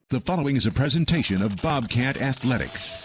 The following is a presentation of Bobcat Athletics.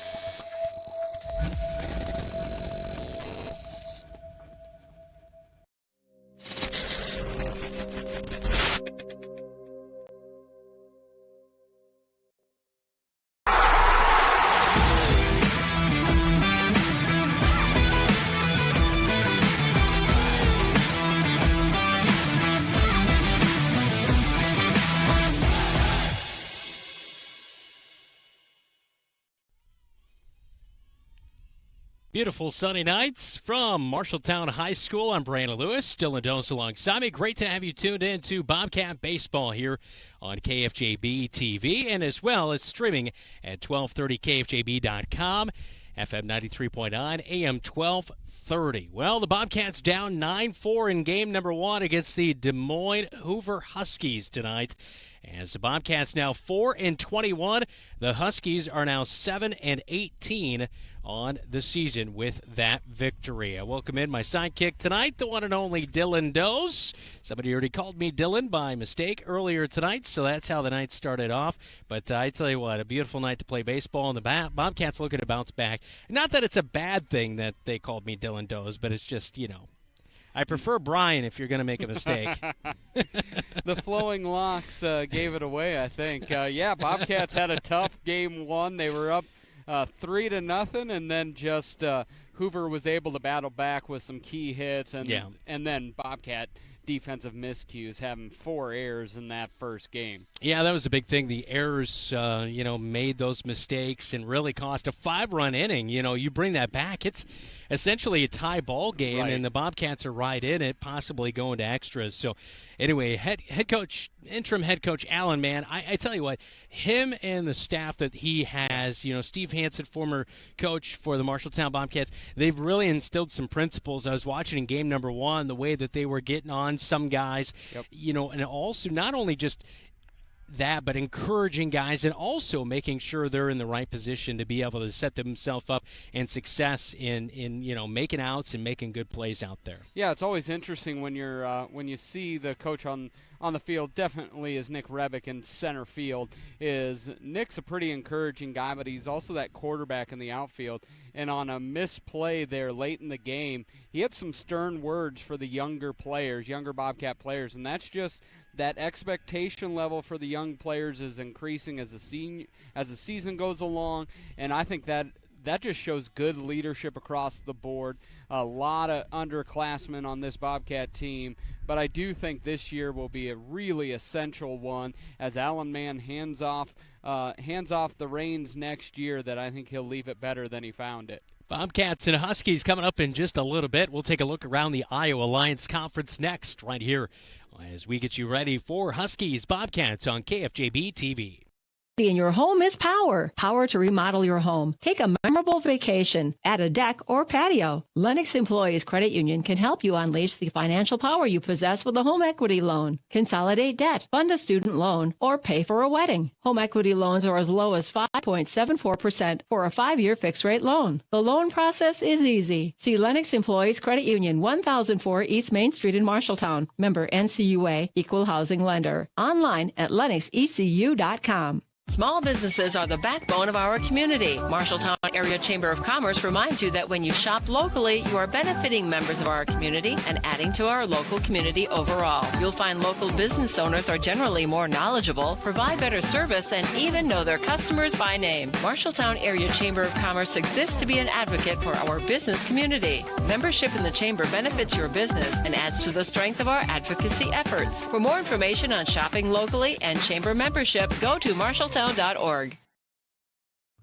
Beautiful sunny nights from Marshalltown High School. I'm Brandon Lewis, Dylan Dose alongside me. Great to have you tuned in to Bobcat Baseball here on KFJB-TV, and as well as streaming at 1230kfjb.com, FM 93.9, AM 1230. Well, the Bobcats down 9-4 in game number one against the Des Moines Hoover Huskies tonight. As the Bobcats now 4-21, the Huskies are now 7-18 on the season with that victory. I welcome in my sidekick tonight, the one and only Dylan Dose. Somebody already called me Dylan by mistake earlier tonight, so that's how the night started off. But I tell you what, a beautiful night to play baseball, and the Bobcats looking to bounce back. Not that it's a bad thing that they called me Dylan Dose, but it's just, you know, I prefer Brian if you're going to make a mistake. The flowing locks gave it away, I think. Bobcats had a tough game one. They were up 3-0, and then just Hoover was able to battle back with some key hits, and then Bobcat defensive miscues, having 4 errors in that first game. Yeah, that was the big thing. The errors, made those mistakes and really cost a 5-run inning. You know, you bring that back, it's essentially a tie ball game, right, and the Bobcats are right in it, possibly going to extras. So, anyway, interim head coach Allen, man, I tell you what, him and the staff that he has, you know, Steve Hansen, former coach for the Marshalltown Bobcats, they've really instilled some principles. I was watching in game number one, the way that they were getting on some guys, you know, and also not only just that, but encouraging guys and also making sure they're in the right position to be able to set themselves up and success in you know, making outs and making good plays out there. Yeah, it's always interesting when you're when you see the coach on the field. Definitely is Nick Rebick in center field. Nick's a pretty encouraging guy, but he's also that quarterback in the outfield. And on a misplay there late in the game, he had some stern words for the younger Bobcat players, and that's just that expectation level for the young players is increasing as the season goes along, and I think that just shows good leadership across the board. A lot of underclassmen on this Bobcat team, but I do think this year will be a really essential one as Allen Mann hands off the reins next year, that I think he'll leave it better than he found it. Bobcats and Huskies coming up in just a little bit. We'll take a look around the Iowa Alliance Conference next, right here, as we get you ready for Huskies Bobcats on KFJB-TV. In your home is power. Power to remodel your home. Take a memorable vacation. Add a deck or patio. Lennox Employees Credit Union can help you unleash the financial power you possess with a home equity loan. Consolidate debt, fund a student loan, or pay for a wedding. Home equity loans are as low as 5.74% for a 5-year fixed-rate loan. The loan process is easy. See Lennox Employees Credit Union, 1004 East Main Street in Marshalltown. Member NCUA, Equal Housing Lender. Online at lennoxecu.com. Small businesses are the backbone of our community. Marshalltown Area Chamber of Commerce reminds you that when you shop locally, you are benefiting members of our community and adding to our local community overall. You'll find local business owners are generally more knowledgeable, provide better service, and even know their customers by name. Marshalltown Area Chamber of Commerce exists to be an advocate for our business community. Membership in the Chamber benefits your business and adds to the strength of our advocacy efforts. For more information on shopping locally and Chamber membership, go to Marshalltown.org.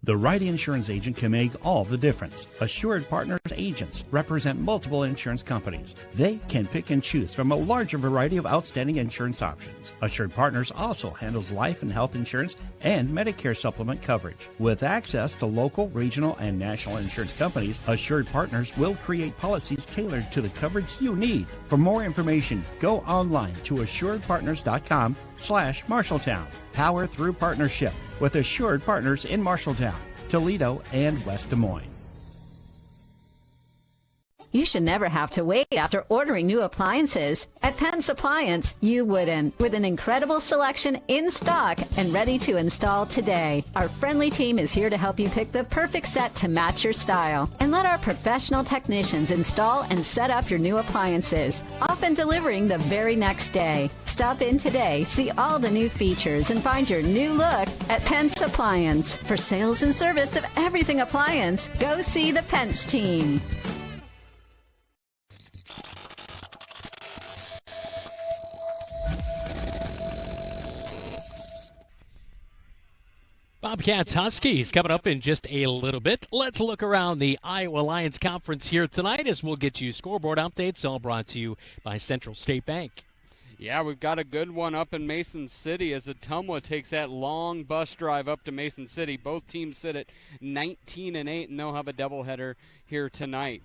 The right insurance agent can make all the difference. Assured Partners agents represent multiple insurance companies. They can pick and choose from a larger variety of outstanding insurance options. Assured Partners also handles life and health insurance and Medicare supplement coverage. With access to local, regional, and national insurance companies, Assured Partners will create policies tailored to the coverage you need. For more information, go online to assuredpartners.com/Marshalltown. Power through partnership with Assured Partners in Marshalltown, Toledo, and West Des Moines. You should never have to wait after ordering new appliances. At Pence Appliance, you wouldn't. With an incredible selection in stock and ready to install today. Our friendly team is here to help you pick the perfect set to match your style. And let our professional technicians install and set up your new appliances, often delivering the very next day. Stop in today, see all the new features, and find your new look at Pence Appliance. For sales and service of everything appliance, go see the Pence team. Bobcats Huskies coming up in just a little bit. Let's look around the Iowa Lions Conference here tonight as we'll get you scoreboard updates, all brought to you by Central State Bank. Yeah, we've got a good one up in Mason City as Ottumwa takes that long bus drive up to Mason City. Both teams sit at 19-8, and they'll have a doubleheader here tonight.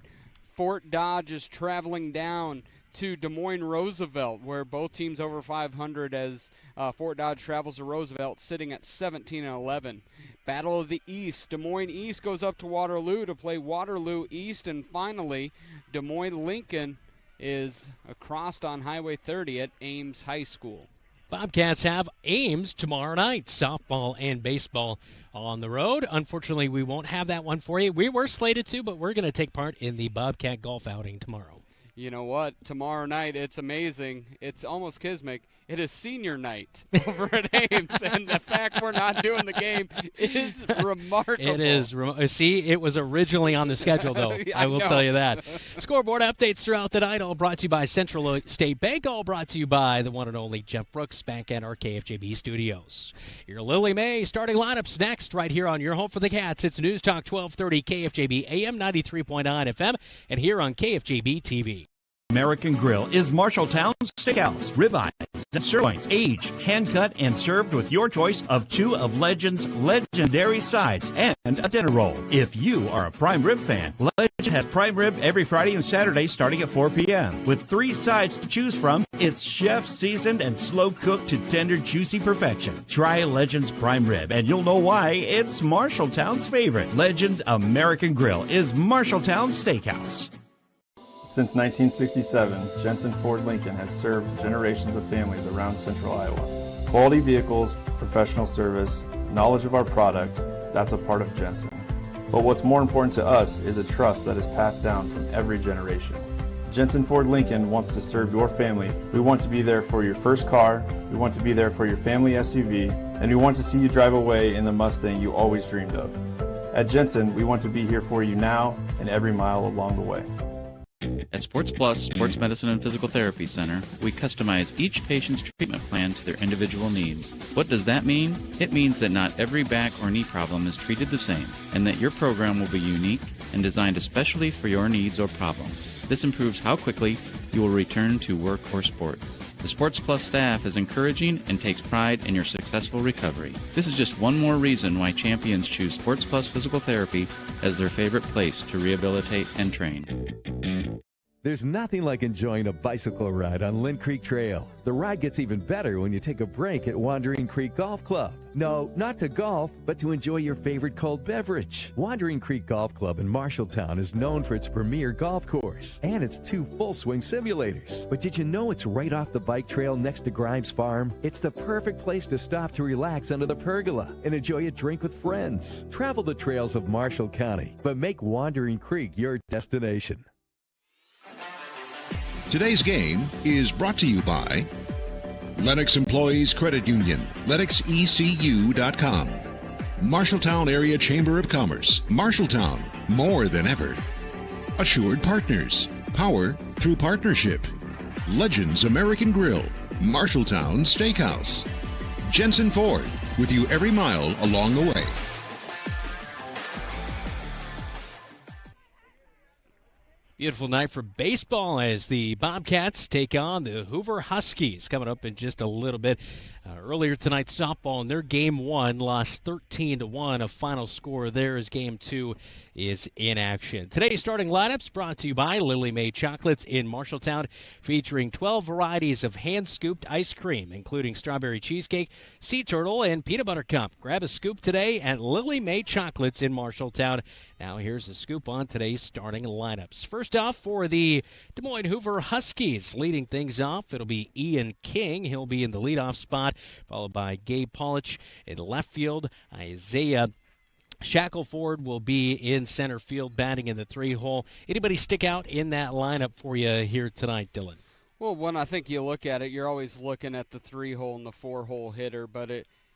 Fort Dodge is traveling down to Des Moines Roosevelt, where both teams over 500 as Fort Dodge travels to Roosevelt, sitting at 17-11. Battle of the East, Des Moines East goes up to Waterloo to play Waterloo East, and finally Des Moines Lincoln is across on Highway 30 at Ames High School. Bobcats have Ames tomorrow night, softball and baseball on the road. Unfortunately, we won't have that one for you. We were slated to, but we're going to take part in the Bobcat golf outing tomorrow. You know what? Tomorrow night, it's amazing. It's almost kismic. It is senior night over at Ames, and the fact we're not doing the game is remarkable. It is. See, it was originally on the schedule, though. I will tell you that. Scoreboard updates throughout the night, all brought to you by Central State Bank, all brought to you by the one and only Jeff Brooks back at our KFJB studios. Your Lily May starting lineups next right here on your home for the Cats. It's News Talk 1230 KFJB AM 93.9 FM and here on KFJB-TV. American Grill is Marshalltown Steakhouse. Ribeyes and sirloins, aged, hand-cut, and served with your choice of two of Legend's legendary sides and a dinner roll. If you are a prime rib fan, Legend has prime rib every Friday and Saturday starting at 4 p.m. With 3 sides to choose from, it's chef-seasoned and slow-cooked to tender, juicy perfection. Try Legend's prime rib, and you'll know why it's Marshalltown's favorite. Legend's American Grill is Marshalltown Steakhouse. Since 1967, Jensen Ford Lincoln has served generations of families around central Iowa. Quality vehicles, professional service, knowledge of our product, that's a part of Jensen. But what's more important to us is a trust that is passed down from every generation. Jensen Ford Lincoln wants to serve your family. We want to be there for your first car, we want to be there for your family SUV, and we want to see you drive away in the Mustang you always dreamed of. At Jensen, we want to be here for you now and every mile along the way. At Sports Plus Sports Medicine and Physical Therapy Center, we customize each patient's treatment plan to their individual needs. What does that mean? It means that not every back or knee problem is treated the same, and that your program will be unique and designed especially for your needs or problem. This improves how quickly you will return to work or sports. The Sports Plus staff is encouraging and takes pride in your successful recovery. This is just one more reason why champions choose Sports Plus Physical Therapy as their favorite place to rehabilitate and train. There's nothing like enjoying a bicycle ride on Lynn Creek Trail. The ride gets even better when you take a break at Wandering Creek Golf Club. No, not to golf, but to enjoy your favorite cold beverage. Wandering Creek Golf Club in Marshalltown is known for its premier golf course and its 2 full-swing simulators. But did you know it's right off the bike trail next to Grimes Farm? It's the perfect place to stop to relax under the pergola and enjoy a drink with friends. Travel the trails of Marshall County, but make Wandering Creek your destination. Today's game is brought to you by Lennox Employees Credit Union, LennoxECU.com, Marshalltown Area Chamber of Commerce, Marshalltown, more than ever. Assured Partners, power through partnership. Legends American Grill, Marshalltown Steakhouse. Jensen Ford, with you every mile along the way. Beautiful night for baseball as the Bobcats take on the Hoover Huskies. Coming up in just a little bit. Earlier tonight, softball in their game 1 lost 13-1. A final score there as game 2 is in action. Today's starting lineups brought to you by Lily Mae Chocolates in Marshalltown, featuring 12 varieties of hand-scooped ice cream, including strawberry cheesecake, sea turtle, and peanut butter cup. Grab a scoop today at Lily Mae Chocolates in Marshalltown. Now here's a scoop on today's starting lineups. First off, for the Moines Hoover Huskies, leading things off, it'll be Ian King. He'll be in the leadoff spot, followed by Gabe Polich in left field. Isaiah Shackelford will be in center field, batting in the 3-hole. Anybody stick out in that lineup for you here tonight, Dylan? Well, when I think you look at it, you're always looking at the 3-hole and the 4-hole hitter, but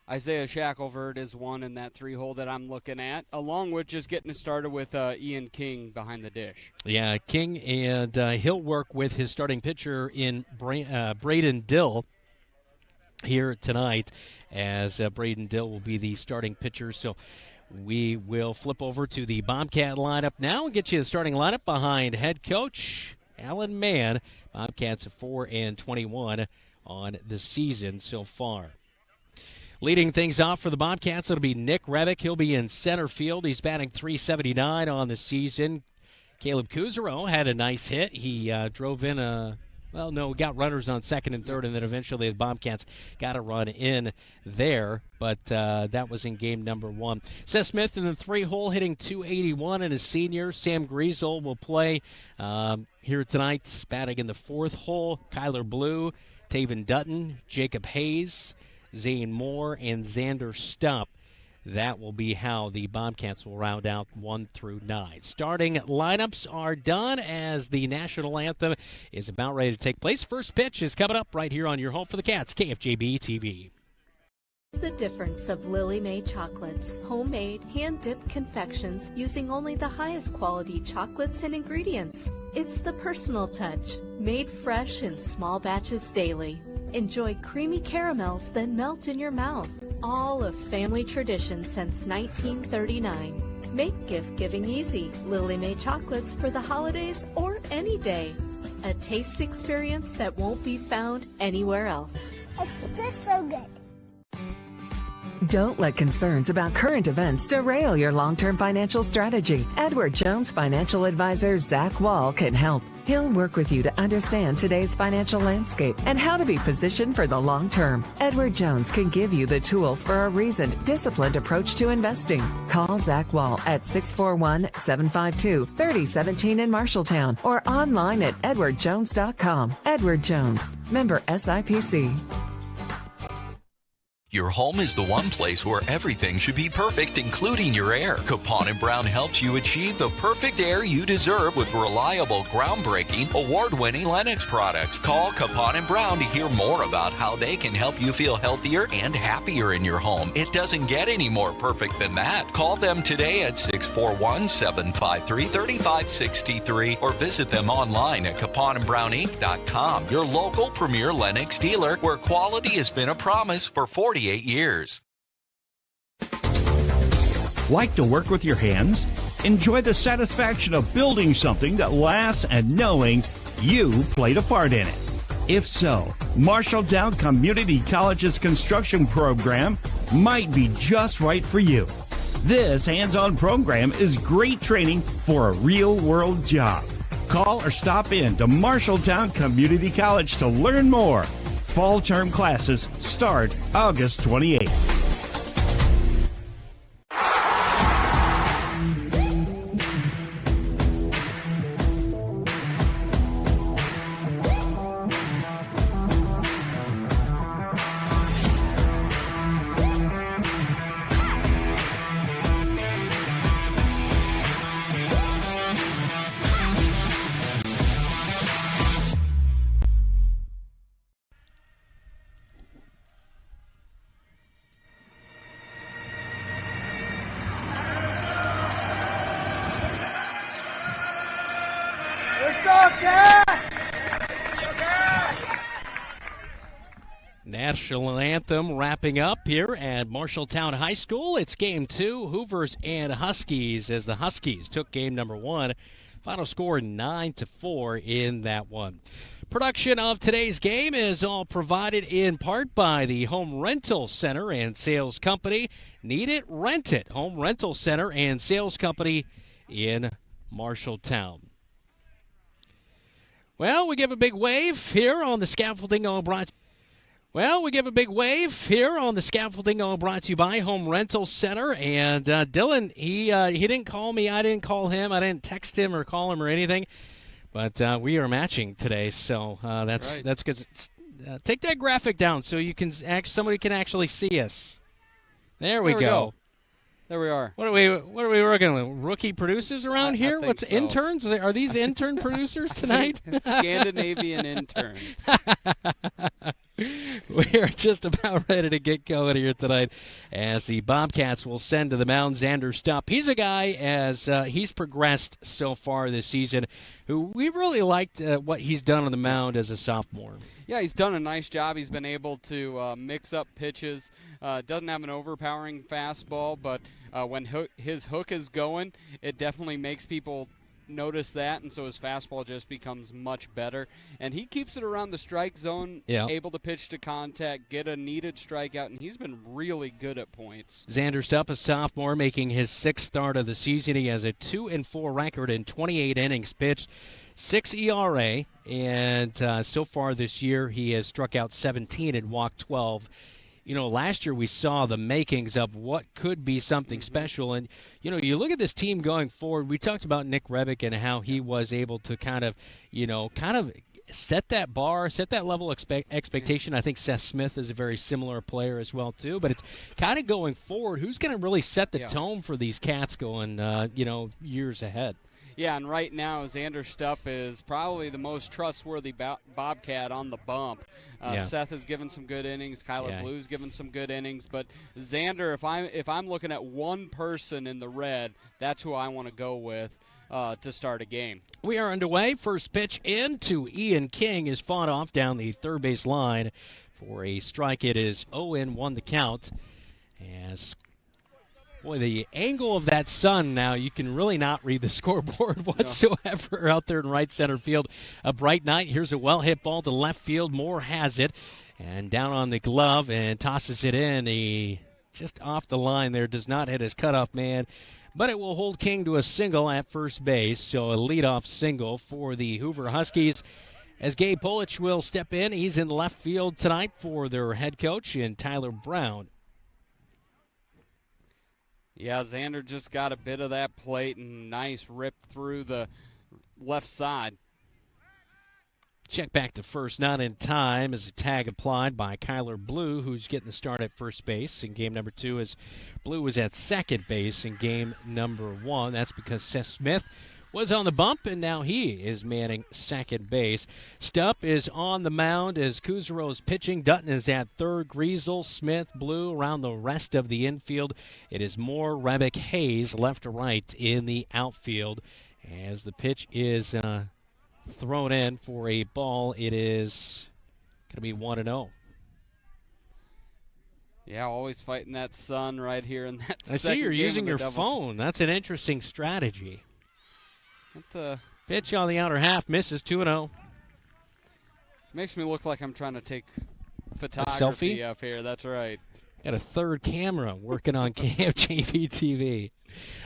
Isaiah Shackelford is one in that 3-hole that I'm looking at, along with just getting it started with Ian King behind the dish. Yeah, King, and he'll work with his starting pitcher in Braden Dill here tonight, as Braden Dill will be the starting pitcher. So we will flip over to the Bobcat lineup now and get you the starting lineup behind head coach Alan Mann. Bobcats 4-21 on the season so far. Leading things off for the Bobcats, it'll be Nick Rebick. He'll be in center field. He's batting .379 on the season. Caleb Kuzero had a nice hit. He drove in got runners on second and third, and then eventually the Bobcats got a run in there, but that was in game number 1. Seth Smith in the 3-hole hitting .281, and his senior Sam Griesel will play here tonight, batting in the 4th hole. Kyler Blue, Taven Dutton, Jacob Hayes, Zane Moore, and Xander Stupp. That will be how the Bobcats will round out 1 through 9. Starting lineups are done as the national anthem is about ready to take place. First pitch is coming up right here on your home for the Cats, KFJB-TV. The difference of Lily Mae Chocolates, homemade, hand-dipped confections using only the highest quality chocolates and ingredients. It's the personal touch, made fresh in small batches daily. Enjoy creamy caramels that melt in your mouth. All a family tradition since 1939. Make gift-giving easy. Lily Mae Chocolates for the holidays or any day. A taste experience that won't be found anywhere else. It's just so good. Don't let concerns about current events derail your long-term financial strategy. Edward Jones financial advisor Zach Wall can help. He'll work with you to understand today's financial landscape and how to be positioned for the long term. Edward Jones can give you the tools for a reasoned, disciplined approach to investing. Call Zach Wall at 641-752-3017 in Marshalltown or online at edwardjones.com. Edward Jones, member SIPC. Your home is the one place where everything should be perfect, including your air. Capon & Brown helps you achieve the perfect air you deserve with reliable, groundbreaking, award-winning Lennox products. Call Capon & Brown to hear more about how they can help you feel healthier and happier in your home. It doesn't get any more perfect than that. Call them today at 641-753-3563 or visit them online at caponandbrowninc.com. Your local premier Lennox dealer, where quality has been a promise for 48 years. Like to work with your hands? Enjoy the satisfaction of building something that lasts and knowing you played a part in it. If so, Marshalltown Community College's construction program might be just right for you. This hands-on program is great training for a real-world job. Call or stop in to Marshalltown Community College to learn more. Fall term classes start August 28th. National anthem wrapping up here at Marshalltown High School. It's game 2, Hoovers and Huskies, as the Huskies took game number 1 Final score 9-4 in that one. Production of today's game is all provided in part by the Home Rental Center and Sales Company. Need it? Rent it. Home Rental Center and Sales Company in Marshalltown. Well, we give a big wave here on the scaffolding all brought. Well, we give a big wave here on the scaffolding all brought to you by Home Rental Center. And Dylan, he didn't call me. I didn't call him. I didn't text him or call him or anything. But we are matching today, so that's good. Take that graphic down so you can somebody can actually see us. There we go. There we are. What are we working with? Rookie producers around here? What's so. Interns? Are these intern producers tonight? Scandinavian interns. We are just about ready to get going here tonight as the Bobcats will send to the mound Xander Stupp. He's a guy, as he's progressed so far this season, who we really liked what he's done on the mound as a sophomore. Yeah, he's done a nice job. He's been able to mix up pitches. Doesn't have an overpowering fastball, but when his hook is going, it definitely makes people notice that, and so his fastball just becomes much better. And he keeps it around the strike zone, able to pitch to contact, get a needed strikeout, and he's been really good at points. Xander Stupp, a sophomore, making his sixth start of the season. He has a 2-4 record in 28 innings pitched, 6 ERA, and so far this year he has struck out 17 and walked 12. You know, last year we saw the makings of what could be something special. And, you know, you look at this team going forward. We talked about Nick Rebick and how he was able to kind of set that bar, set that level of expectation. I think Seth Smith is a very similar player as well, too. But it's kind of going forward. Who's going to really set the tone for these Cats going, years ahead? Yeah, and right now Xander Stupp is probably the most trustworthy Bobcat on the bump. Seth has given some good innings. Kyler Blue's given some good innings. But Xander, if I'm looking at one person in the red, that's who I want to go with to start a game. We are underway. First pitch into Ian King is fought off down the third base line for a strike. It is 0-1 the count. As boy, the angle of that sun now, you can really not read the scoreboard whatsoever out there in right center field. A bright night. Here's a well-hit ball to left field. Moore has it. And down on the glove and tosses it in. He just off the line there. Does not hit his cutoff man. But it will hold King to a single at first base. So a leadoff single for the Hoover Huskies. As Gabe Polich will step in. He's in left field tonight for their head coach and Tyler Brown. Yeah, Xander just got a bit of that plate and nice rip through the left side. Check back to first, not in time, as a tag applied by Kyler Blue, who's getting the start at first base in game number 2, as Blue was at second base in game number 1. That's because Seth Smith was on the bump, and now he is manning second base. Stupp is on the mound as Kuzaro is pitching. Dutton is at third. Griesel, Smith, Blue around the rest of the infield. It is Moore, Rebick, Hayes left to right in the outfield. As the pitch is thrown in for a ball, it is going to be 1-0. Yeah, always fighting that sun right here in that I see you're using your phone. That's an interesting strategy. Pitch on the outer half, misses 2-0. Makes me look like I'm trying to take photography up here. That's right. Got a third camera working on KFJB-TV.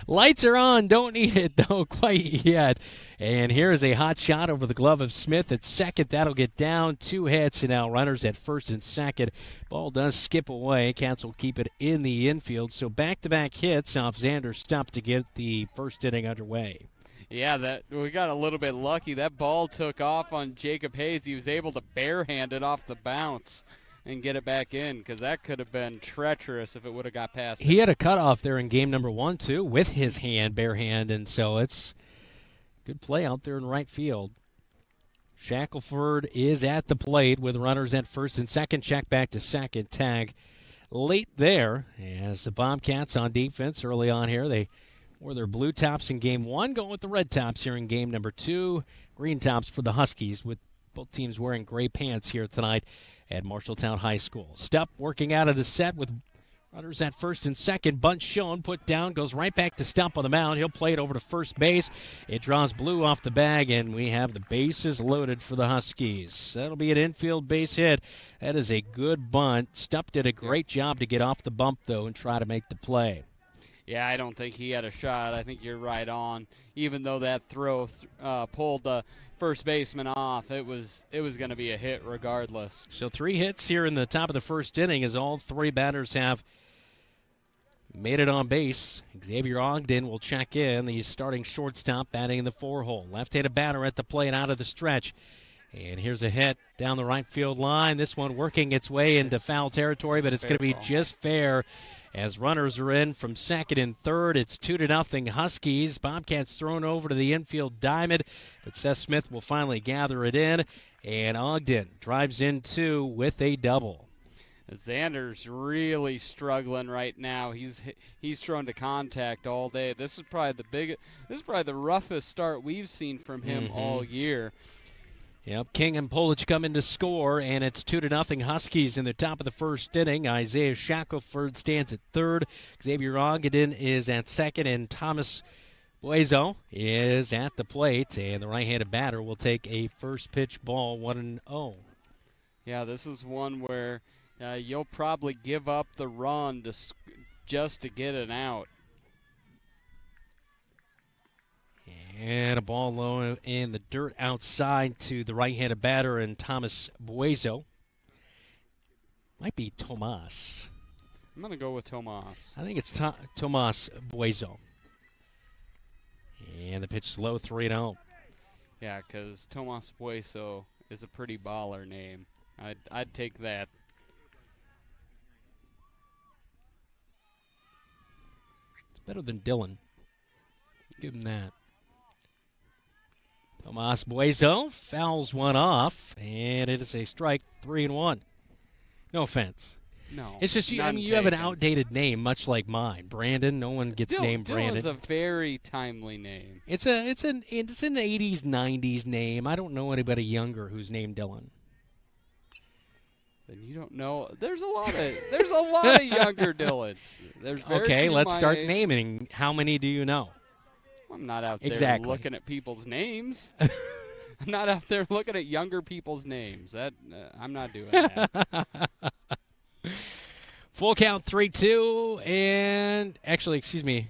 Lights are on. Don't need it, though, quite yet. And here is a hot shot over the glove of Smith at second. That'll get down. 2 hits, and now runners at first and second. Ball does skip away. Cats will keep it in the infield. So back-to-back hits off Xander Stupp to get the first inning underway. Yeah, we got a little bit lucky. That ball took off on Jacob Hayes. He was able to barehand it off the bounce and get it back in, because that could have been treacherous if it would have got past him. He had a cutoff there in game number 1, too, with his bare hand, and so it's good play out there in right field. Shackelford is at the plate with runners at first and second. Check back to second. Tag late there as the Bobcats on defense early on here. They wore their blue tops in game 1, going with the red tops here in game number 2. Green tops for the Huskies, with both teams wearing gray pants here tonight at Marshalltown High School. Stupp working out of the set with Runners at first and second. Bunt shown, put down, goes right back to Stump on the mound. He'll play it over to first base. It draws Blue off the bag, and we have the bases loaded for the Huskies. That'll be an infield base hit. That is a good bunt. Stump did a great job to get off the bump, though, and try to make the play. Yeah, I don't think he had a shot. I think you're right on. Even though that throw pulled the first baseman off, it was going to be a hit regardless. So 3 hits here in the top of the first inning as all 3 batters have made it on base. Xavier Ogden will check in, the starting shortstop, batting in the 4-hole. Left-handed batter at the plate out of the stretch. And here's a hit down the right field line. This one working its way into foul territory, but it's going to be just fair as runners are in from second and third. It's 2-0 Huskies. Bobcats thrown over to the infield diamond, but Seth Smith will finally gather it in, and Ogden drives in 2 with a double. Xander's really struggling right now. He's thrown to contact all day. This is probably the roughest start we've seen from him all year. Yep, King and Polich come in to score, and it's 2-0 Huskies in the top of the first inning. Isaiah Shackelford stands at third. Xavier Ogden is at second, and Thomas Buezo is at the plate, and the right-handed batter will take a first pitch ball, 1-0. Yeah, this is one where you'll probably give up the run just to get it out. And a ball low in the dirt outside to the right-handed batter and Thomas Buezo. Might be Tomas. I'm going to go with Tomas. I think it's Tomas Buezo. And the pitch is low, 3-0. Yeah, because Tomas Buezo is a pretty baller name. I'd take that. It's better than Dylan. Give him that. Tomas Buezo fouls one off, and it is a strike, 3-1. No offense. No. It's just you have an outdated name, much like mine. Brandon, no one gets named Brandon. Dylan's a very timely name. It's an 80s, 90s name. I don't know anybody younger who's named Dylan. Then you don't know. There's a lot of younger Dylans. Okay, let's start naming. How many do you know? I'm not out there looking at people's names. I'm not out there looking at younger people's names. I'm not doing that. Full count, 3-2, and actually, excuse me,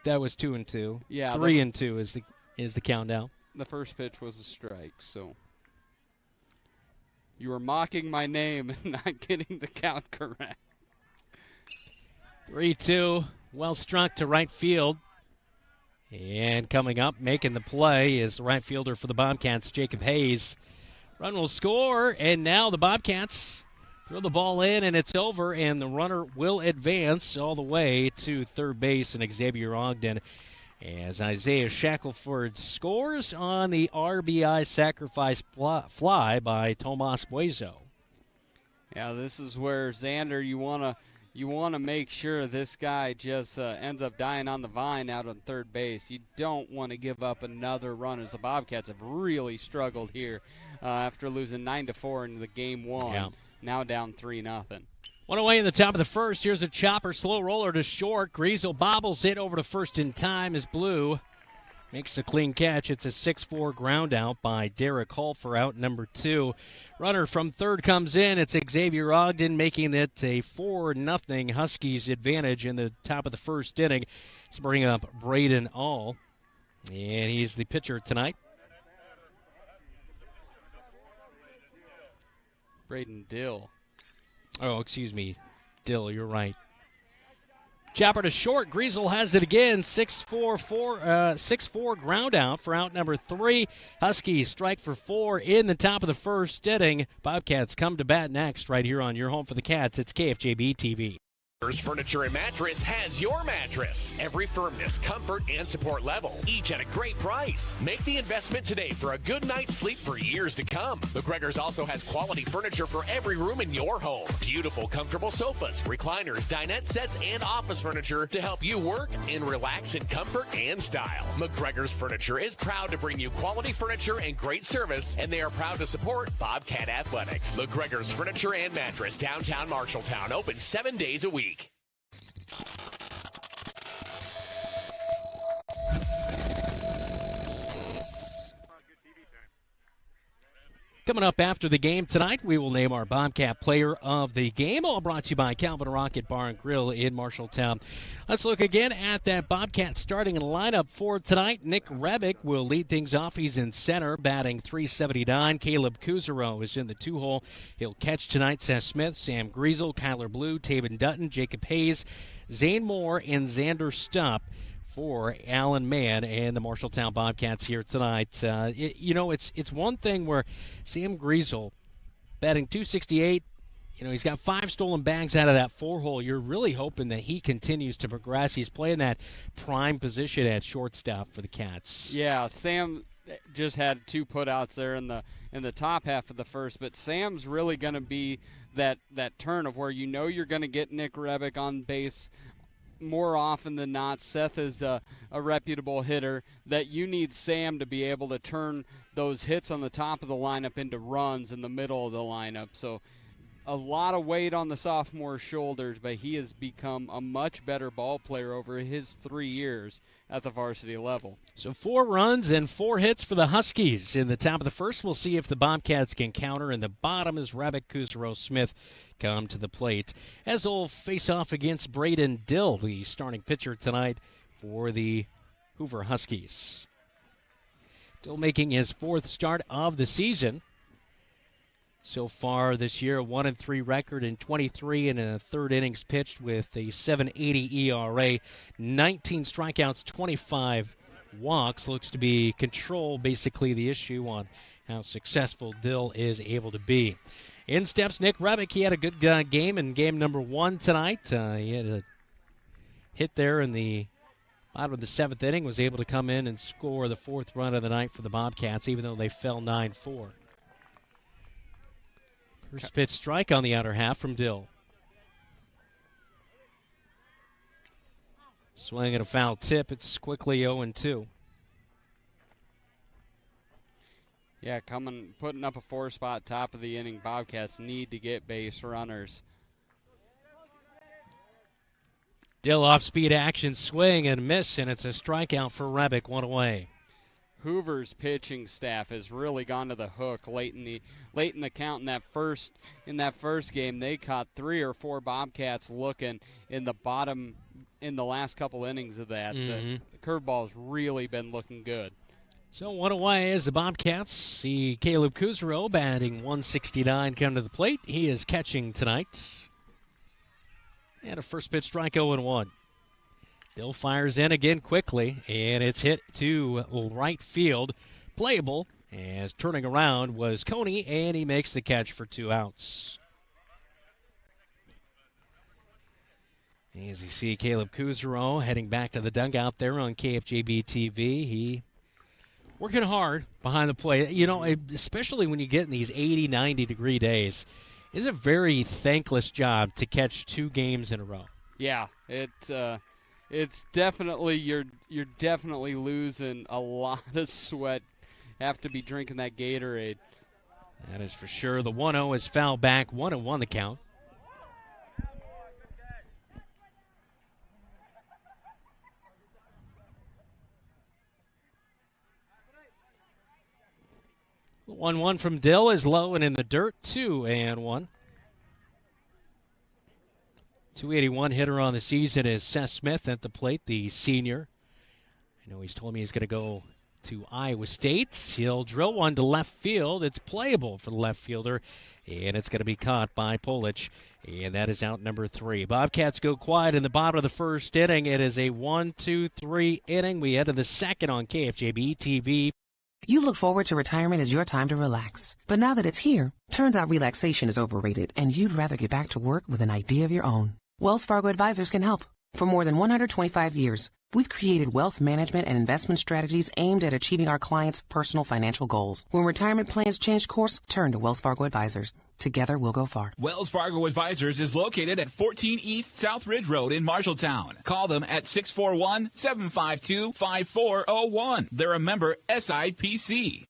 that was 2-2. Yeah, 3-2 is the countdown. The first pitch was a strike, so you were mocking my name and not getting the count correct. 3-2, well struck to right field. And coming up, making the play is the right fielder for the Bobcats, Jacob Hayes. Run will score, and now the Bobcats throw the ball in, and it's over, and the runner will advance all the way to third base, and Xavier Ogden, as Isaiah Shackelford scores on the RBI sacrifice fly by Tomas Buezo. Yeah, this is where, Xander, you want to make sure this guy just ends up dying on the vine out on third base. You don't want to give up another run, as the Bobcats have really struggled here after losing 9-4 in the game one. Yeah. Now down 3-0. One away in the top of the first. Here's a chopper, slow roller to short. Griesel bobbles it over to first in time as Blue makes a clean catch. It's a 6-4 ground out by Derek Hall for out number 2. Runner from third comes in. It's Xavier Ogden making it a 4-0 Huskies advantage in the top of the first inning. Let's bring up Braden All, and he's the pitcher tonight. Braden Dill. Oh, excuse me. Dill, you're right. Chopper to short. Griesel has it again. 6-4 ground out for out number 3. Huskies strike for 4 in the top of the first inning. Bobcats come to bat next right here on your home for the Cats. It's KFJB-TV. Furniture and Mattress has your mattress. Every firmness, comfort, and support level, each at a great price. Make the investment today for a good night's sleep for years to come. McGregor's also has quality furniture for every room in your home. Beautiful, comfortable sofas, recliners, dinette sets, and office furniture to help you work and relax in comfort and style. McGregor's Furniture is proud to bring you quality furniture and great service, and they are proud to support Bobcat Athletics. McGregor's Furniture and Mattress, downtown Marshalltown, open 7 days a week. Coming up after the game tonight, we will name our Bobcat Player of the Game, all brought to you by Calvin Rocket Bar and Grill in Marshalltown. Let's look again at that Bobcat starting lineup for tonight. Nick Rebick will lead things off. He's in center, batting .379. Caleb Kuzaro is in the 2-hole. He'll catch tonight. Seth Smith, Sam Griesel, Kyler Blue, Taven Dutton, Jacob Hayes, Zane Moore, and Xander Stupp for Alan Mann and the Marshalltown Bobcats here tonight. It's one thing where Sam Griesel batting .268, he's got 5 stolen bags out of that 4-hole. You're really hoping that he continues to progress. He's playing that prime position at shortstop for the Cats. Yeah, Sam just had 2 putouts there in the top half of the first, but Sam's really going to be that turn of where you're going to get Nick Rebick on base more often than not. Seth is a reputable hitter, that you need Sam to be able to turn those hits on the top of the lineup into runs in the middle of the lineup. So a lot of weight on the sophomore's shoulders, but he has become a much better ball player over his 3 years at the varsity level. So 4 runs and 4 hits for the Huskies in the top of the first. We'll see if the Bobcats can counter. In the bottom is Rebick, Kuzaro, Smith come to the plate as they'll face off against Braden Dill, the starting pitcher tonight for the Hoover Huskies. Dill making his 4th start of the season. So far this year, a 1-3 record in 23 and a 3rd innings pitched with a 7.80 ERA, 19 strikeouts, 25 walks. Looks to be control basically the issue on how successful Dill is able to be. In steps Nick Rebick. He had a good game in game number 1 tonight. He had a hit there in the bottom of the 7th inning, was able to come in and score the 4th run of the night for the Bobcats, even though they fell 9-4. First pitch strike on the outer half from Dill. Swing and a foul tip. It's quickly 0-2. Yeah, putting up a 4-spot top of the inning. Bobcats need to get base runners. Dill off-speed action, swing and miss, and it's a strikeout for Rebick, 1 away. Hoover's pitching staff has really gone to the hook late in the count in that first game. They caught 3 or 4 Bobcats looking in the last couple innings of that. The curveball's really been looking good. So 1 away as the Bobcats see Caleb Kuzaro batting .169 come to the plate. He is catching tonight. And a first pitch strike, 0-1. Dill fires in again quickly, and it's hit to right field. Playable, as turning around was Coney, and he makes the catch for 2 outs. As you see Caleb Kuzaro heading back to the dugout there on KFJB-TV. He working hard behind the plate. Especially when you get in these 80, 90-degree days, it's a very thankless job to catch 2 games in a row. Yeah, it's definitely you're definitely losing a lot of sweat. Have to be drinking that Gatorade. That is for sure. The 1-0 is fouled back. 1-1 the count. The 1-1 from Dill is low and in the dirt. 2-1. 281 hitter on the season is Seth Smith at the plate, the senior. I know he's told me he's going to go to Iowa State. He'll drill one to left field. It's playable for the left fielder, and it's going to be caught by Polich, and that is out number 3. Bobcats go quiet in the bottom of the first inning. It is a 1-2-3 inning. We head to the second on KFJB-TV. You look forward to retirement as your time to relax. But now that it's here, turns out relaxation is overrated, and you'd rather get back to work with an idea of your own. Wells Fargo Advisors can help. For more than 125 years, we've created wealth management and investment strategies aimed at achieving our clients' personal financial goals. When retirement plans change course, turn to Wells Fargo Advisors. Together, we'll go far. Wells Fargo Advisors is located at 14 East South Ridge Road in Marshalltown. Call them at 641-752-5401. They're a member SIPC.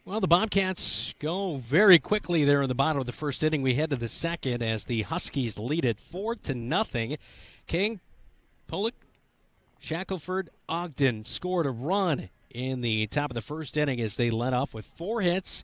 Well, the Bobcats go very quickly there in the bottom of the first inning. We head to the second as the Huskies lead it 4-0. King, Polich, Shackelford Ogden scored a run in the top of the first inning as they led off with 4 hits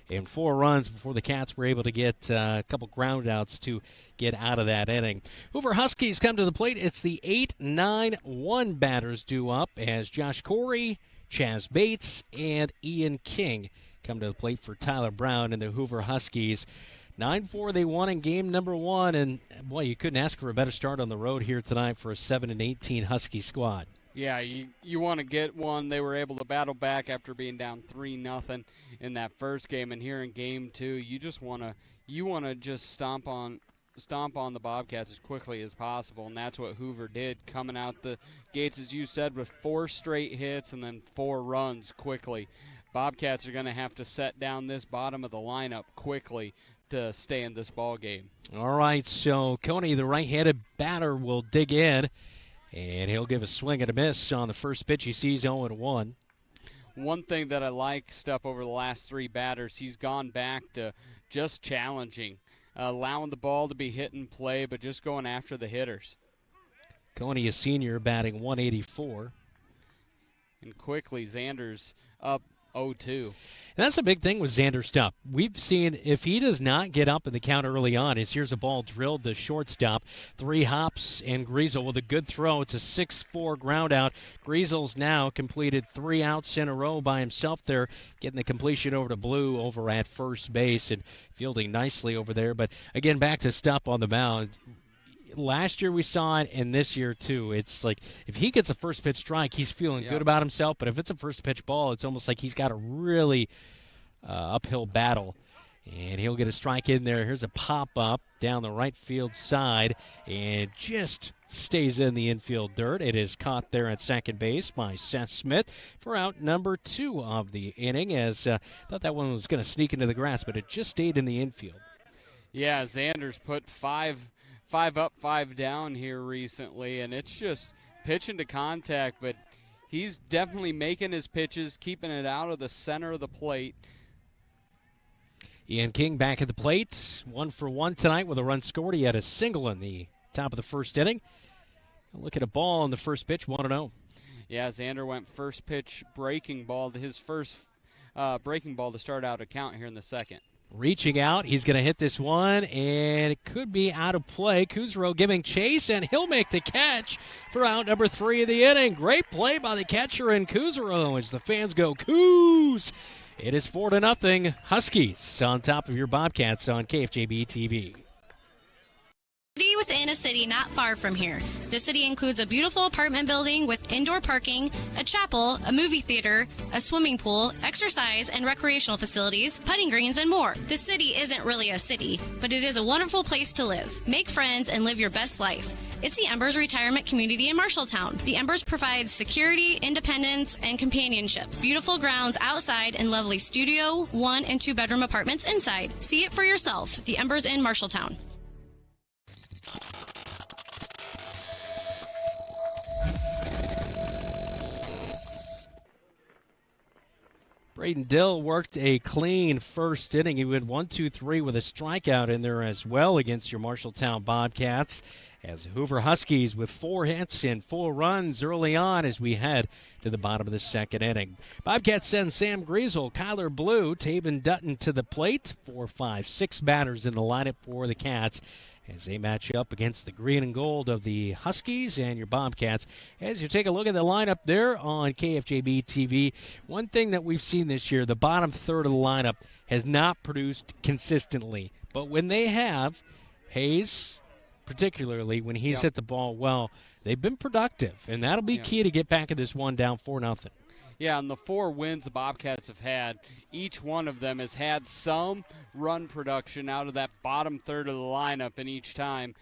and 4 runs before the Cats were able to get a couple ground outs to get out of that inning. Hoover Huskies come to the plate. It's the 8-9-1 batters due up as Josh Corey, Chaz Bates, and Ian King come to the plate for Tyler Brown and the Hoover Huskies. 9-4 they won in game number 1, and boy, you couldn't ask for a better start on the road here tonight for a 7-18 Husky squad. Yeah, you want to get one. They were able to battle back after being down 3-0 in that first game, and here in game 2, you just want to just stomp on the Bobcats as quickly as possible, and that's what Hoover did, coming out the gates, as you said, with 4 straight hits and then 4 runs quickly. Bobcats are going to have to set down this bottom of the lineup quickly to stay in this ball game. All right, so Coney, the right-handed batter, will dig in, and he'll give a swing and a miss on the first pitch. He sees 0-1. One thing that I like, Stepp, over the last 3 batters, he's gone back to just challenging, allowing the ball to be hit and play, but just going after the hitters. Coney, a senior, batting 184. And quickly, Xander's up 0-2. And that's a big thing with Xander Stupp. We've seen if he does not get up in the count early on, here's a ball drilled to shortstop. 3 hops, and Griesel with a good throw. It's a 6-4 ground out. Griesel's now completed 3 outs in a row by himself there, getting the completion over to Blue over at first base and fielding nicely over there. But again, back to Stupp on the mound. Last year we saw it, and this year too. It's like if he gets a first pitch strike, he's feeling good about himself. But if it's a first pitch ball, it's almost like he's got a really uphill battle. And he'll get a strike in there. Here's a pop up down the right field side, and just stays in the infield dirt. It is caught there at second base by Seth Smith for out number 2 of the inning. As thought that one was going to sneak into the grass, but it just stayed in the infield. Yeah, Xander's put 5 up, 5 down here recently, and it's just pitching to contact, but he's definitely making his pitches, keeping it out of the center of the plate. Ian King back at the plate, 1 for 1 tonight with a run scored. He had a single in the top of the first inning. Look at a ball on the first pitch, 1-0. Yeah, Xander went first pitch breaking ball to his first breaking ball to start out a count here in the second. Reaching out, he's going to hit this one, and it could be out of play. Kuzero giving chase, and he'll make the catch for out number 3 of the inning. Great play by the catcher and Kuzero as the fans go, Kuz! It is 4-0 Huskies on top of your Bobcats on KFJB-TV. City within a city not far from here. The city includes a beautiful apartment building with indoor parking, a chapel, a movie theater, a swimming pool, exercise and recreational facilities, putting greens, and more. The city isn't really a city, but it is a wonderful place to live. Make friends and live your best life. It's the Embers Retirement Community in Marshalltown. The Embers provides security, independence, and companionship. Beautiful grounds outside and lovely studio, 1- and 2-bedroom apartments inside. See it for yourself. The Embers in Marshalltown. Braden Dill worked a clean first inning. He went 1-2-3 with a strikeout in there as well against your Marshalltown Bobcats. As the Hoover Huskies with 4 hits and 4 runs early on as we head to the bottom of the second inning. Bobcats send Sam Griesel, Kyler Blue, Taven Dutton to the plate. 4, 5, 6 batters in the lineup for the Cats as they match up against the green and gold of the Huskies and your Bobcats. As you take a look at the lineup there on KFJB-TV, one thing that we've seen this year, the bottom third of the lineup has not produced consistently. But when they have, Hayes, particularly when he's hit the ball well, they've been productive, and that'll be key to get back at this one down 4-0. Yeah, and the 4 wins the Bobcats have had, each one of them has had some run production out of that bottom third of the lineup, and each time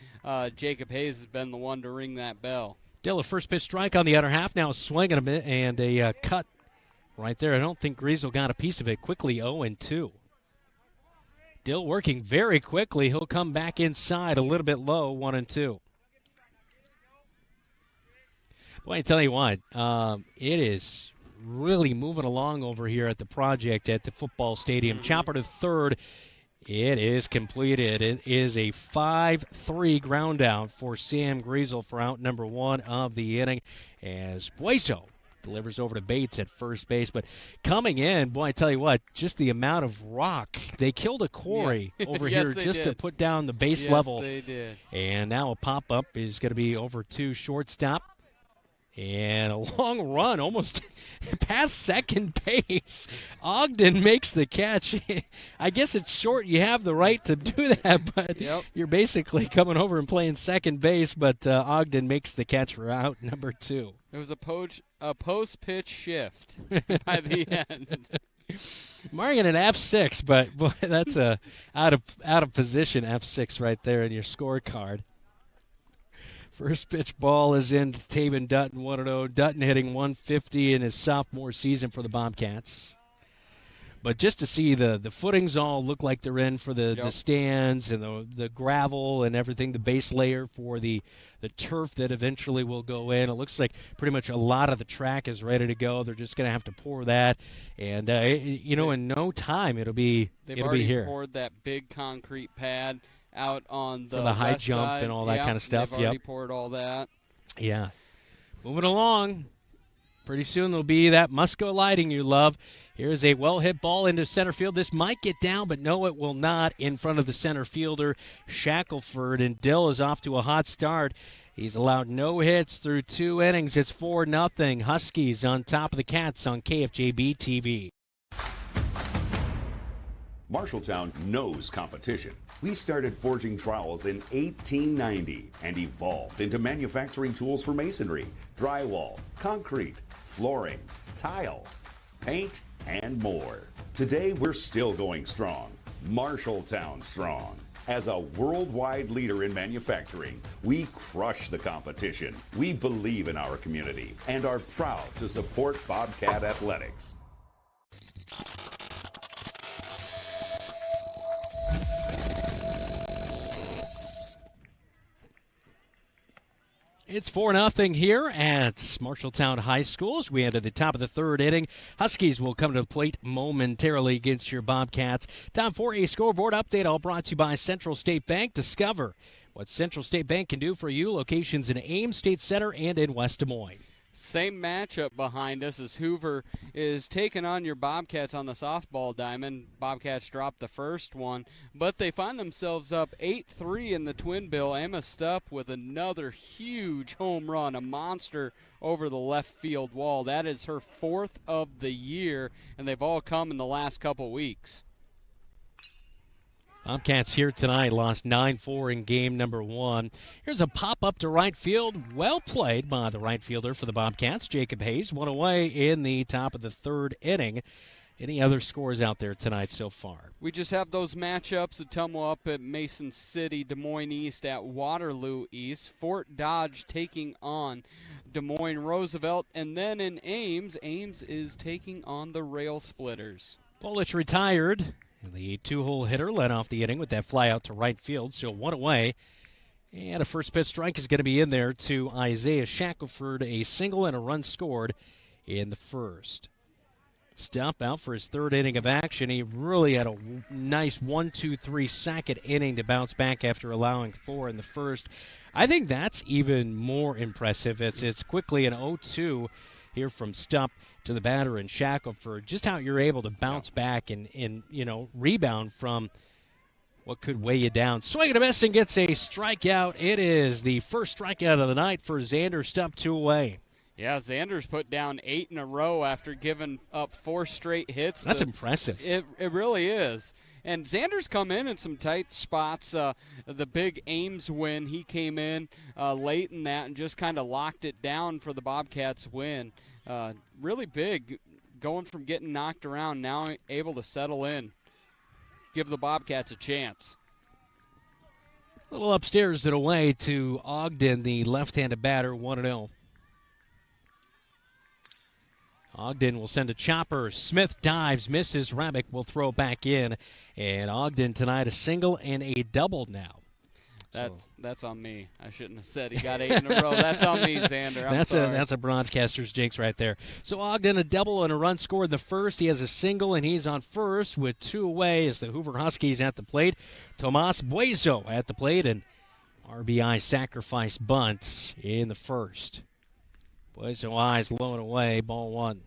Jacob Hayes has been the one to ring that bell. Still a first pitch strike on the other half, now swinging a bit, and a cut right there. I don't think Griesel got a piece of it. Quickly 0-2. Dill working very quickly. He'll come back inside a little bit low, 1-2. Boy, I tell you what, it is really moving along over here at the project at the football stadium. Chopper to third It is completed. It is a 5-3 ground out for Sam Griesel for out number 1 of the inning as Bueso delivers over to Bates at first base. But coming in, boy, I tell you what, just the amount of rock. They killed a quarry over Yes, here they just to did. put down the base Yes, level. they did. And now a pop-up is going to be over to shortstop. And a long run, almost past second base. Ogden makes the catch. I guess it's short. You have the right to do that, but you're basically coming over and playing second base. But Ogden makes the catch for out number 2. It was a post-pitch shift by the end. Marking an F6, but boy, that's a out of position F6 right there in your scorecard. First pitch ball is in to Taven Dutton, 1-0. Dutton hitting 150 in his sophomore season for the Bobcats. But just to see the footings all look like they're in for the stands and the gravel and everything, the base layer for the turf that eventually will go in. It looks like pretty much a lot of the track is ready to go. They're just going to have to pour that. And, in no time it'll be They've here. already poured that big concrete pad out on the For the high west jump side. and all that kind of stuff. They've already poured all that. Yeah. Moving along. Pretty soon there'll be that Musco lighting you love. Here's a well-hit ball into center field. This might get down, but no, it will not. In front of the center fielder, Shackelford, and Dill is off to a hot start. He's allowed no hits through 2 innings. It's 4-0. Huskies on top of the Cats on KFJB-TV. Marshalltown knows competition. We started forging trowels in 1890 and evolved into manufacturing tools for masonry, drywall, concrete, flooring, tile, paint, and more. Today, we're still going strong. Marshalltown strong. As a worldwide leader in manufacturing, we crush the competition. We believe in our community and are proud to support Bobcat Athletics. It's 4-0 here at Marshalltown High School as we enter the top of the 3rd inning. Huskies will come to the plate momentarily against your Bobcats. Time for a scoreboard update, all brought to you by Central State Bank. Discover what Central State Bank can do for you. Locations in Ames, State Center, and in West Des Moines. Same matchup behind us as Hoover is taking on your Bobcats on the softball diamond. Bobcats dropped the first one, but they find themselves up 8-3 in the twin bill. Emma Stupp with another huge home run, a monster over the left field wall. That is her 4th of the year, and they've all come in the last couple weeks. Bobcats here tonight lost 9-4 in game number 1. Here's a pop-up to right field. Well played by the right fielder for the Bobcats. Jacob Hayes, 1 away in the top of the 3rd inning. Any other scores out there tonight so far? We just have those matchups. Ottumwa up at Mason City, Des Moines East at Waterloo East. Fort Dodge taking on Des Moines Roosevelt. And then in Ames, Ames is taking on the Rail Splitters. Polish retired. And the 2-hole hitter led off the inning with that fly out to right field, so 1 away. And a first pitch strike is going to be in there to Isaiah Shackelford, a single and a run scored in the first. Stupp out for his 3rd inning of action. He really had a nice 1-2-3 second inning to bounce back after allowing 4 in the first. I think that's even more impressive. It's quickly an 0-2 here from Stupp to the batter and Shackelford. Just how you're able to bounce back and rebound from what could weigh you down. Swing and a miss and gets a strikeout. It is the first strikeout of the night for Xander Stupp, 2 away. Yeah, Xander's put down 8 in a row after giving up 4 straight hits. That's impressive. It really is. And Xander's come in some tight spots. The big Ames win, he came in late in that and just kind of locked it down for the Bobcats win. Really big, going from getting knocked around, now able to settle in. Give the Bobcats a chance. A little upstairs and away to Ogden, the left-handed batter, 1-0. Ogden will send a chopper. Smith dives, misses. Rabick will throw back in. And Ogden tonight a single and a double now. That's on me. I shouldn't have said he got 8 in a row. That's on me, Xander. I'm sorry. That's a broadcaster's jinx right there. So Ogden, a double and a run scored in the first. He has a single, and he's on first with 2 away as the Hoover Huskies at the plate. Tomas Buezo at the plate, and RBI sacrifice bunt in the first. Buezo eyes low and away, ball 1.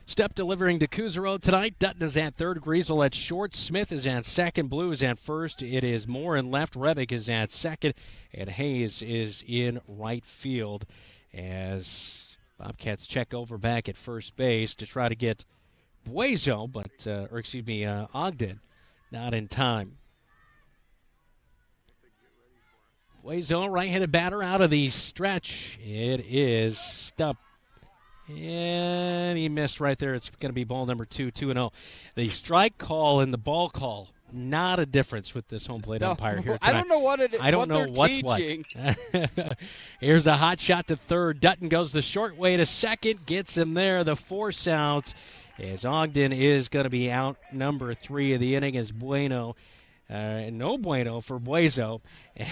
Step delivering to Kuzaro tonight. Dutton is at third. Griesel at short. Smith is at second. Blue is at first. It is Moore in left. Rebick is at second. And Hayes is in right field as Bobcats check over back at first base to try to get Buezo, Ogden, not in time. Buezo, right-handed batter out of the stretch. It is Stupp. And he missed right there. It's going to be ball number 2, 2-0. The strike call and the ball call, not a difference with this home plate umpire here tonight. I don't know what it is. I don't know what's teaching. What. Here's a hot shot to third. Dutton goes the short way to second, gets him there. The force outs as Ogden is going to be out number 3 of the inning as Bueno. No bueno for Buezo,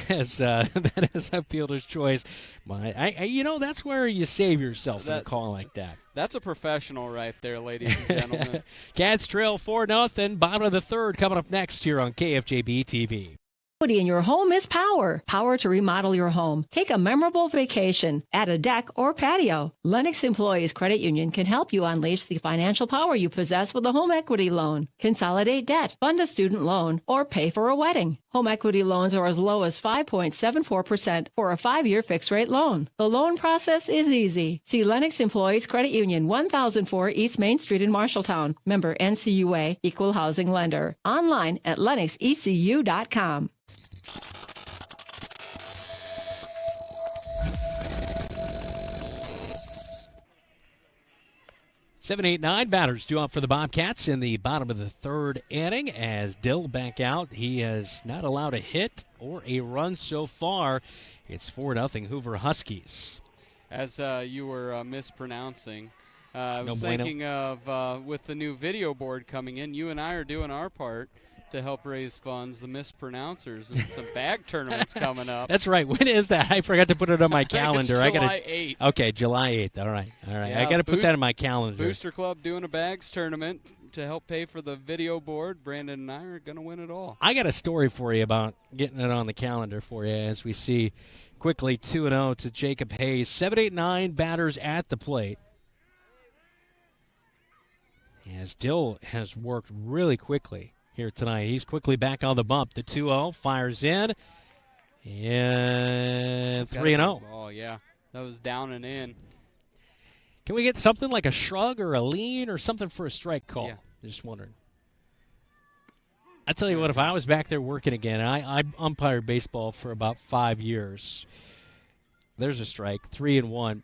as that is a fielder's choice. But that's where you save yourself in a call like that. That's a professional right there, ladies and gentlemen. Cats trail 4-0. Bottom of the third coming up next here on KFJB-TV. In your home is power. Power to remodel your home. Take a memorable vacation. Add a deck or patio. Lennox Employees Credit Union can help you unleash the financial power you possess with a home equity loan. Consolidate debt, fund a student loan, or pay for a wedding. Home equity loans are as low as 5.74% for a 5-year fixed-rate loan. The loan process is easy. See Lennox Employees Credit Union, 1004 East Main Street in Marshalltown. Member NCUA, Equal Housing Lender. Online at lennoxecu.com. 7-8-9 batters due up for the Bobcats in the bottom of the third inning as Dill back out. He has not allowed a hit or a run so far. It's 4-0 Hoover Huskies. As you were mispronouncing, I was bueno. thinking of with the new video board coming in, you and I are doing our part to help raise funds, the mispronouncers, and some bag tournaments coming up. That's right. When is that? I forgot to put it on my calendar. I think it's July 8th. Okay, July 8th. All right. Yeah, I got to put that in my calendar. Booster Club doing a bags tournament to help pay for the video board. Brandon and I are going to win it all. I got a story for you about getting it on the calendar for you as we see quickly 2-0 to Jacob Hayes. 7-8-9 batters at the plate. As Dill has worked really quickly here tonight. He's quickly back on the bump. The 2-0 fires in. And 3-0. Oh, yeah. That was down and in. Can we get something like a shrug or a lean or something for a strike call? Yeah. Just wondering. I tell you what, if I was back there working again, I umpired baseball for about 5 years. There's a strike, 3-1.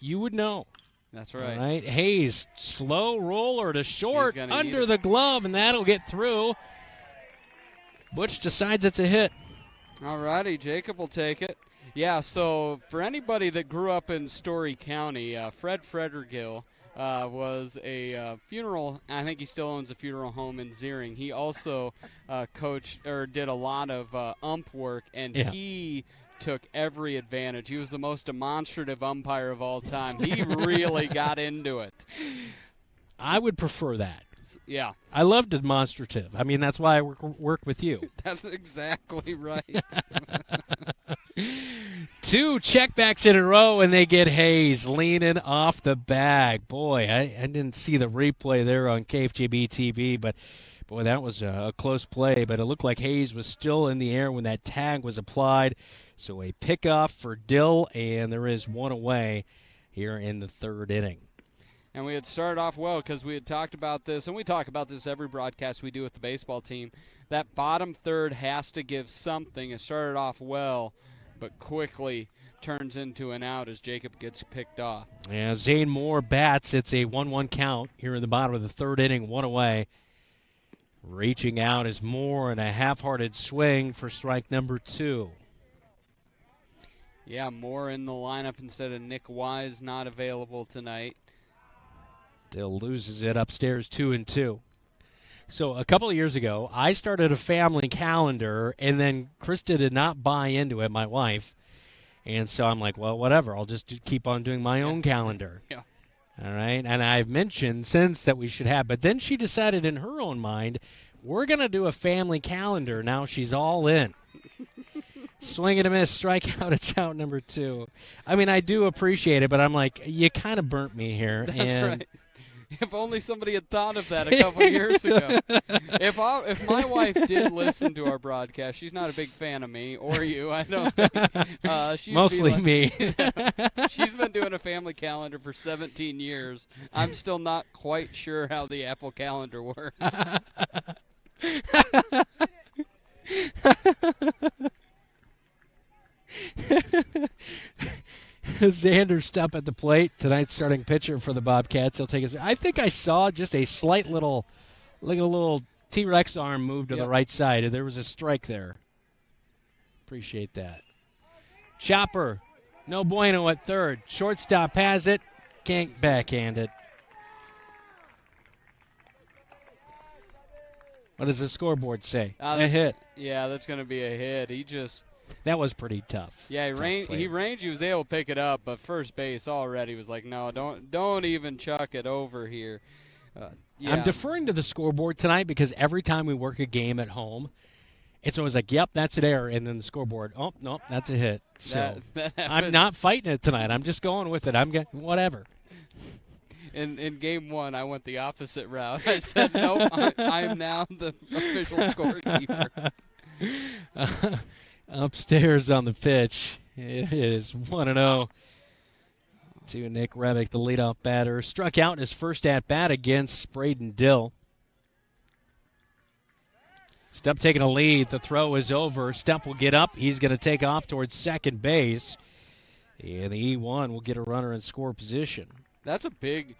You would know. That's right. All right. Hayes, slow roller to short, under the glove, and that'll get through. Butch decides it's a hit. All righty, Jacob will take it. Yeah, so for anybody that grew up in Story County, Fred Fredergill was a funeral. I think he still owns a funeral home in Ziering. He also coached or did a lot of ump work, and he took every advantage. He was the most demonstrative umpire of all time. He really got into it. I would prefer that. Yeah. I love demonstrative. I mean, that's why I work with you. That's exactly right. 2 checkbacks in a row, and they get Hayes leaning off the bag. Boy, I didn't see the replay there on KFJB-TV, but boy, that was a close play. But it looked like Hayes was still in the air when that tag was applied. So a pickoff for Dill, and there is one away here in the third inning. And we had started off well because we had talked about this, and we talk about this every broadcast we do with the baseball team. That bottom third has to give something. It started off well, but quickly turns into an out as Jacob gets picked off. Yeah, Zane Moore bats. It's a 1-1 count here in the bottom of the third inning, one away. Reaching out is Moore, and a half-hearted swing for strike number 2. Yeah, Moore in the lineup instead of Nick Wise, not available tonight. Dill loses it upstairs 2-2. So a couple of years ago, I started a family calendar, and then Krista did not buy into it, my wife. And so I'm like, well, whatever. I'll just keep on doing my own calendar. Yeah. All right? And I've mentioned since that we should have. But then she decided in her own mind, we're going to do a family calendar. Now she's all in. Swing and a miss, strikeout, it's out number 2. I mean, I do appreciate it, but I'm like, you kind of burnt me here. That's right. If only somebody had thought of that a couple years ago. If my wife did listen to our broadcast, she's not a big fan of me or you, I don't think. She'd Mostly like, me. She's been doing a family calendar for 17 years. I'm still not quite sure how the Apple Calendar works. Xander Stupp at the plate, tonight's starting pitcher for the Bobcats. He'll take his. I think I saw just a slight little, like a little T-Rex arm move to the right side. There was a strike there. Appreciate that. Chopper, no bueno at third. Shortstop has it, can't backhand it. What does the scoreboard say? A hit. Yeah, that's going to be a hit. That was pretty tough. Yeah, he was able to pick it up, but first base already was like, no, don't even chuck it over here. Yeah. I'm deferring to the scoreboard tonight because every time we work a game at home, it's always like, yep, that's an error, and then the scoreboard, oh, no, that's a hit. So I'm not fighting it tonight. I'm just going with it. Whatever. In game 1, I went the opposite route. I said, nope, I am now the official scorekeeper. Upstairs on the pitch, it is 1-0 to Nick Rebick, the leadoff batter. Struck out in his first at-bat against Braden Dill. Stupp taking a lead. The throw is over. Stupp will get up. He's going to take off towards second base. And the E1 will get a runner in score position. That's a big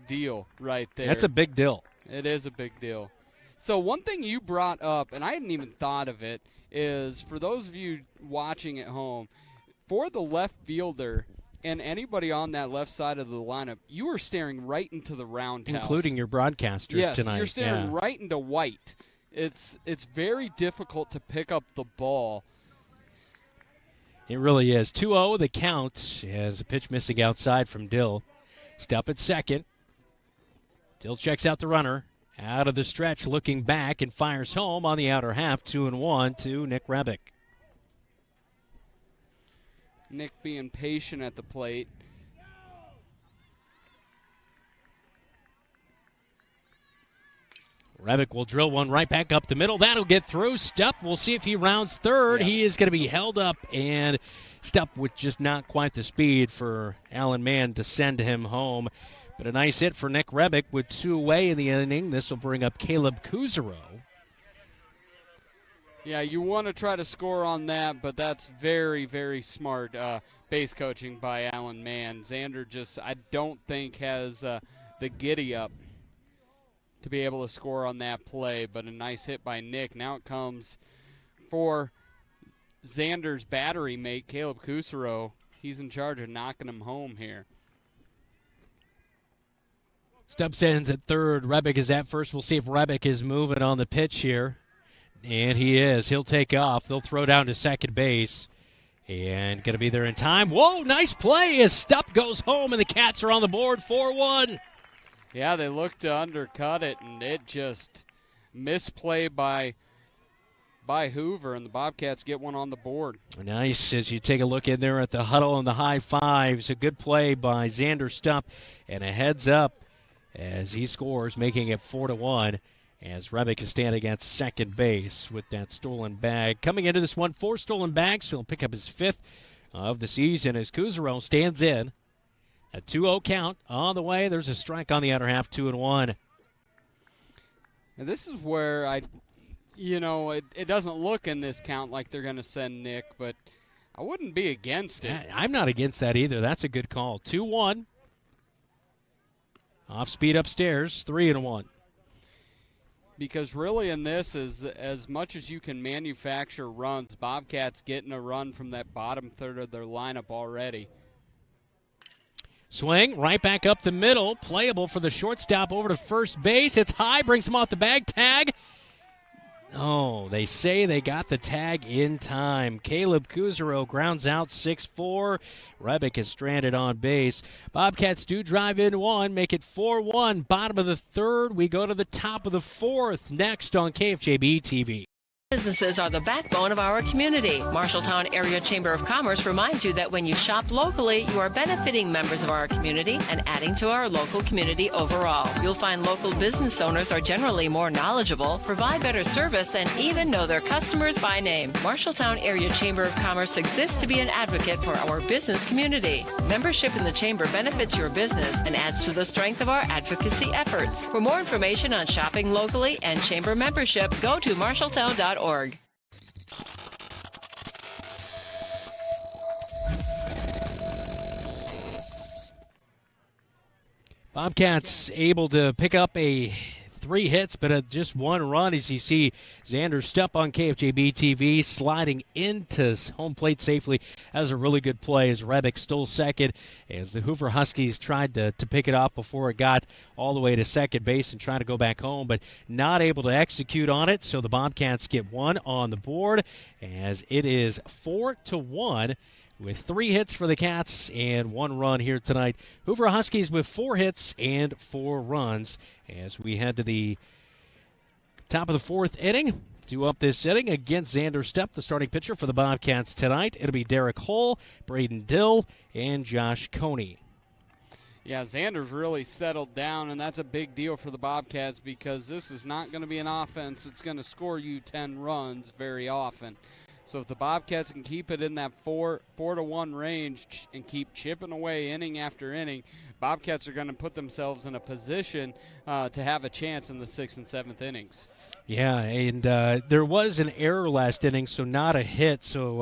deal right there. That's a big deal. It is a big deal. So one thing you brought up, and I hadn't even thought of it, is for those of you watching at home, for the left fielder and anybody on that left side of the lineup, you are staring right into the roundhouse. Including your broadcasters tonight. Yes, you're staring right into white. It's very difficult to pick up the ball. It really is. 2-0 the count as a pitch missing outside from Dill. Stupp at second. Dill checks out the runner. Out of the stretch, looking back, and fires home on the outer half, 2-1 to Nick Rebick. Nick being patient at the plate. Rebick will drill one right back up the middle. That'll get through. Stupp, we'll see if he rounds third. He is going to be held up, and Stupp with just not quite the speed for Alan Mann to send him home. But a nice hit for Nick Rebick with 2 away in the inning. This will bring up Caleb Kuzaro. Yeah, you want to try to score on that, but that's very, very smart base coaching by Alan Mann. Xander just, I don't think, has the giddy-up to be able to score on that play, but a nice hit by Nick. Now it comes for Xander's battery mate, Caleb Kuzaro. He's in charge of knocking him home here. Stupp sends at third. Rebick is at first. We'll see if Rebick is moving on the pitch here. And he is. He'll take off. They'll throw down to second base. And going to be there in time. Whoa, nice play as Stupp goes home and the Cats are on the board 4-1. Yeah, they look to undercut it, and it just misplay by Hoover, and the Bobcats get one on the board. Nice as you take a look in there at the huddle and the high fives. A good play by Xander Stupp, and a heads up as he scores, making it 4-1 as Rebick is standing at second base with that stolen bag. Coming into this one, 4 stolen bags, so he'll pick up his 5th of the season as Kuzaro stands in. A 2-0 count on the way. There's a strike on the outer half, 2-1. Now this is where it doesn't look in this count like they're going to send Nick, but I wouldn't be against it. I'm not against that either. That's a good call. 2-1. Off speed upstairs, 3-1. Because really in this is as much as you can manufacture runs, Bobcats getting a run from that bottom third of their lineup already. Swing right back up the middle. Playable for the shortstop over to first base. It's high, brings him off the bag. Tag. Oh, they say they got the tag in time. Caleb Kuzero grounds out 6-4. Rebick is stranded on base. Bobcats do drive in one, make it 4-1. Bottom of the third, we go to the top of the fourth. Next on KFJB-TV. Businesses are the backbone of our community. Marshalltown Area Chamber of Commerce reminds you that when you shop locally, you are benefiting members of our community and adding to our local community overall. You'll find local business owners are generally more knowledgeable, provide better service, and even know their customers by name. Marshalltown Area Chamber of Commerce exists to be an advocate for our business community. Membership in the Chamber benefits your business and adds to the strength of our advocacy efforts. For more information on shopping locally and Chamber membership, go to marshalltown.org. Bobcats able to pick up 3 hits, but just 1 run as you see Xander Stepp on KFJB-TV sliding into home plate safely. That was a really good play as Rebick stole second as the Hoover Huskies tried to pick it up before it got all the way to second base and try to go back home, but not able to execute on it. So the Bobcats get 1 on the board as it is 4-1. With 3 hits for the Cats and 1 run here tonight. Hoover Huskies with 4 hits and 4 runs as we head to the top of the 4th inning. Due up this inning against Xander Stepp, the starting pitcher for the Bobcats tonight. It'll be Derek Hull, Braden Dill, and Josh Coney. Yeah, Xander's really settled down, and that's a big deal for the Bobcats because this is not going to be an offense that's going to score you 10 runs very often. So if the Bobcats can keep it in that 4-1 range and keep chipping away inning after inning, Bobcats are going to put themselves in a position to have a chance in the 6th and 7th innings. Yeah, and there was an error last inning, so not a hit. So,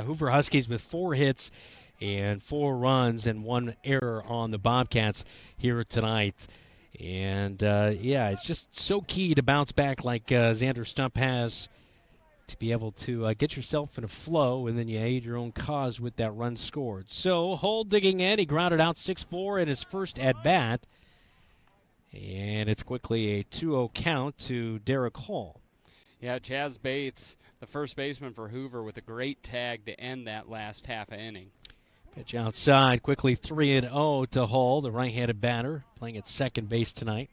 Hoover Huskies with 4 hits and 4 runs and 1 error on the Bobcats here tonight. And, it's just so key to bounce back like Xander Stepp has, to be able to get yourself in a flow, and then you aid your own cause with that run scored. So Hull digging in. He grounded out 6-4 in his first at-bat. And it's quickly a 2-0 count to Derek Hull. Yeah, Chaz Bates, the first baseman for Hoover, with a great tag to end that last half of inning. Pitch outside, quickly 3-0 to Hull, the right-handed batter, playing at second base tonight.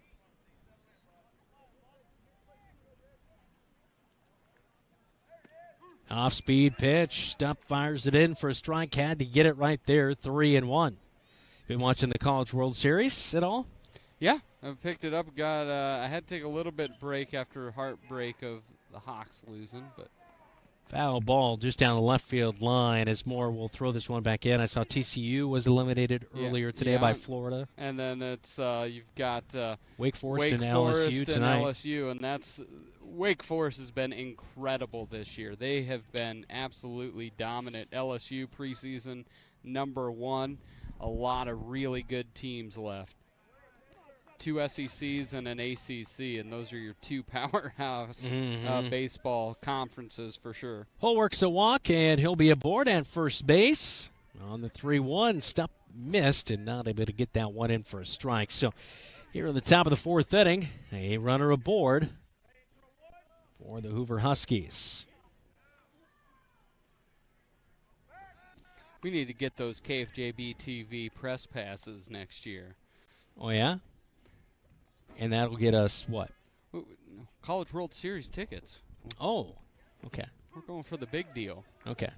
Off-speed pitch. Stepp fires it in for a strike. Had to get it right there. 3-1. Been watching the College World Series at all? Yeah, I picked it up. I had to take a little bit break after heartbreak of the Hawks losing, but foul ball just down the left field line as Moore will throw this one back in. I saw TCU was eliminated earlier today by Florida. And then it's you've got Wake Forest and LSU tonight. And that's Wake Forest has been incredible this year. They have been absolutely dominant. LSU preseason #1. A lot of really good teams left. 2 SECs and an ACC, and those are your 2 powerhouse baseball conferences for sure. Hull works a walk, and he'll be aboard at first base. On the 3-1, Stepp missed and not able to get that one in for a strike. So here in the top of the 4th inning, a runner aboard for the Hoover Huskies. We need to get those KFJB-TV press passes next year. Oh, yeah? And that'll get us what? College World Series tickets. Oh, okay. We're going for the big deal. Okay.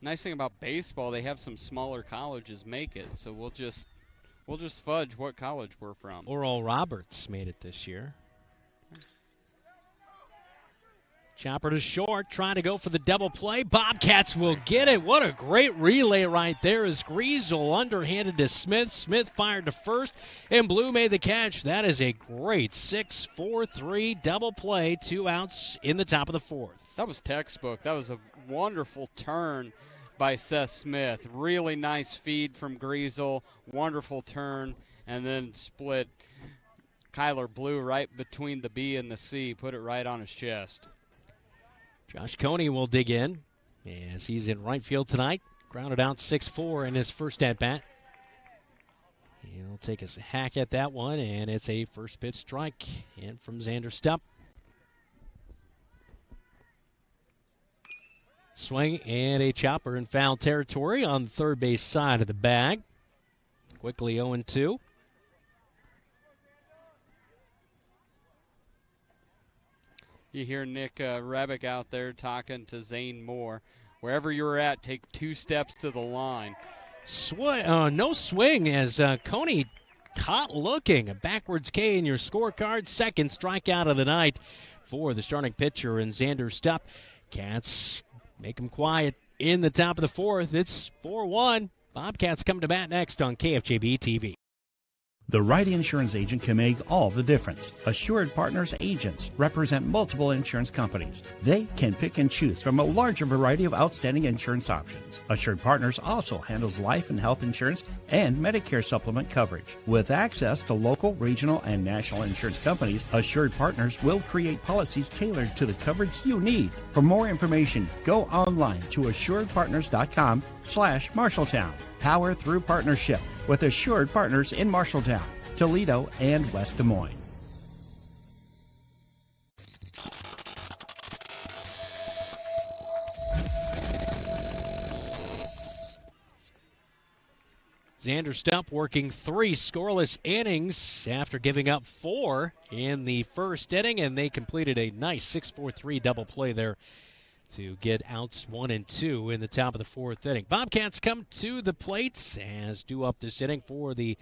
Nice thing about baseball, they have some smaller colleges make it, so we'll just fudge what college we're from. Oral Roberts made it this year. Chopper to short, trying to go for the double play. Bobcats will get it. What a great relay right there as Griesel underhanded to Smith. Smith fired to first, and Blue made the catch. That is a great 6-4-3 double play. 2 outs in the top of the 4th. That was textbook. That was a wonderful turn by Seth Smith. Really nice feed from Griesel. Wonderful turn, and then split Kyler Blue right between the B and the C. Put it right on his chest. Josh Coney will dig in as he's in right field tonight. Grounded out 6-4 in his first at-bat. He'll take a hack at that one, and it's a first pitch strike. And from Xander Stupp. Swing and a chopper in foul territory on the third base side of the bag. Quickly 0-2. You hear Nick Rebick out there talking to Zane Moore. Wherever you're at, take 2 steps to the line. No swing as Coney caught looking. A backwards K in your scorecard. Second strikeout of the night for the starting pitcher and Xander Stupp. Cats make him quiet in the top of the fourth. It's 4-1. Bobcats come to bat next on KFJB-TV. The right insurance agent can make all the difference. Assured Partners agents represent multiple insurance companies. They can pick and choose from a larger variety of outstanding insurance options. Assured Partners also handles life and health insurance and Medicare supplement coverage. With access to local, regional, and national insurance companies, Assured Partners will create policies tailored to the coverage you need. For more information, go online to assuredpartners.com/Marshalltown. Power through partnership with Assured Partners in Marshalltown, Toledo, and West Des Moines. Xander Stupp working 3 scoreless innings after giving up 4 in the first inning, and they completed a nice 6-4-3 double play there to get outs 1 and 2 in the top of the fourth inning. Bobcats come to the plate as due up this inning for the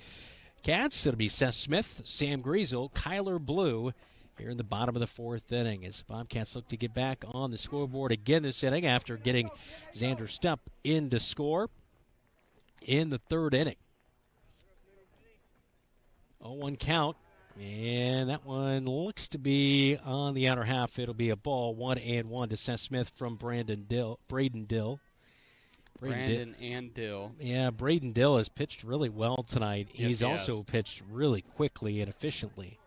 Cats. It'll be Seth Smith, Sam Griesel, Kyler Blue here in the bottom of the fourth inning as Bobcats look to get back on the scoreboard again this inning after getting Xander Stupp in to score in the third inning. 0-1 count. And that one looks to be on the outer half. It'll be a ball, 1-1 to Seth Smith from Braden Dill. Brandon and Dill. Yeah, Braden Dill has pitched really well tonight. Yes, He's also pitched really quickly and efficiently.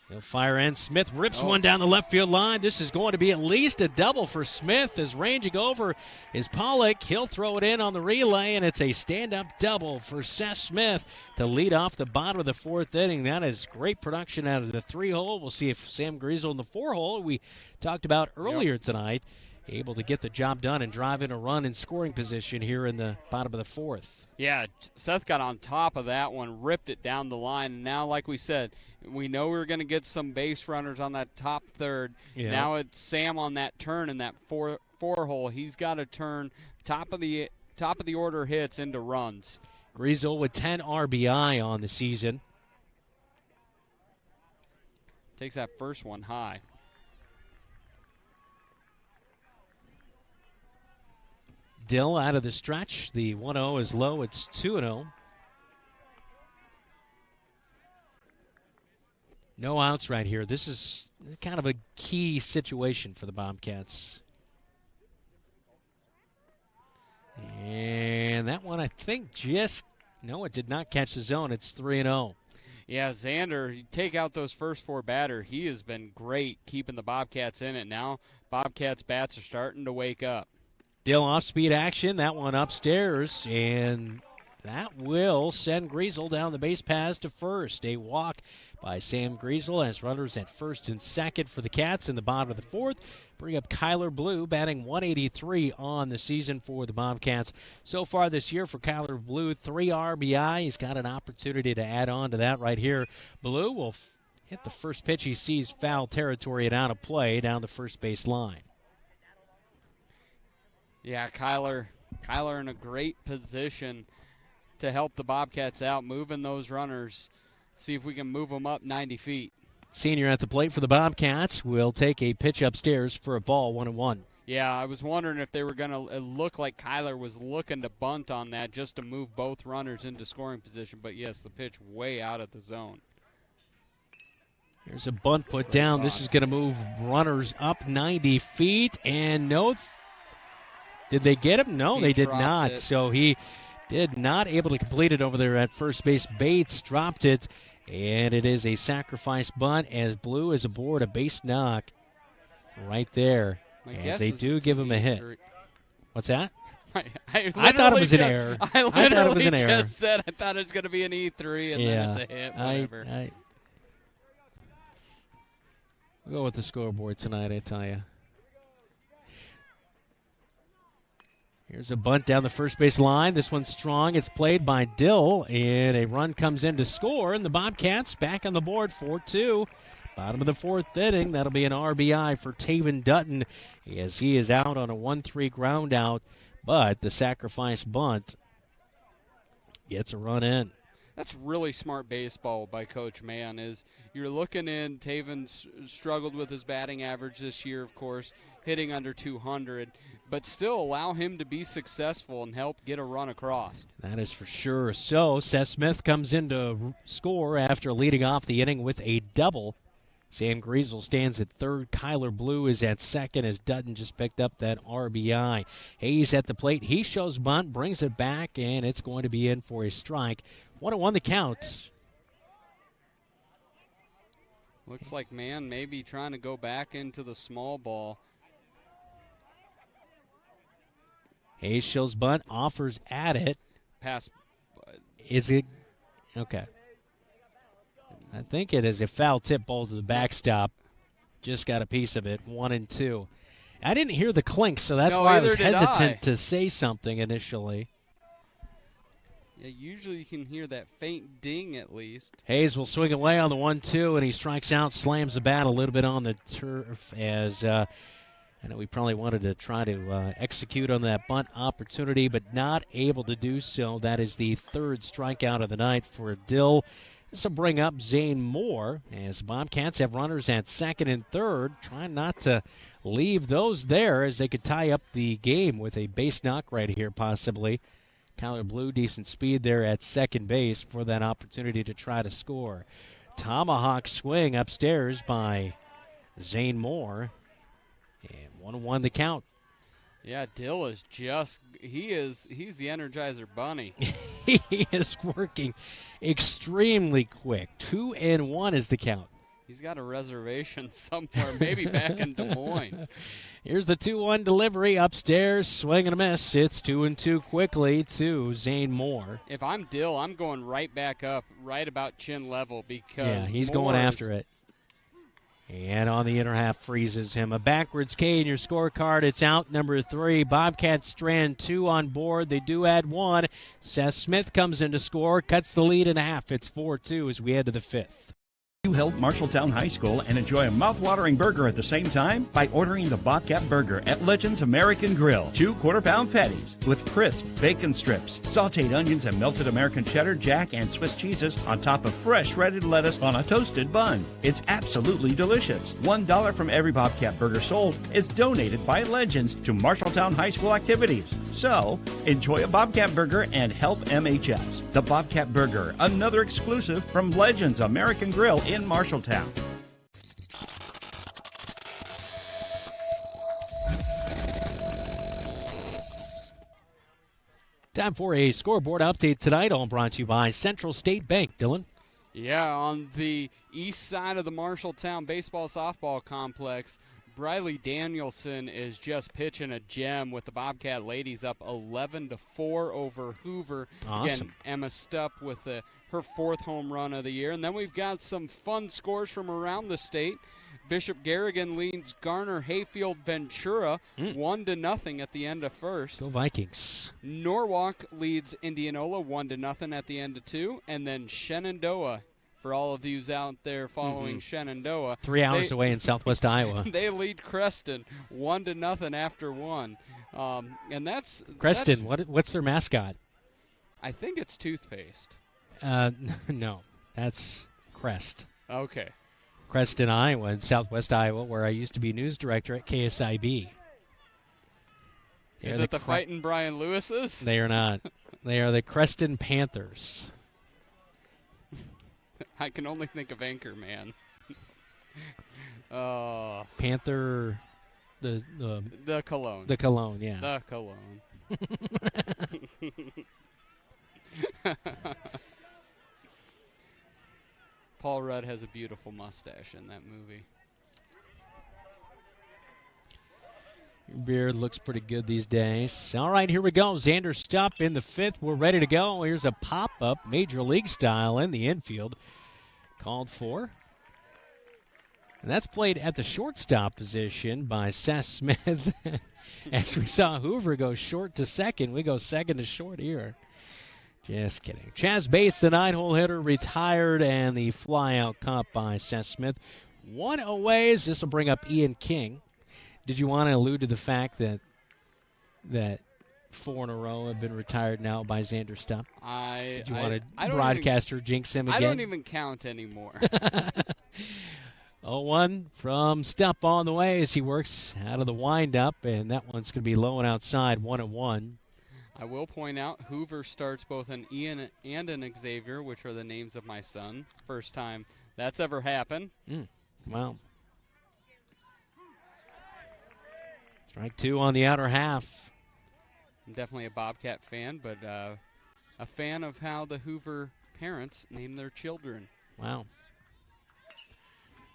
He'll fire in. Smith rips one down the left field line. This is going to be at least a double for Smith. As ranging over is Pollock. He'll throw it in on the relay, and it's a stand-up double for Seth Smith to lead off the bottom of the fourth inning. That is great production out of the 3-hole. We'll see if Sam Griesel in the 4-hole we talked about earlier tonight, able to get the job done and drive in a run in scoring position here in the bottom of the fourth. Yeah, Seth got on top of that one, ripped it down the line. And now, like we said, we know we were going to get some base runners on that top third. Yeah. Now it's Sam on that turn in that four hole. He's got to turn top of the order hits into runs. Griesel with 10 RBI on the season. Takes that first one high. Dill out of the stretch. The 1-0 is low. It's 2-0. No outs right here. This is kind of a key situation for the Bobcats. And that one, I think, it did not catch the zone. It's 3-0. Yeah, Xander, you take out those first 4 batters. He has been great keeping the Bobcats in it. Now Bobcats bats are starting to wake up. Dill off-speed action, that one upstairs, and that will send Griesel down the base paths to first. A walk by Sam Griesel as runners at first and second for the Cats in the bottom of the fourth. Bring up Kyler Blue, batting 183 on the season for the Bobcats. So far this year for Kyler Blue, 3 RBI. He's got an opportunity to add on to that right here. Blue will hit the first pitch he sees foul territory and out of play down the first base line. Yeah, Kyler in a great position to help the Bobcats out, moving those runners. See if we can move them up 90 feet. Senior at the plate for the Bobcats will take a pitch upstairs for a ball, 1-1. Yeah, I was wondering if they were going to look like Kyler was looking to bunt on that just to move both runners into scoring position. But, yes, the pitch way out of the zone. Here's a bunt put down. This is going to move runners up 90 feet. And no. Did they get him? No, they did not. So he did not able to complete it over there at first base. Bates dropped it, and it is a sacrifice bunt as Blue is aboard a base knock right there. As they do give him a hit. What's that? I thought it was an error. I thought it was an just error. said I thought it was going to be an E3, and then it's a hit, whatever. We'll go with the scoreboard tonight, I tell you. Here's a bunt down the first base line. This one's strong. It's played by Dill, and a run comes in to score, and the Bobcats back on the board 4-2. Bottom of the fourth inning. That'll be an RBI for Taven Dutton as he is out on a 1-3 ground out, but the sacrifice bunt gets a run in. That's really smart baseball by Coach Mann. Is you're looking in, Taven's struggled with his batting average this year, of course, hitting under 200, but still allow him to be successful and help get a run across. That is for sure. So Seth Smith comes in to score after leading off the inning with a double. Sam Griesel stands at third. Kyler Blue is at second as Dutton just picked up that RBI. Hayes at the plate. He shows bunt, brings it back, and it's going to be in for a strike. 1-1 the count. Looks like Mann maybe trying to go back into the small ball. Hayes shows bunt, offers at it. Pass. Is it? Okay. I think it is a foul tip ball to the backstop. Just got a piece of it, 1-2. I didn't hear the clink, so that's why I was hesitant to say something initially. Yeah, usually you can hear that faint ding at least. Hayes will swing away on the 1-2, and he strikes out, slams the bat a little bit on the turf as I know we probably wanted to try to execute on that bunt opportunity, but not able to do so. That is the third strikeout of the night for Dill. This will bring up Zane Moore as Bobcats have runners at second and third, trying not to leave those there as they could tie up the game with a base knock right here possibly. Kyler Blue, decent speed there at second base for that opportunity to try to score. Tomahawk swing upstairs by Zane Moore, and 1-1 the count. Yeah, Dill is he's the Energizer Bunny. He is working extremely quick. 2-1 is the count. He's got a reservation somewhere, maybe back in Des Moines. Here's the 2-1 delivery upstairs, swing and a miss. It's 2-2 quickly to Zane Moore. If I'm Dill, I'm going right back up, right about chin level because he's going after it. And on the inner half freezes him. A backwards K in your scorecard. It's out, number 3. Bobcats strand 2 on board. They do add 1. Seth Smith comes in to score, cuts the lead in half. It's 4-2 as we head to the 5th. You help Marshalltown High School and enjoy a mouth-watering burger at the same time by ordering the Bobcat Burger at Legends American Grill. 2 quarter-pound patties with crisp bacon strips, sautéed onions, and melted American cheddar, jack, and Swiss cheeses on top of fresh shredded lettuce on a toasted bun. It's absolutely delicious. $1 from every Bobcat Burger sold is donated by Legends to Marshalltown High School activities. So, enjoy a Bobcat Burger and help MHS. The Bobcat Burger, another exclusive from Legends American Grill in Marshalltown. Time for a scoreboard update tonight, all brought to you by Central State Bank. Dylan? Yeah, on the east side of the Marshalltown baseball-softball complex, Briley Danielson is just pitching a gem with the Bobcat ladies up 11-4 over Hoover. Awesome. Again, Emma Stupp with her 4th home run of the year. And then we've got some fun scores from around the state. Bishop Garrigan leads Garner Hayfield Ventura 1-0 at the end of first. Go Vikings. Norwalk leads Indianola 1-0 at the end of 2. And then Shenandoah, for all of you out there following Shenandoah. 3 hours away in southwest Iowa. They lead Creston 1-0 after 1. And that's Creston, what's their mascot? I think it's toothpaste. No, that's Crest. Okay. Creston, Iowa, in southwest Iowa, where I used to be news director at KSIB. Is it the Fighting Brian Lewis's? They are not. They are the Creston Panthers. I can only think of Anchorman. Panther, the Cologne. The Cologne, yeah. The Cologne. Paul Rudd has a beautiful mustache in that movie. Your beard looks pretty good these days. All right, here we go. Xander Stupp in the fifth. We're ready to go. Here's a pop-up, Major League style in the infield. Called for. And that's played at the shortstop position by Seth Smith. As we saw Hoover go short to second, we go second to short here. Just kidding. Chaz Bates, the 9-hole hitter, retired, and the fly-out caught by Seth Smith. One away. This will bring up Ian King. Did you want to allude to the fact that 4 in a row have been retired now by Xander Stupp? Did you want to broadcaster jinx him again? I don't even count anymore. 0-1 from Stupp on the way as he works out of the windup, and that one's going to be low and outside, 1-1. I will point out Hoover starts both an Ian and an Xavier, which are the names of my son. First time that's ever happened. Wow. Strike 2 on the outer half. I'm definitely a Bobcat fan, but a fan of how the Hoover parents name their children. Wow.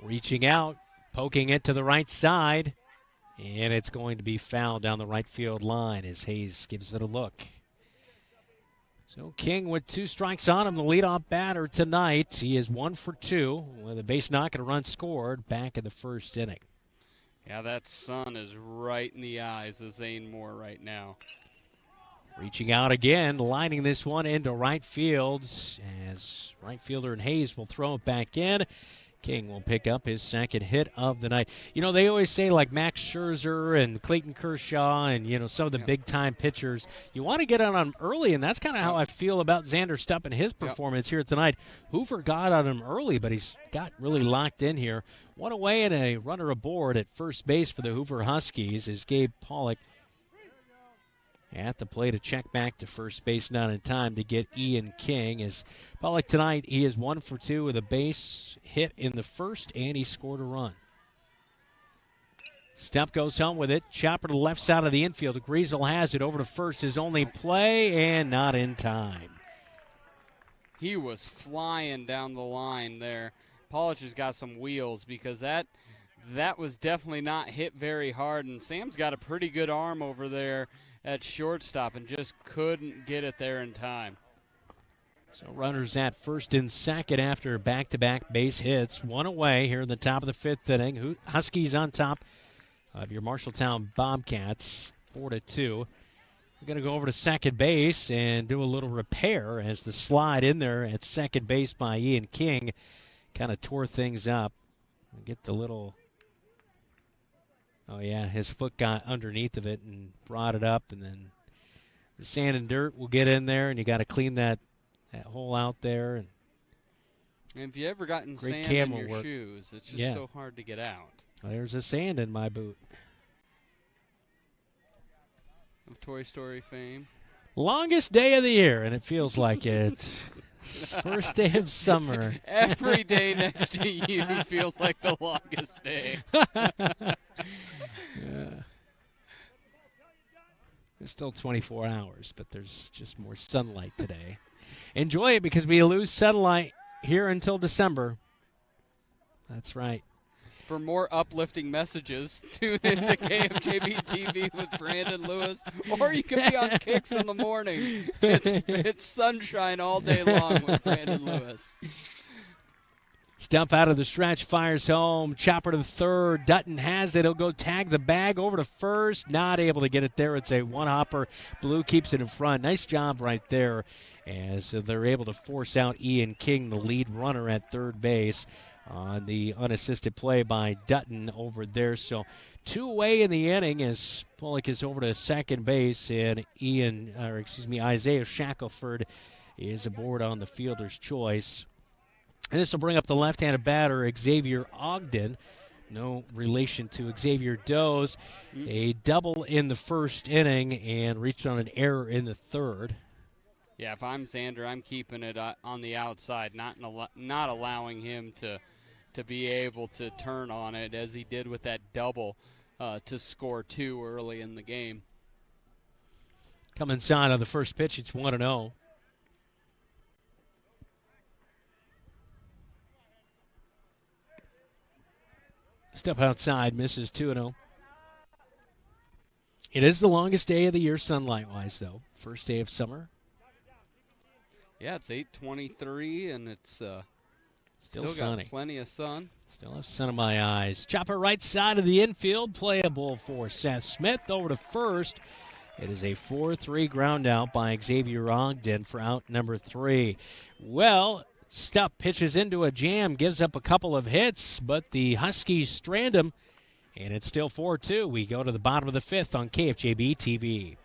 Reaching out, poking it to the right side, and it's going to be fouled down the right field line as Hayes gives it a look. So King with 2 strikes on him, the leadoff batter tonight. He is 1 for 2 with a base knock and a run scored back in the first inning. Yeah, that sun is right in the eyes of Zane Moore right now. Reaching out again, lining this one into right field as right fielder and Hayes will throw it back in. King will pick up his second hit of the night. You know, they always say like Max Scherzer and Clayton Kershaw and, you know, some of the big-time pitchers, you want to get on them early, and that's kind of how I feel about Xander Stupp and his performance here tonight. Hoover got on him early, but he's got really locked in here. One away and a runner aboard at first base for the Hoover Huskies is Gabe Pollock at the plate. A check back to first base, not in time to get Ian King. As Pollock tonight, he is 1 for 2 with a base hit in the first, and he scored a run. Stupp goes home with it. Chopper to the left side of the infield. Griesel has it over to first. His only play, and not in time. He was flying down the line there. Pollock has got some wheels because that was definitely not hit very hard, and Sam's got a pretty good arm over there at shortstop and just couldn't get it there in time. So runners at first and second after back-to-back base hits. One away here in the top of the fifth inning. Huskies on top of your Marshalltown Bobcats, 4-2. We're going to go over to second base and do a little repair as the slide in there at second base by Ian King kind of tore things up. Get the little... Oh, yeah, his foot got underneath of it and brought it up, and then the sand and dirt will get in there, and you got to clean that hole out there. And if you ever gotten great sand in camera your work. shoes, it's just so hard to get out. Well, there's a sand in my boot. Of Toy Story fame. Longest day of the year, and it feels like it's first day of summer. Every day next to you feels like the longest day. Yeah. There's still 24 hours, but there's just more sunlight today. Enjoy it because we lose sunlight here until December. That's right. For more uplifting messages, tune in to KFJB-TV with Brandon Lewis, or you can be on Kicks in the morning. It's sunshine all day long with Brandon Lewis. Stupp out of the stretch, fires home. Chopper to the third. Dutton has it. He'll go tag the bag over to first. Not able to get it there. It's a one-hopper. Blue keeps it in front. Nice job right there as they're able to force out Ian King, the lead runner at third base, on the unassisted play by Dutton over there. So 2 away in the inning as Pollock is over to second base, and Isaiah Shackelford is aboard on the fielder's choice. And this will bring up the left-handed batter, Xavier Ogden. No relation to Xavier Does. A double in the first inning and reached on an error in the third. Yeah, if I'm Xander, I'm keeping it on the outside, not allowing him to be able to turn on it as he did with that double to score 2 early in the game. Come inside on the first pitch, it's 1-0. Step outside, misses 2-0. It is the longest day of the year sunlight-wise, though. First day of summer. Yeah, it's 8:23, and it's still sunny. got plenty of sun. Still have sun in my eyes. Chopper right side of the infield, playable for Seth Smith. Over to first. It is a 4-3 ground out by Xavier Ogden for out number 3. Well, Stupp pitches into a jam, gives up a couple of hits, but the Huskies strand him, and it's still 4-2. We go to the bottom of the 5th on KFJB-TV.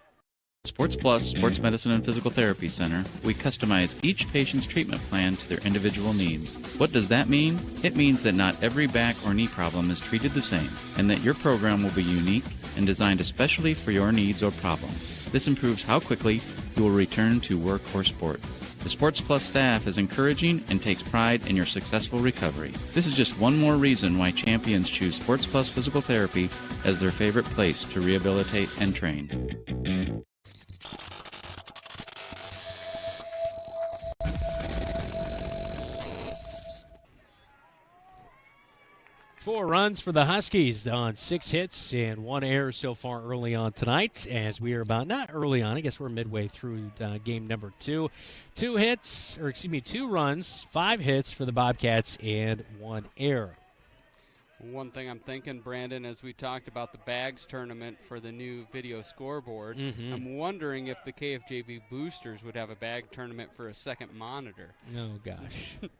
Sports Plus Sports Medicine and Physical Therapy Center, we customize each patient's treatment plan to their individual needs. What does that mean? It means that not every back or knee problem is treated the same, and that your program will be unique and designed especially for your needs or problem. This improves how quickly you will return to work or sports. The Sports Plus staff is encouraging and takes pride in your successful recovery. This is just one more reason why champions choose Sports Plus Physical Therapy as their favorite place to rehabilitate and train. 4 runs for the Huskies on 6 hits and 1 error so far early on tonight, as we are about, not early on, I guess we're midway through game number 2. 2 runs, 5 hits for the Bobcats, and 1 error. One thing I'm thinking, Brandon, as we talked about the Bags tournament for the new video scoreboard, I'm wondering if the KFJB boosters would have a bag tournament for a second monitor. Oh, gosh.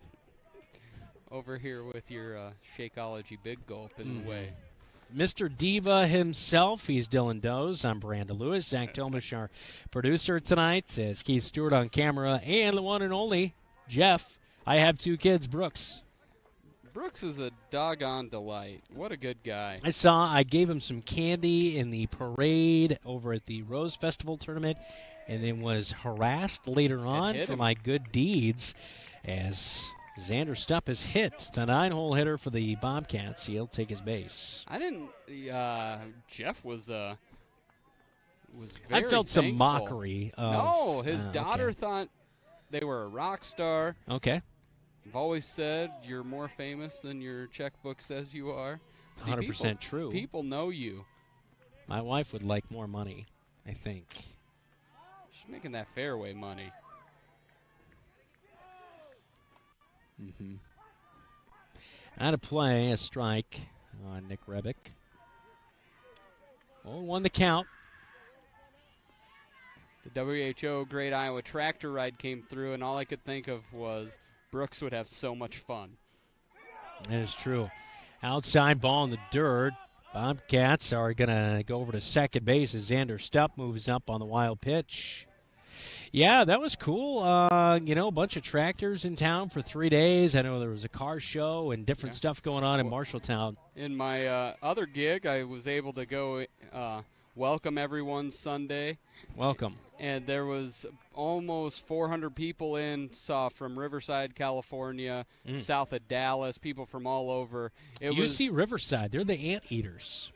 Over here with your Shakeology Big Gulp in the way. Mr. Diva himself, he's Dylan Doze. I'm Brandon Lewis. Zach Tomish, our producer tonight, as Keith Stewart on camera, and the one and only Jeff. I have 2 kids, Brooks. Brooks is a doggone delight. What a good guy. I gave him some candy in the parade over at the Rose Festival tournament, and then was harassed later on for my good deeds as Xander Stupp has hit the 9-hole hitter for the Bobcats. He'll take his base. Jeff was very I felt thankful. some mockery. No, his daughter thought they were a rock star. Okay. I've always said you're more famous than your checkbook says you are. 100% true. People know you. My wife would like more money, I think. She's making that fairway money. Out of play, a strike on Nick Rebick. 0-1 the count. The WHO Great Iowa Tractor Ride came through, and all I could think of was Brooks would have so much fun. That is true. Outside ball in the dirt. Bobcats are going to go over to second base as Xander Stupp moves up on the wild pitch. Yeah, that was cool. A bunch of tractors in town for 3 days. I know there was a car show and different stuff going on in Marshalltown. In my other gig, I was able to go welcome everyone Sunday. Welcome. And there was almost 400 people saw from Riverside, California, south of Dallas, people from all over. UC Riverside, they're the anteaters.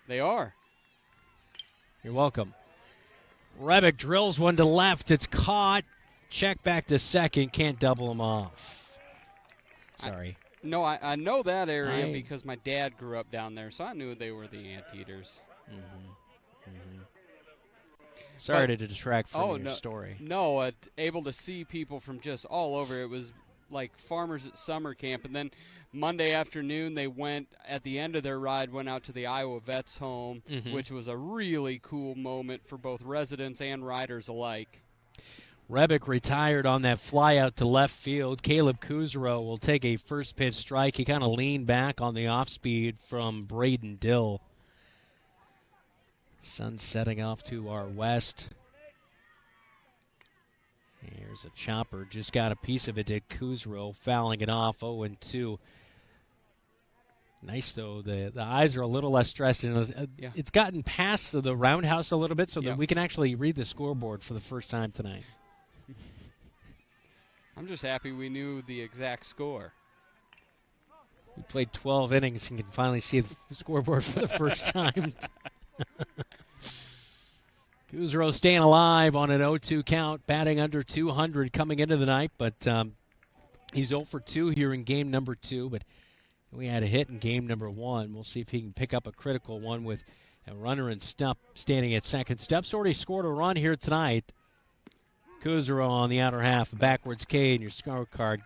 They are. You're welcome. Rebick drills one to left. It's caught. Check back to second. Can't double him off. Sorry. I know that area because my dad grew up down there, so I knew they were the anteaters. Sorry to detract from your story. No, able to see people from just all over. It was like farmers at summer camp. And then Monday afternoon, they went, at the end of their ride, went out to the Iowa Vets home, which was a really cool moment for both residents and riders alike. Rebick retired on that fly out to left field. Caleb Kuzero will take a first pitch strike. He kind of leaned back on the off speed from Braden Dill. Sun setting off to our west. Here's a chopper. Just got a piece of it to Kuzero, fouling it off 0-2. Nice, though. The eyes are a little less stressed. And it's gotten past the roundhouse a little bit so that we can actually read the scoreboard for the first time tonight. I'm just happy we knew the exact score. We played 12 innings and can finally see the scoreboard for the first time. Kuzero staying alive on an 0-2 count, batting under 200 coming into the night, but he's 0 for 2 here in game number 2, but we had a hit in game number 1. We'll see if he can pick up a critical one with A runner in step, standing at second. Step's already scored a run here tonight. Kuzero on the outer half, a backwards K in your scorecard.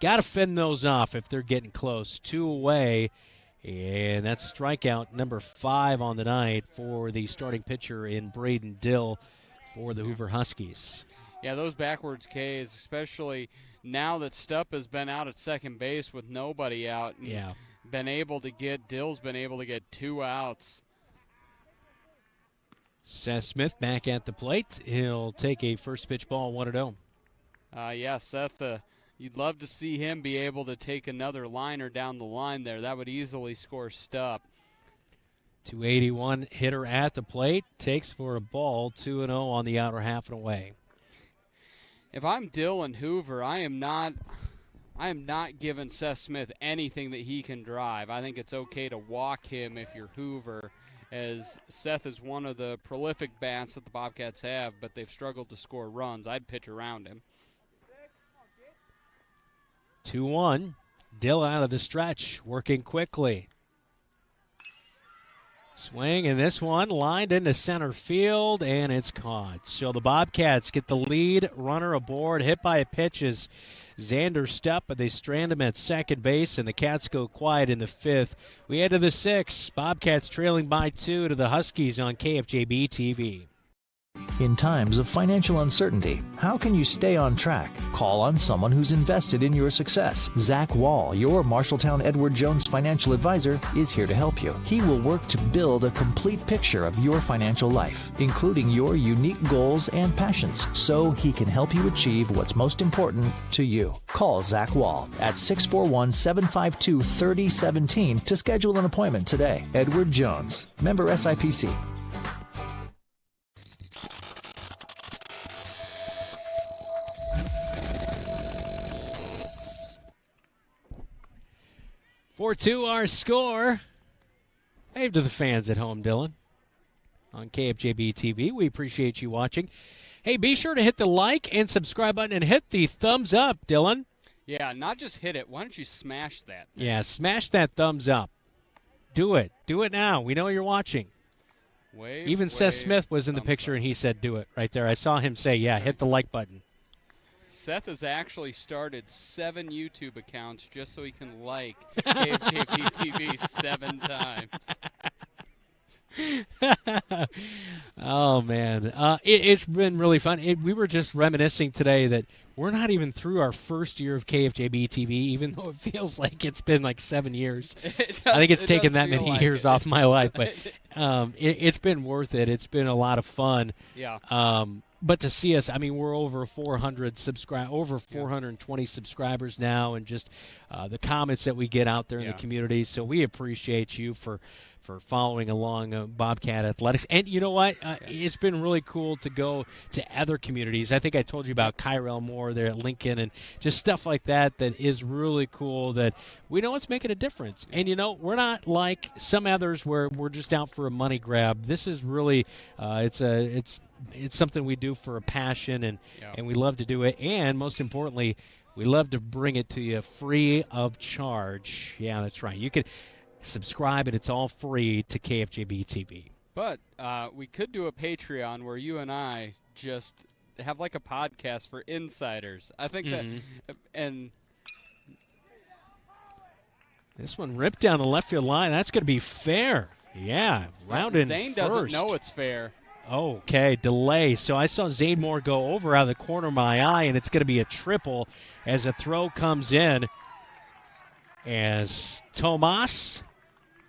Gotta fend those off if they're getting close. 2 away, and that's strikeout number 5 on the night for the starting pitcher in Braden Dill for the Hoover Huskies. Yeah, those backwards Ks, especially now that Stepp has been out at second base with nobody out. Yeah. Dill's been able to get 2 outs. Seth Smith back at the plate. He'll take a first pitch ball, 1-0. Yeah, Seth, you'd love to see him be able to take another liner down the line there. That would easily score Stepp. 281 hitter at the plate. Takes for a ball, 2-0 on the outer half and away. If I'm Dylan Hoover, I am not giving Seth Smith anything that he can drive. I think it's okay to walk him if you're Hoover, as Seth is one of the prolific bats that the Bobcats have, but they've struggled to score runs. I'd pitch around him. 2-1. Dill out of the stretch, working quickly. Swing, and this one lined into center field, and it's caught. So the Bobcats get the lead, runner aboard, hit by a pitch is Xander Stepp, but they strand him at second base, and the Cats go quiet in the 5th. We head to the 6th. Bobcats trailing by 2 to the Huskies on KFJB-TV. In times of financial uncertainty, how can you stay on track? Call on someone who's invested in your success. Zach Wall, your Marshalltown Edward Jones financial advisor, is here to help you. He will work to build a complete picture of your financial life, including your unique goals and passions, so he can help you achieve what's most important to you. Call Zach Wall at 641-752-3017 to schedule an appointment today. Edward Jones, member SIPC. For 2 our score. Wave to the fans at home, Dylan. On KFJB-TV, we appreciate you watching. Hey, be sure to hit the like and subscribe button and hit the thumbs up, Dylan. Yeah, not just hit it. Why don't you smash that thing? Yeah, smash that thumbs up. Do it. Do it now. We know you're watching. Even Seth Smith was in the picture, and he said do it right there. I saw him say, yeah, hit the like button. Seth has actually started 7 YouTube accounts just so he can like KFJB-TV 7 times. Oh, man. It's been really fun. We were just reminiscing today that we're not even through our first year of KFJB-TV, even though it feels like it's been like 7 years. I think it's taken that many years off my life, but it's been worth it. It's been a lot of fun. Yeah. But to see us, I mean, we're over 420 subscribers now, and just the comments that we get out there in the community. So we appreciate you for following along Bobcat Athletics. And you know what? It's been really cool to go to other communities. I think I told you about Kyrell Moore there at Lincoln and just stuff like that is really cool, that we know it's making a difference. And, you know, we're not like some others where we're just out for a money grab. This is really it's something we do for a passion, and we love to do it. And most importantly, we love to bring it to you free of charge. Yeah, that's right. You can subscribe, and it's all free to KFJB-TV. But we could do a Patreon where you and I just have like a podcast for insiders. I think that, and this one ripped down the left field line. That's going to be fair. Yeah, round in Zane first. doesn't know it's fair. Okay, delay. So I saw Zane Moore go over out of the corner of my eye, and it's going to be a triple as a throw comes in as Tomas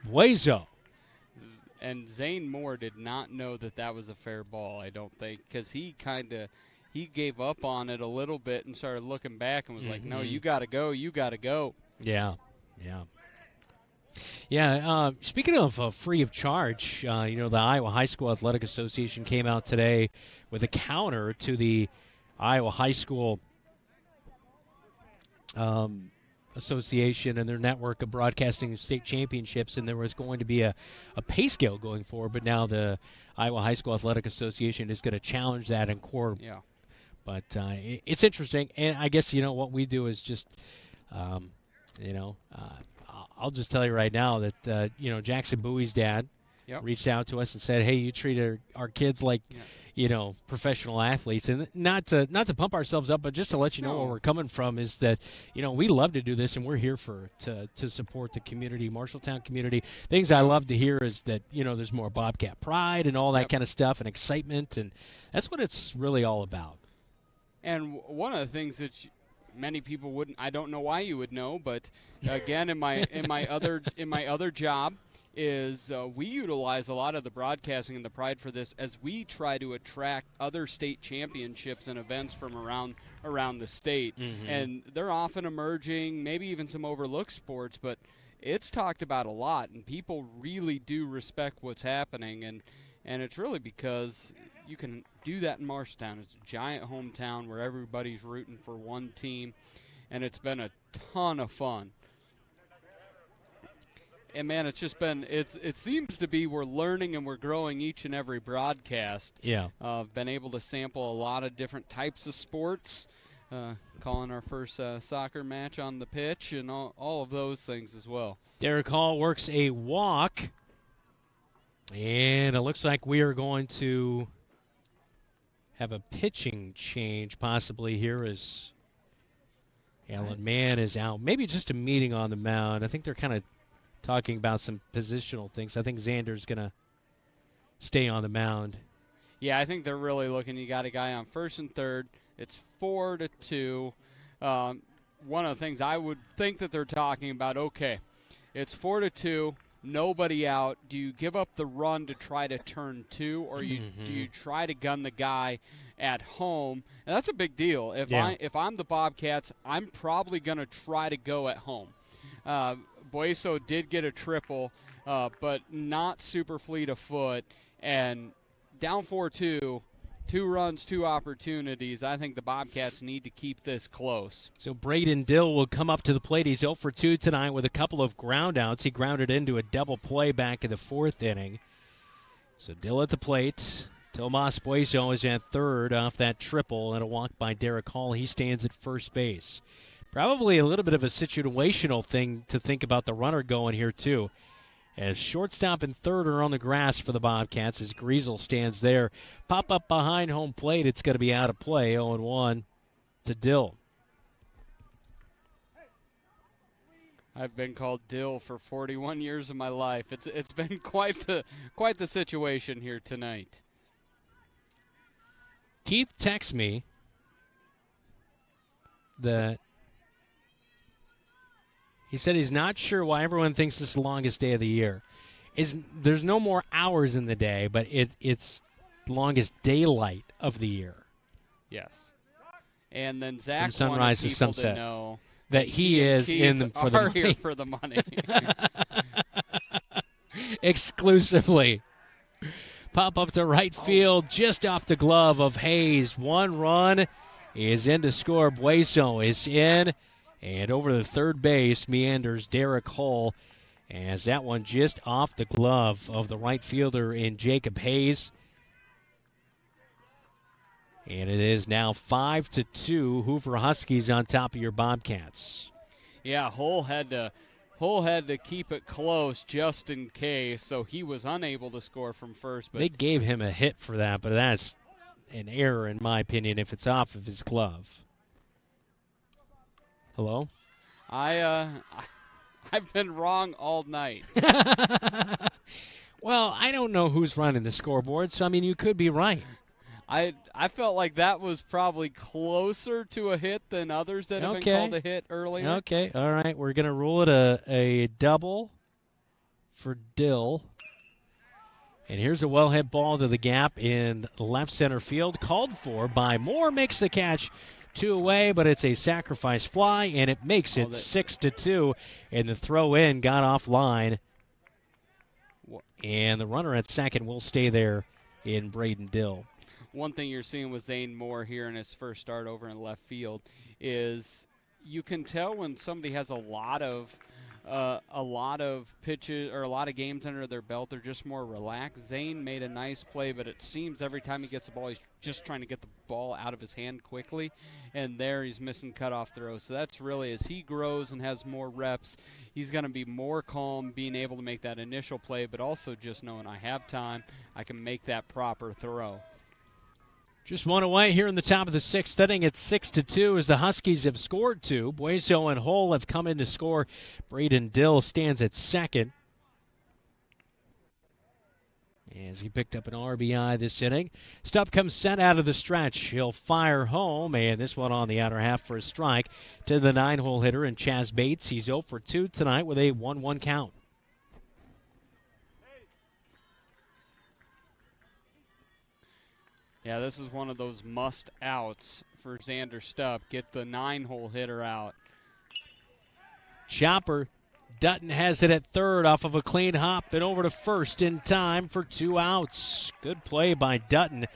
Buezo. And Zane Moore did not know that was a fair ball, I don't think, because he gave up on it a little bit and started looking back and was like, no, you got to go, you got to go. Yeah. Speaking of free of charge, the Iowa High School Athletic Association came out today with a counter to the Iowa High School Association and their network of broadcasting state championships, and there was going to be a pay scale going forward, but now the Iowa High School Athletic Association is going to challenge that in court. Yeah. But it's interesting, and I guess, what we do is just, I'll just tell you right now that, Jackson Bowie's dad reached out to us and said, hey, you treat our kids like, professional athletes. And not to pump ourselves up, but just to let you know where we're coming from is that, we love to do this, and we're here to support the community, Marshalltown community. Things I love to hear is that, there's more Bobcat pride and all that kind of stuff and excitement, and that's what it's really all about. And one of the things that many people wouldn't, I don't know why you would know, but again, in my other job, is we utilize a lot of the broadcasting and the pride for this as we try to attract other state championships and events from around the state. And they're often emerging, maybe even some overlooked sports, but it's talked about a lot, and people really do respect what's happening. And it's really because you can do that in Marshalltown. It's a giant hometown where everybody's rooting for one team, and it's been a ton of fun. And, man, it's just been – it seems to be we're learning and we're growing each and every broadcast. Yeah. I've been able to sample a lot of different types of sports, calling our first soccer match on the pitch and all of those things as well. Derek Hall works a walk, and it looks like we are going to have a pitching change possibly here as Alan Mann is out. Maybe just a meeting on the mound. I think they're kind of – talking about some positional things. I think Xander's going to stay on the mound. Yeah, I think they're really looking. You got a guy on first and third. It's 4-2. One of the things I would think that they're talking about, okay, it's 4-2, nobody out. Do you give up the run to try to turn two, or do you try to gun the guy at home? And that's a big deal. If I'm the Bobcats, I'm probably going to try to go at home. Bueso did get a triple, but not super fleet of foot. And down 4-2, 2 runs, 2 opportunities. I think the Bobcats need to keep this close. So Braden Dill will come up to the plate. He's 0 for 2 tonight with a couple of ground outs. He grounded into a double play back in the 4th inning. So Dill at the plate. Tomas Bueso is at third off that triple and a walk by Derek Hall. He stands at first base. Probably a little bit of a situational thing to think about the runner going here, too. As shortstop and third are on the grass for the Bobcats as Griesel stands there. Pop up behind home plate. It's going to be out of play. 0-1 to Dill. I've been called Dill for 41 years of my life. It's been quite the situation here tonight. Keith texts me that he said he's not sure why everyone thinks this is the longest day of the year. There's no more hours in the day, but it's the longest daylight of the year. Yes. And then Zach from sunrise wanted to people sunset to know that he is in for the money. Here for the money. Exclusively. Pop up to right field, just off the glove of Hayes. 1 run is in to score. Bueso is in. And over the third base meanders Derek Hull as that one just off the glove of the right fielder in Jacob Hayes. And it is now 5-2. Hoover Huskies on top of your Bobcats. Yeah, Hull had to keep it close just in case, so he was unable to score from first. But they gave him a hit for that, but that's an error in my opinion if it's off of his glove. Hello? I've been wrong all night. Well, I don't know who's running the scoreboard, so, I mean, you could be right. I felt like that was probably closer to a hit than others that have been called a hit earlier. Okay, all right. We're going to rule it a double for Dill. And here's a well-hit ball to the gap in left center field, called for by Moore. Makes the catch. 2 away, but it's a sacrifice fly, and it makes it 6-2. And the throw-in got offline. And the runner at second will stay there in Braden Dill. One thing you're seeing with Zane Moore here in his first start over in left field is you can tell when somebody has a lot of a lot of pitches or a lot of games under their belt. They're just more relaxed. Zane made a nice play, but it seems every time he gets the ball, he's just trying to get the ball out of his hand quickly, and there he's missing cutoff throws. So that's really, as he grows and has more reps, he's going to be more calm, being able to make that initial play, but also just knowing I have time, I can make that proper throw. Just one away here in the top of the sixth inning. It's 6-2 as the Huskies have scored two. Bueso and Hull have come in to score. Braden Dill stands at second, as he picked up an RBI this inning. Stubb comes set out of the stretch. He'll fire home, and this one on the outer half for a strike to the 9-hole hitter and Chaz Bates. He's 0 for 2 tonight with a 1-1 count. Yeah, this is one of those must-outs for Xander Stubb. Get the 9-hole hitter out. Chopper. Dutton has it at third off of a clean hop and over to first in time for 2 outs. Good play by Dutton.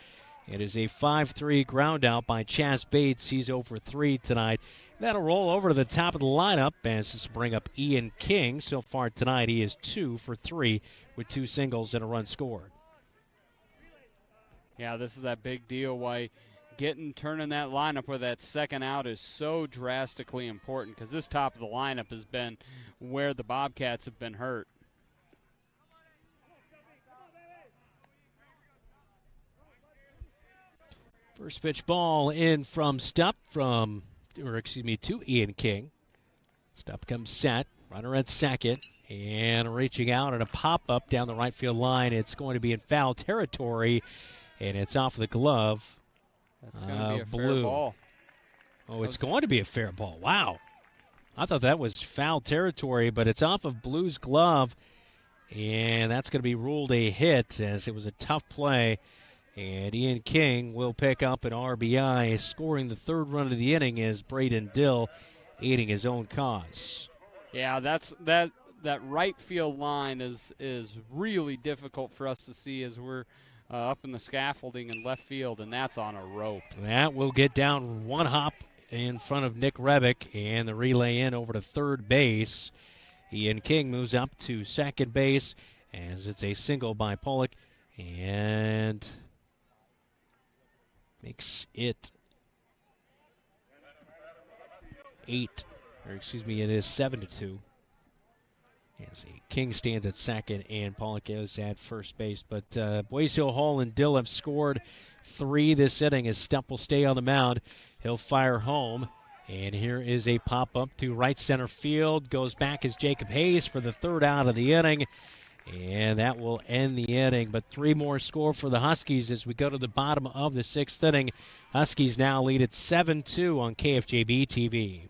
It is a 5-3 ground out by Chaz Bates. He's 0 for 3 tonight. That'll roll over to the top of the lineup as this will bring up Ian King. So far tonight he is 2 for 3 with 2 singles and a run scored. Yeah, this is that big deal why turning that lineup with that second out is so drastically important, because this top of the lineup has been where the Bobcats have been hurt. First pitch ball in from Stupp to Ian King. Stupp comes set, runner at second, and reaching out and a pop-up down the right field line. It's going to be in foul territory, and it's off the glove. That's going to be a fair ball. Oh, it's going to be a fair ball. Wow. I thought that was foul territory, but it's off of Blue's glove, and that's going to be ruled a hit as it was a tough play. And Ian King will pick up an RBI, scoring the third run of the inning as Braden Dill aiding his own cause. Yeah, that right field line is really difficult for us to see as we're up in the scaffolding in left field, and that's on a rope. That will get down one hop in front of Nick Rebick, and the relay in over to third base. Ian King moves up to second base as it's a single by Pollock, and makes it it is 7-2. Yes, King stands at second, and Pollock is at first base. But Bueso, Hall, and Dill have scored 3 this inning as Stupp will stay on the mound. He'll fire home, and here is a pop-up to right center field. Goes back as Jacob Hayes for the third out of the inning, and that will end the inning. But 3 more score for the Huskies as we go to the bottom of the sixth inning. Huskies now lead at 7-2 on KFJB-TV.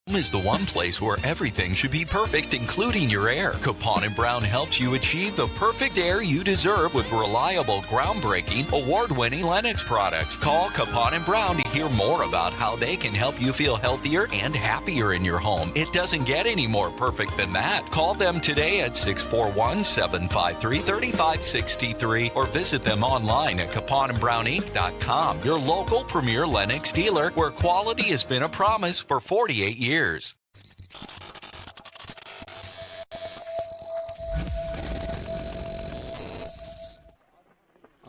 Home is the one place where everything should be perfect, including your air. Capon & Brown helps you achieve the perfect air you deserve with reliable, groundbreaking, award-winning Lennox products. Call Capon & Brown to hear more about how they can help you feel healthier and happier in your home. It doesn't get any more perfect than that. Call them today at 641-753-3563 or visit them online at caponandbrowninc.com. Your local premier Lennox dealer, where quality has been a promise for 48 years. Oh,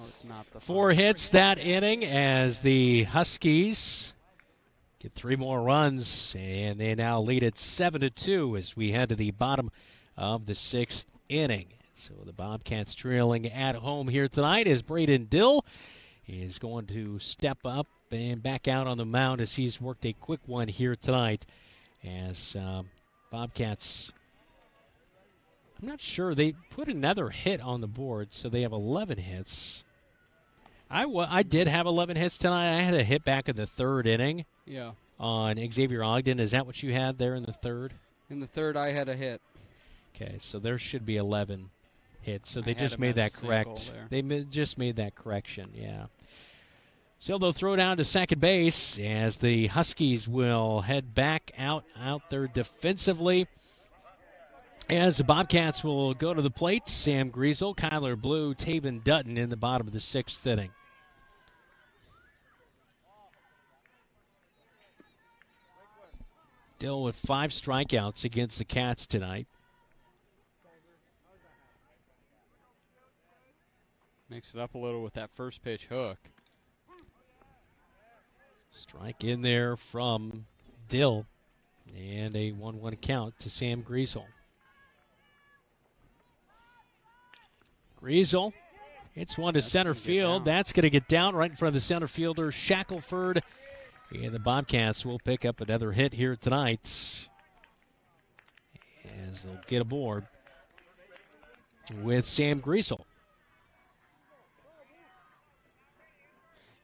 it's not the 4 hits that inning as the Huskies get 3 more runs, and they now lead at 7-2 as we head to the bottom of the sixth inning. So the Bobcats trailing at home here tonight as Braden Dill is going to step up and back out on the mound as he's worked a quick one here tonight. As Bobcats, I'm not sure, they put another hit on the board, so they have 11 hits. I did have 11 hits tonight. I had a hit back in the third inning. Yeah. On Xavier Ogden. Is that what you had there in the third? In the third, I had a hit. Okay, so there should be 11 hits. So they just made that correct. They just made that correction, yeah. So they'll throw down to second base as the Huskies will head back out there defensively. As the Bobcats will go to the plate, Sam Griesel, Kyler Blue, Taven Dutton in the bottom of the sixth inning. Dill with 5 strikeouts against the Cats tonight. Mix it up a little with that first pitch hook. Strike in there from Dill. And a 1-1 count to Sam Griesel. Griesel hits one to center field. That's going to get down right in front of the center fielder, Shackelford. And the Bobcats will pick up another hit here tonight as they'll get aboard with Sam Griesel.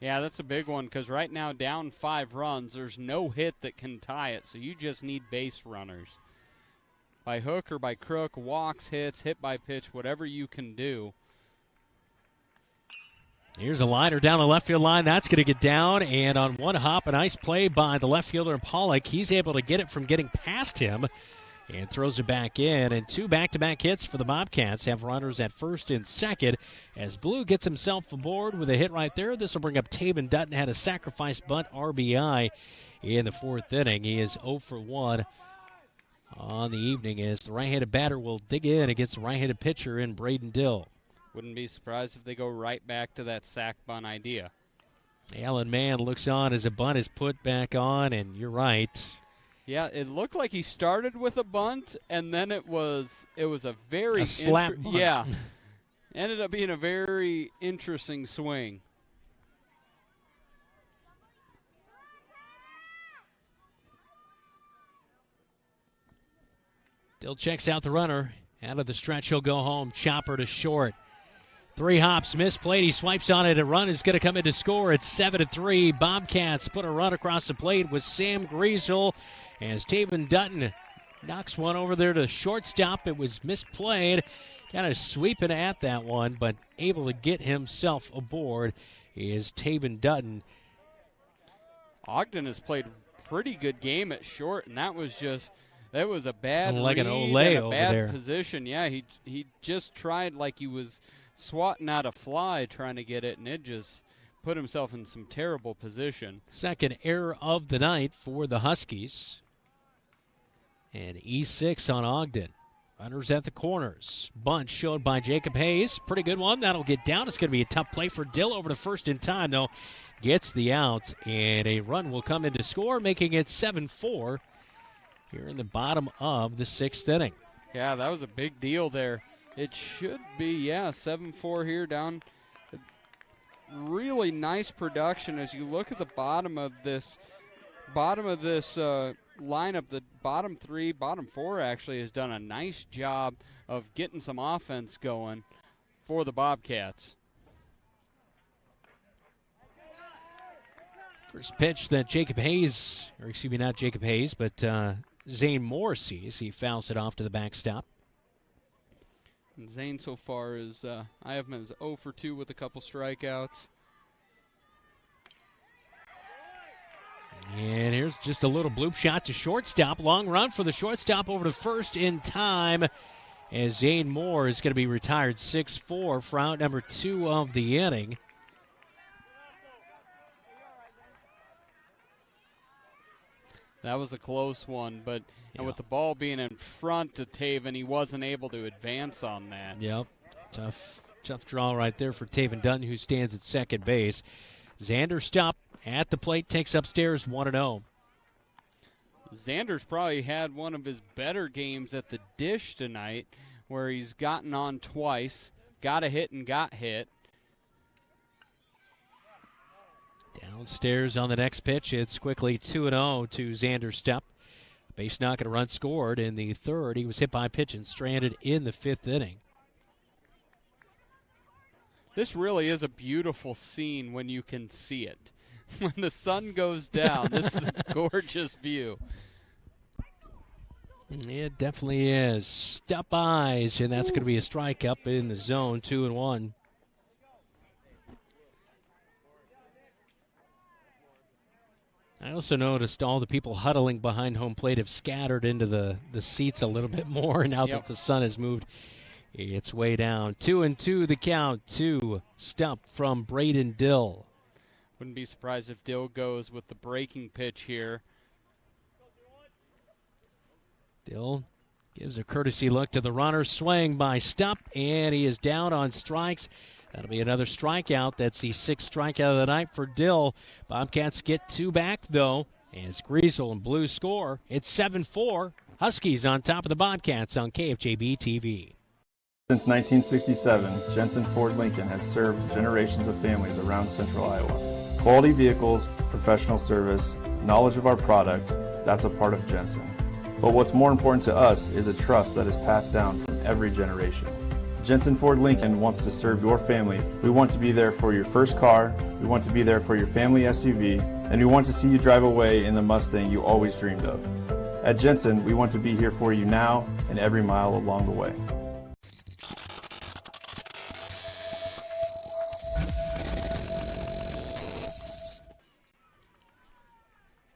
Yeah, that's a big one because right now down 5 runs, there's no hit that can tie it, so you just need base runners. By hook or by crook, walks, hits, hit by pitch, whatever you can do. Here's a liner down the left field line. That's going to get down, and on one hop, a nice play by the left fielder, Pollock. He's able to get it from getting past him and throws it back in. And 2 back-to-back hits for the Bobcats have runners at first and second as Blue gets himself aboard with a hit right there. This will bring up Taven Dutton, had a sacrifice bunt RBI in the 4th inning. He is 0 for 1 on the evening as the right-handed batter will dig in against the right-handed pitcher in Braden Dill. Wouldn't be surprised if they go right back to that sack bunt idea. Alan Mann looks on as a bunt is put back on, and you're right. Yeah, it looked like he started with a bunt, and then it was a very slap bunt. Yeah, ended up being a very interesting swing. Dill checks out the runner. Out of the stretch, he'll go home. Chopper to short. 3 hops, misplayed. He swipes on it. A run is going to come in to score. It's 7-3. Bobcats put a run across the plate with Sam Griesel as Taven Dutton knocks one over there to shortstop. It was misplayed. Kind of sweeping at that one, but able to get himself aboard is Taven Dutton. Ogden has played a pretty good game at short, and that was a bad like read an Olay and a over bad there. position. Yeah, he just tried like he was swatting out a fly trying to get it, and it just put himself in some terrible position. Second error of the night for the Huskies. And E6 on Ogden. Runners at the corners. Bunt showed by Jacob Hayes. Pretty good one. That'll get down. It's going to be a tough play for Dill over to first in time, though. Gets the out, and a run will come in to score, making it 7-4 here in the bottom of the 6th inning. Yeah, that was a big deal there. It should be, 7-4 here down. Really nice production as you look at the bottom of this lineup. The bottom 3, bottom 4 actually has done a nice job of getting some offense going for the Bobcats. First pitch that Jacob Hayes, or excuse me, not Jacob Hayes, but Zane Moore sees. He fouls it off to the backstop. And Zane so far is, I have him as 0 for 2 with a couple strikeouts. And here's just a little bloop shot to shortstop. Long run for the shortstop over to first in time as Zane Moore is going to be retired 6-4 for out number 2 of the inning. That was a close one, but with the ball being in front to Taven, he wasn't able to advance on that. Yep, tough draw right there for Taven Dutton, who stands at second base. Xander Stupp at the plate, takes upstairs 1-0. Xander's probably had one of his better games at the dish tonight, where he's gotten on twice, got a hit and got hit. Downstairs on the next pitch, it's quickly 2-0 to Xander Stupp. Base knock and a run scored in the 3rd. He was hit by a pitch and stranded in the 5th inning. This really is a beautiful scene when you can see it. When the sun goes down, this is a gorgeous view. It definitely is. Stupp eyes, and that's going to be a strike up in the zone, 2-1. I also noticed all the people huddling behind home plate have scattered into the seats a little bit more now that the sun has moved its way down. 2-2 the count to Stupp from Braden Dill. Wouldn't be surprised if Dill goes with the breaking pitch here. Dill gives a courtesy look to the runner, swing by Stupp, and he is down on strikes. That'll be another strikeout. That's the 6th strikeout of the night for Dill. Bobcats get 2 back, though, as Griesel and Blue score. It's 7-4. Huskies on top of the Bobcats on KFJB-TV. Since 1967, Jensen Ford Lincoln has served generations of families around central Iowa. Quality vehicles, professional service, knowledge of our product, that's a part of Jensen. But what's more important to us is a trust that is passed down from every generation. Jensen Ford Lincoln wants to serve your family. We want to be there for your first car, we want to be there for your family SUV, and we want to see you drive away in the Mustang you always dreamed of. At Jensen, we want to be here for you now and every mile along the way.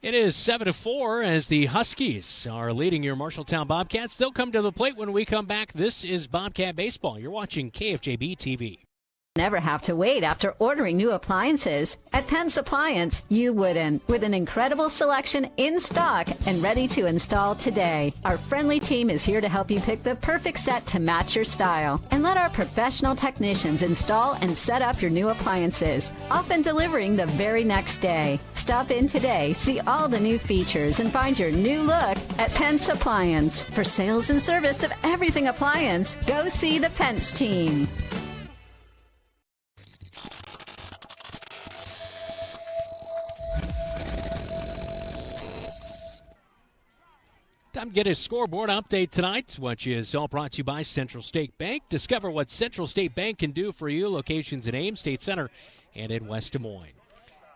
It is 7-4 as the Huskies are leading your Marshalltown Bobcats. They'll come to the plate when we come back. This is Bobcat Baseball. You're watching KFJB-TV. Never have to wait after ordering new appliances. At Penn's Appliance, you wouldn't. With an incredible selection in stock and ready to install today. Our friendly team is here to help you pick the perfect set to match your style. And let our professional technicians install and set up your new appliances, often delivering the very next day. Stop in today, see all the new features, and find your new look at Penn's Appliance. For sales and service of everything appliance, go see the Pence team. Time to get a scoreboard update tonight, which is all brought to you by Central State Bank. Discover what Central State Bank can do for you. Locations in Ames, State Center, and in West Des Moines.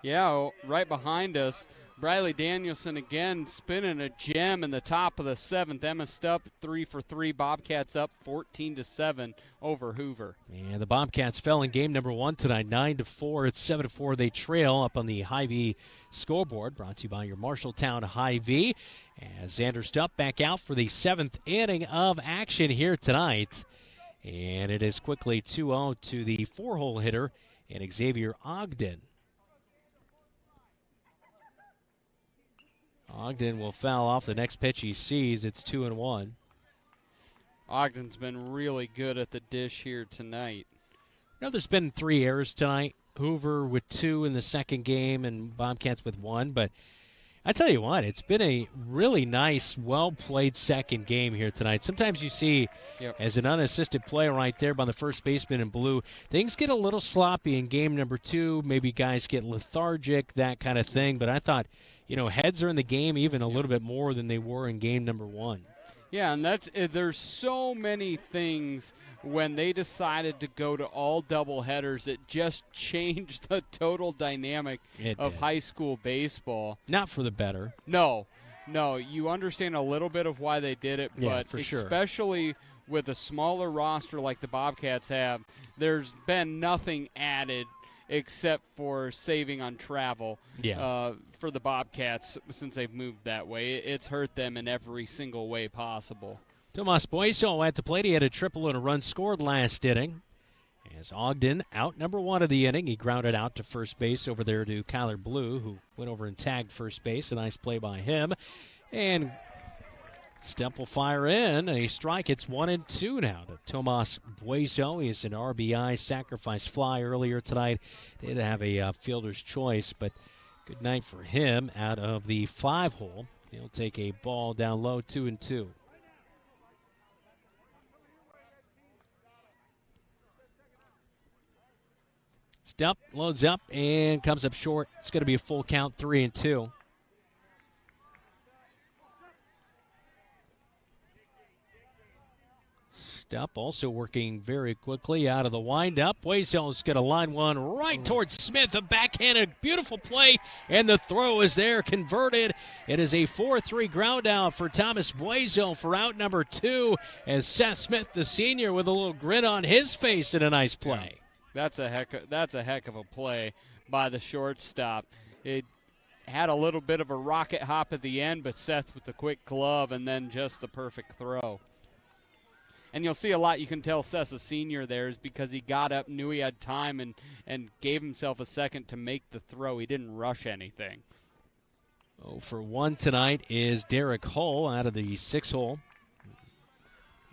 Yeah, right behind us, Briley Danielson again spinning a gem in the top of the 7th. Emma Stupp 3 for 3. Bobcats up 14-7 over Hoover. And the Bobcats fell in game number 1 tonight, 9-4. It's 7-4. They trail up on the Hy-Vee scoreboard. Brought to you by your Marshalltown Hy-Vee. As Xander Stupp back out for the 7th inning of action here tonight. And it is quickly 2-0 to the 4-hole hitter and Xavier Ogden. Ogden will foul off the next pitch he sees. It's 2-1. Ogden's been really good at the dish here tonight. You know, there's been 3 errors tonight. Hoover with 2 in the second game and Bobcats with 1. But I tell you what, it's been a really nice, well-played second game here tonight. Sometimes you see, as an unassisted play right there by the first baseman in blue, things get a little sloppy in game number 2. Maybe guys get lethargic, that kind of thing. But I thought, you know, heads are in the game even a little bit more than they were in game number 1. Yeah, and there's so many things when they decided to go to all doubleheaders. It just changed the total dynamic of high school baseball. Not for the better. No, you understand a little bit of why they did it, but for sure. Especially with a smaller roster like the Bobcats have, there's been nothing added except for saving on travel for the Bobcats since they've moved that way. It's hurt them in every single way possible. Tomas Boiso at the plate. He had a triple and a run scored last inning. As Ogden out number 1 of the inning, he grounded out to first base over there to Kyler Blue, who went over and tagged first base. A nice play by him. And Stemp will fire in a strike. It's 1-2 now to Tomas Boiso. He's an RBI sacrifice fly earlier tonight. Did have a fielder's choice, but good night for him out of the 5-hole. He'll take a ball down low, 2-2. Stemp loads up and comes up short. It's going to be a full count, 3-2. Stemp also working very quickly out of the windup. Boiso's going to line one right towards Smith. A backhanded, beautiful play, and the throw is there, converted. It is a 4-3 ground out for Thomas Boiso for out number 2, as Seth Smith, the senior, with a little grin on his face and a nice play. That's a heck of a play by the shortstop. It had a little bit of a rocket hop at the end, but Seth with the quick glove and then just the perfect throw. And you'll see a lot, you can tell Seth's a senior there, is because he got up, knew he had time, and gave himself a second to make the throw. He didn't rush anything. 0 for 1 tonight is Derek Hull out of the 6-hole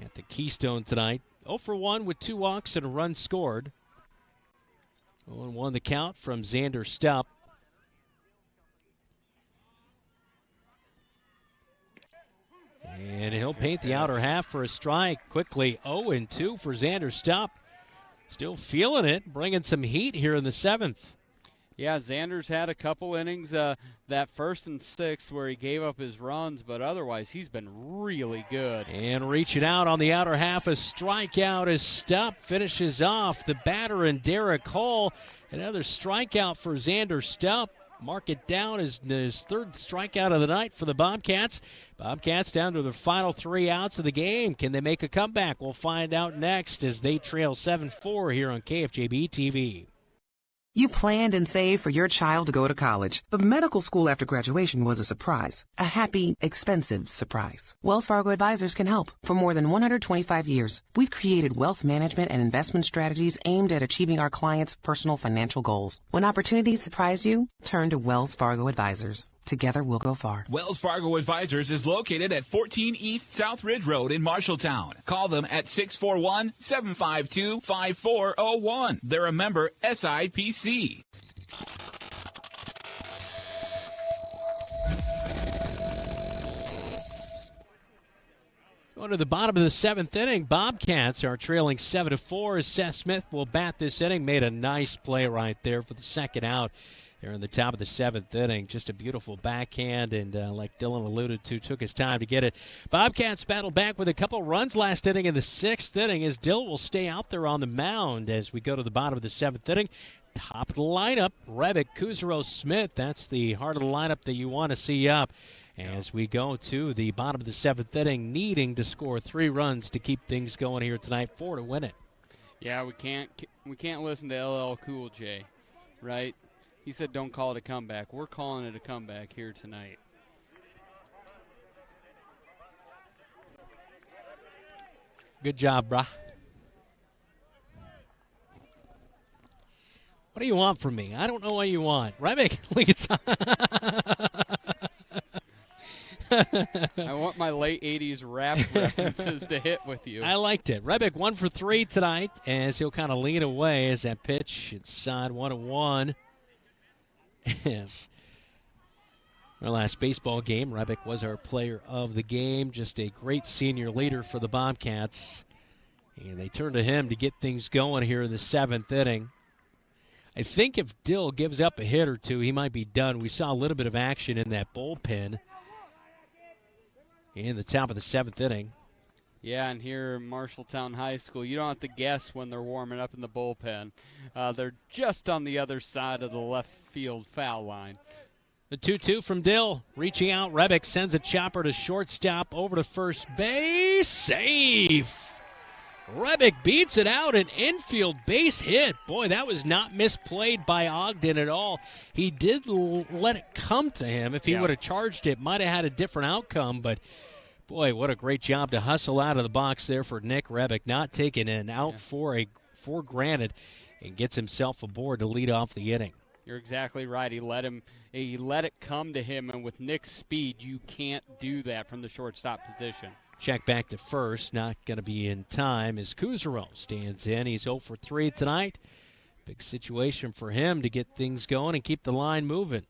at the Keystone tonight. 0 for 1 with 2 walks and a run scored. 0-1 the count from Xander Stupp. And he'll paint the outer half for a strike quickly. 0-2 for Xander Stupp. Still feeling it, bringing some heat here in the 7th. Yeah, Xander's had a couple innings, that 1st and 6th where he gave up his runs, but otherwise he's been really good. And reaching out on the outer half, a strikeout as Stupp finishes off the batter and Derek Hull. Another strikeout for Xander Stupp. Mark it down as his 3rd strikeout of the night for the Bobcats. Bobcats down to their final 3 outs of the game. Can they make a comeback? We'll find out next as they trail 7-4 here on KFJB-TV. You planned and saved for your child to go to college, but medical school after graduation was a surprise. A happy, expensive surprise. Wells Fargo Advisors can help. For more than 125 years, we've created wealth management and investment strategies aimed at achieving our clients' personal financial goals. When opportunities surprise you, turn to Wells Fargo Advisors. Together we'll go far. Wells Fargo Advisors is located at 14 East South Ridge Road in Marshalltown. Call them at 641-752-5401. They're a member SIPC. Going to the bottom of the 7th inning, Bobcats are trailing 7-4 as Seth Smith will bat this inning. Made a nice play right there for the 2nd out. They're in the top of the 7th inning. Just a beautiful backhand, and like Dylan alluded to, took his time to get it. Bobcats battled back with a couple runs last inning in the 6th inning as Dill will stay out there on the mound as we go to the bottom of the 7th inning. Top of the lineup, Rebick, Kuzaro, Smith. That's the heart of the lineup that you want to see up as we go to the bottom of the 7th inning, needing to score 3 runs to keep things going here tonight, 4 to win it. Yeah, we can't listen to LL Cool J, right? He said don't call it a comeback. We're calling it a comeback here tonight. Good job, brah. What do you want from me? I don't know what you want. Rebick, I want my late 80s rap references to hit with you. I liked it. Rebick 1 for 3 tonight as he'll kind of lean away as that pitch inside 1-1. Yes. Our last baseball game, Rebick was our player of the game. Just a great senior leader for the Bobcats. And they turn to him to get things going here in the 7th inning. I think if Dill gives up a hit or two, he might be done. We saw a little bit of action in that bullpen in the top of the 7th inning. Yeah, and here in Marshalltown High School, you don't have to guess when they're warming up in the bullpen. They're just on the other side of the left field foul line. The 2-2 from Dill. Reaching out, Rebick sends a chopper to shortstop, over to first base. Safe! Rebick beats it out, an infield base hit. Boy, that was not misplayed by Ogden at all. He did let it come to him. If he would have charged it, might have had a different outcome, but boy, what a great job to hustle out of the box there for Nick Rebick, not taking an out for granted, and gets himself aboard to lead off the inning. You're exactly right. He let it come to him, and with Nick's speed, you can't do that from the shortstop position. Check back to first, not going to be in time as Kuzaro stands in. He's 0 for 3 tonight. Big situation for him to get things going and keep the line moving.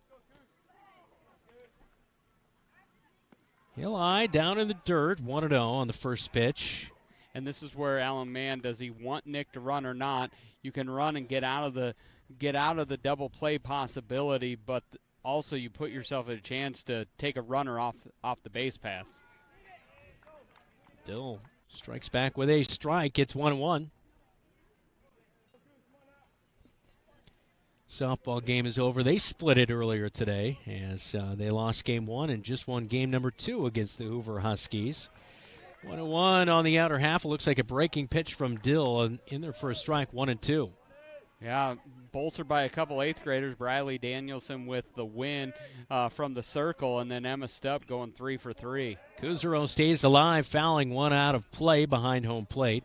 Eli down in the dirt, 1-0 on the first pitch. And this is where Alan Mann, does he want Nick to run or not? You can run and get out of the double play possibility, but also you put yourself at a chance to take a runner off the base paths. Dill strikes back with a strike. It's 1-1. Softball game is over. They split it earlier today as they lost game 1 and just won game number 2 against the Hoover Huskies. 1-1 on the outer half. It looks like a breaking pitch from Dill in their first strike, 1-2. Yeah, bolstered by a couple 8th graders. Briley Danielson with the win from the circle, and then Emma Stupp going 3 for 3. Kuzaro stays alive, fouling one out of play behind home plate.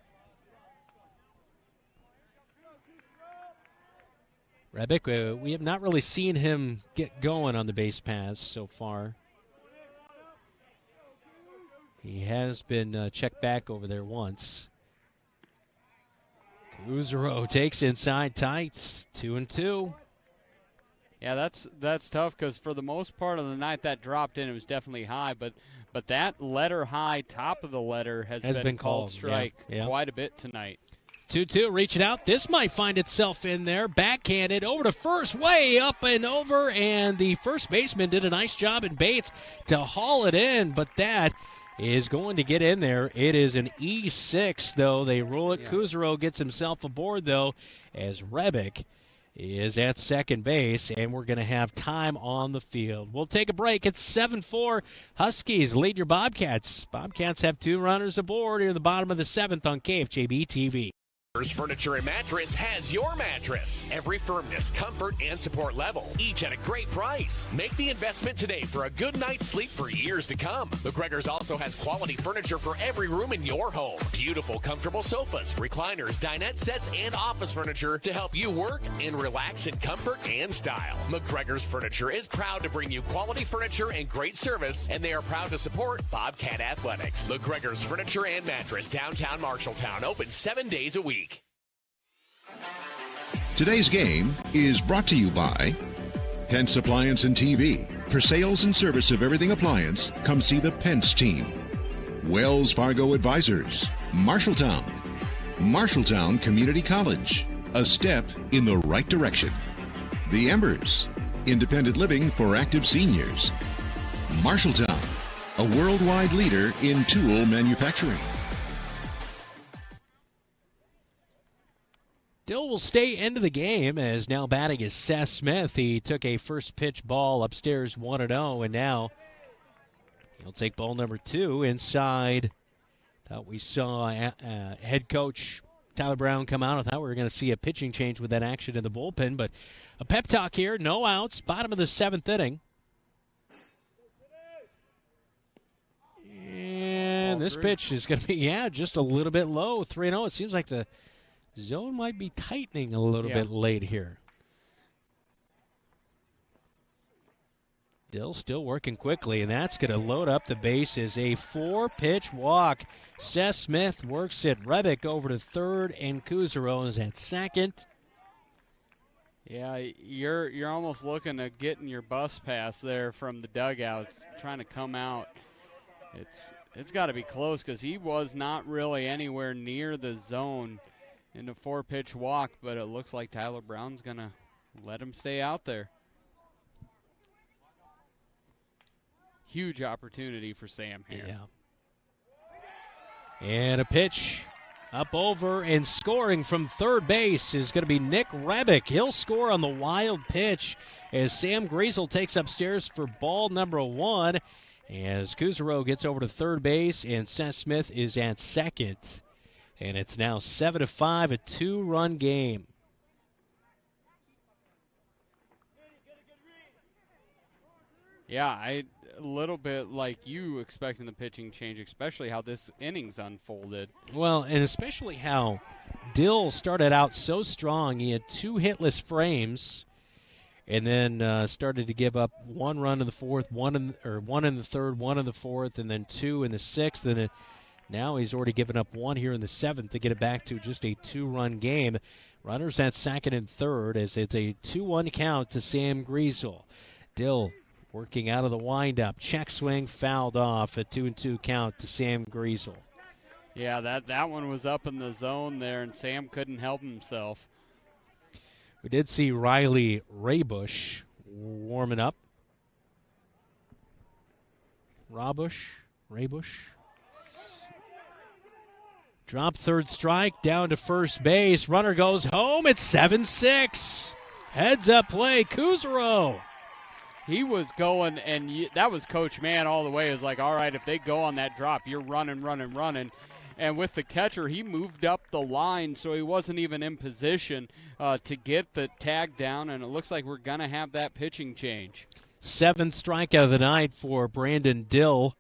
Rebick, we have not really seen him get going on the base paths so far. He has been checked back over there once. Kuzero takes inside tights, 2-2. Yeah, that's tough because for the most part of the night that dropped in, it was definitely high, but that letter high, top of the letter, has been called strike quite a bit tonight. 2-2, reaching out. This might find itself in there. Backhanded over to first, way up and over, and the first baseman did a nice job in Bates to haul it in, but that is going to get in there. It is an E6, though. They roll it. Yeah. Kuzero gets himself aboard, though, as Rebick is at second base, and we're going to have time on the field. We'll take a break. It's 7-4. Huskies lead your Bobcats. Bobcats have 2 runners aboard near the bottom of the 7th on KFJB-TV. Furniture and Mattress has your mattress. Every firmness, comfort, and support level, each at a great price. Make the investment today for a good night's sleep for years to come. McGregor's also has quality furniture for every room in your home. Beautiful, comfortable sofas, recliners, dinette sets, and office furniture to help you work and relax in comfort and style. McGregor's Furniture is proud to bring you quality furniture and great service, and they are proud to support Bobcat Athletics. McGregor's Furniture and Mattress, downtown Marshalltown, open 7 days a week. Today's game is brought to you by Pence Appliance and TV. For sales and service of everything appliance, come see the Pence team. Wells Fargo Advisors, Marshalltown, Marshalltown Community College, a step in the right direction. The Embers, independent living for active seniors. Marshalltown, a worldwide leader in tool manufacturing. Dill will stay into the game as now batting is Seth Smith. He took a first pitch ball upstairs 1-0, and now he'll take ball number 2 inside. Thought we saw head coach Tyler Brown come out. I thought we were going to see a pitching change with that action in the bullpen, but a pep talk here, no outs, bottom of the 7th inning. And this pitch is going to be, just a little bit low, 3-0. It seems like the zone might be tightening a little bit late here. Dill still working quickly, and that's going to load up the bases. A 4-pitch walk. Seth Smith works it. Rebick over to third, and Kuzero is at second. Yeah, you're almost looking at getting your bus pass there from the dugout, trying to come out. It's got to be close because he was not really anywhere near the zone in the 4-pitch walk, but it looks like Tyler Brown's going to let him stay out there. Huge opportunity for Sam here. Yeah. And a pitch up over, and scoring from third base is going to be Nick Rebick. He'll score on the wild pitch as Sam Griesel takes upstairs for ball number 1 as Kuzero gets over to third base and Seth Smith is at second. And it's now 7-5, a 2-run game. Yeah, a little bit like you expecting the pitching change, especially how this innings unfolded. Well, and especially how Dill started out so strong. He had 2 hitless frames, and then started to give up 1 run in the 4th, 1 in the 3rd, 1 in the 4th, and then 2 in the 6th, and now he's already given up 1 here in the 7th to get it back to just a 2-run game. Runners at second and third as it's a 2-1 count to Sam Griesel. Dill working out of the windup. Check swing fouled off. A 2-2 count to Sam Griesel. Yeah, that one was up in the zone there, and Sam couldn't help himself. We did see Riley Raybush warming up. Raybush. Drop third strike, down to first base. Runner goes home. It's 7-6. Heads up play, Kuzero. He was going, and that was Coach Mann all the way. It was like, all right, if they go on that drop, you're running. And with the catcher, he moved up the line, so he wasn't even in position to get the tag down, and it looks like we're going to have that pitching change. 7th strikeout of the night for Brandon Dill,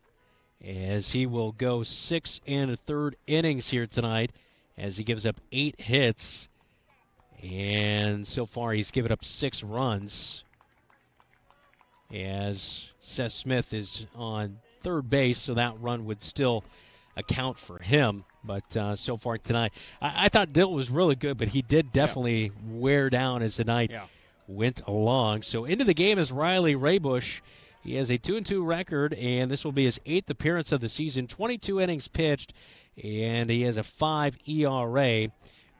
as he will go 6 1/3 innings here tonight as he gives up 8 hits. And so far he's given up 6 runs as Seth Smith is on third base, so that run would still account for him. But so far tonight, I thought Dill was really good, but he did definitely wear down as the night went along. So into the game is Riley Raybush. He has a 2-2 record, and this will be his 8th appearance of the season, 22 innings pitched, and he has a 5 ERA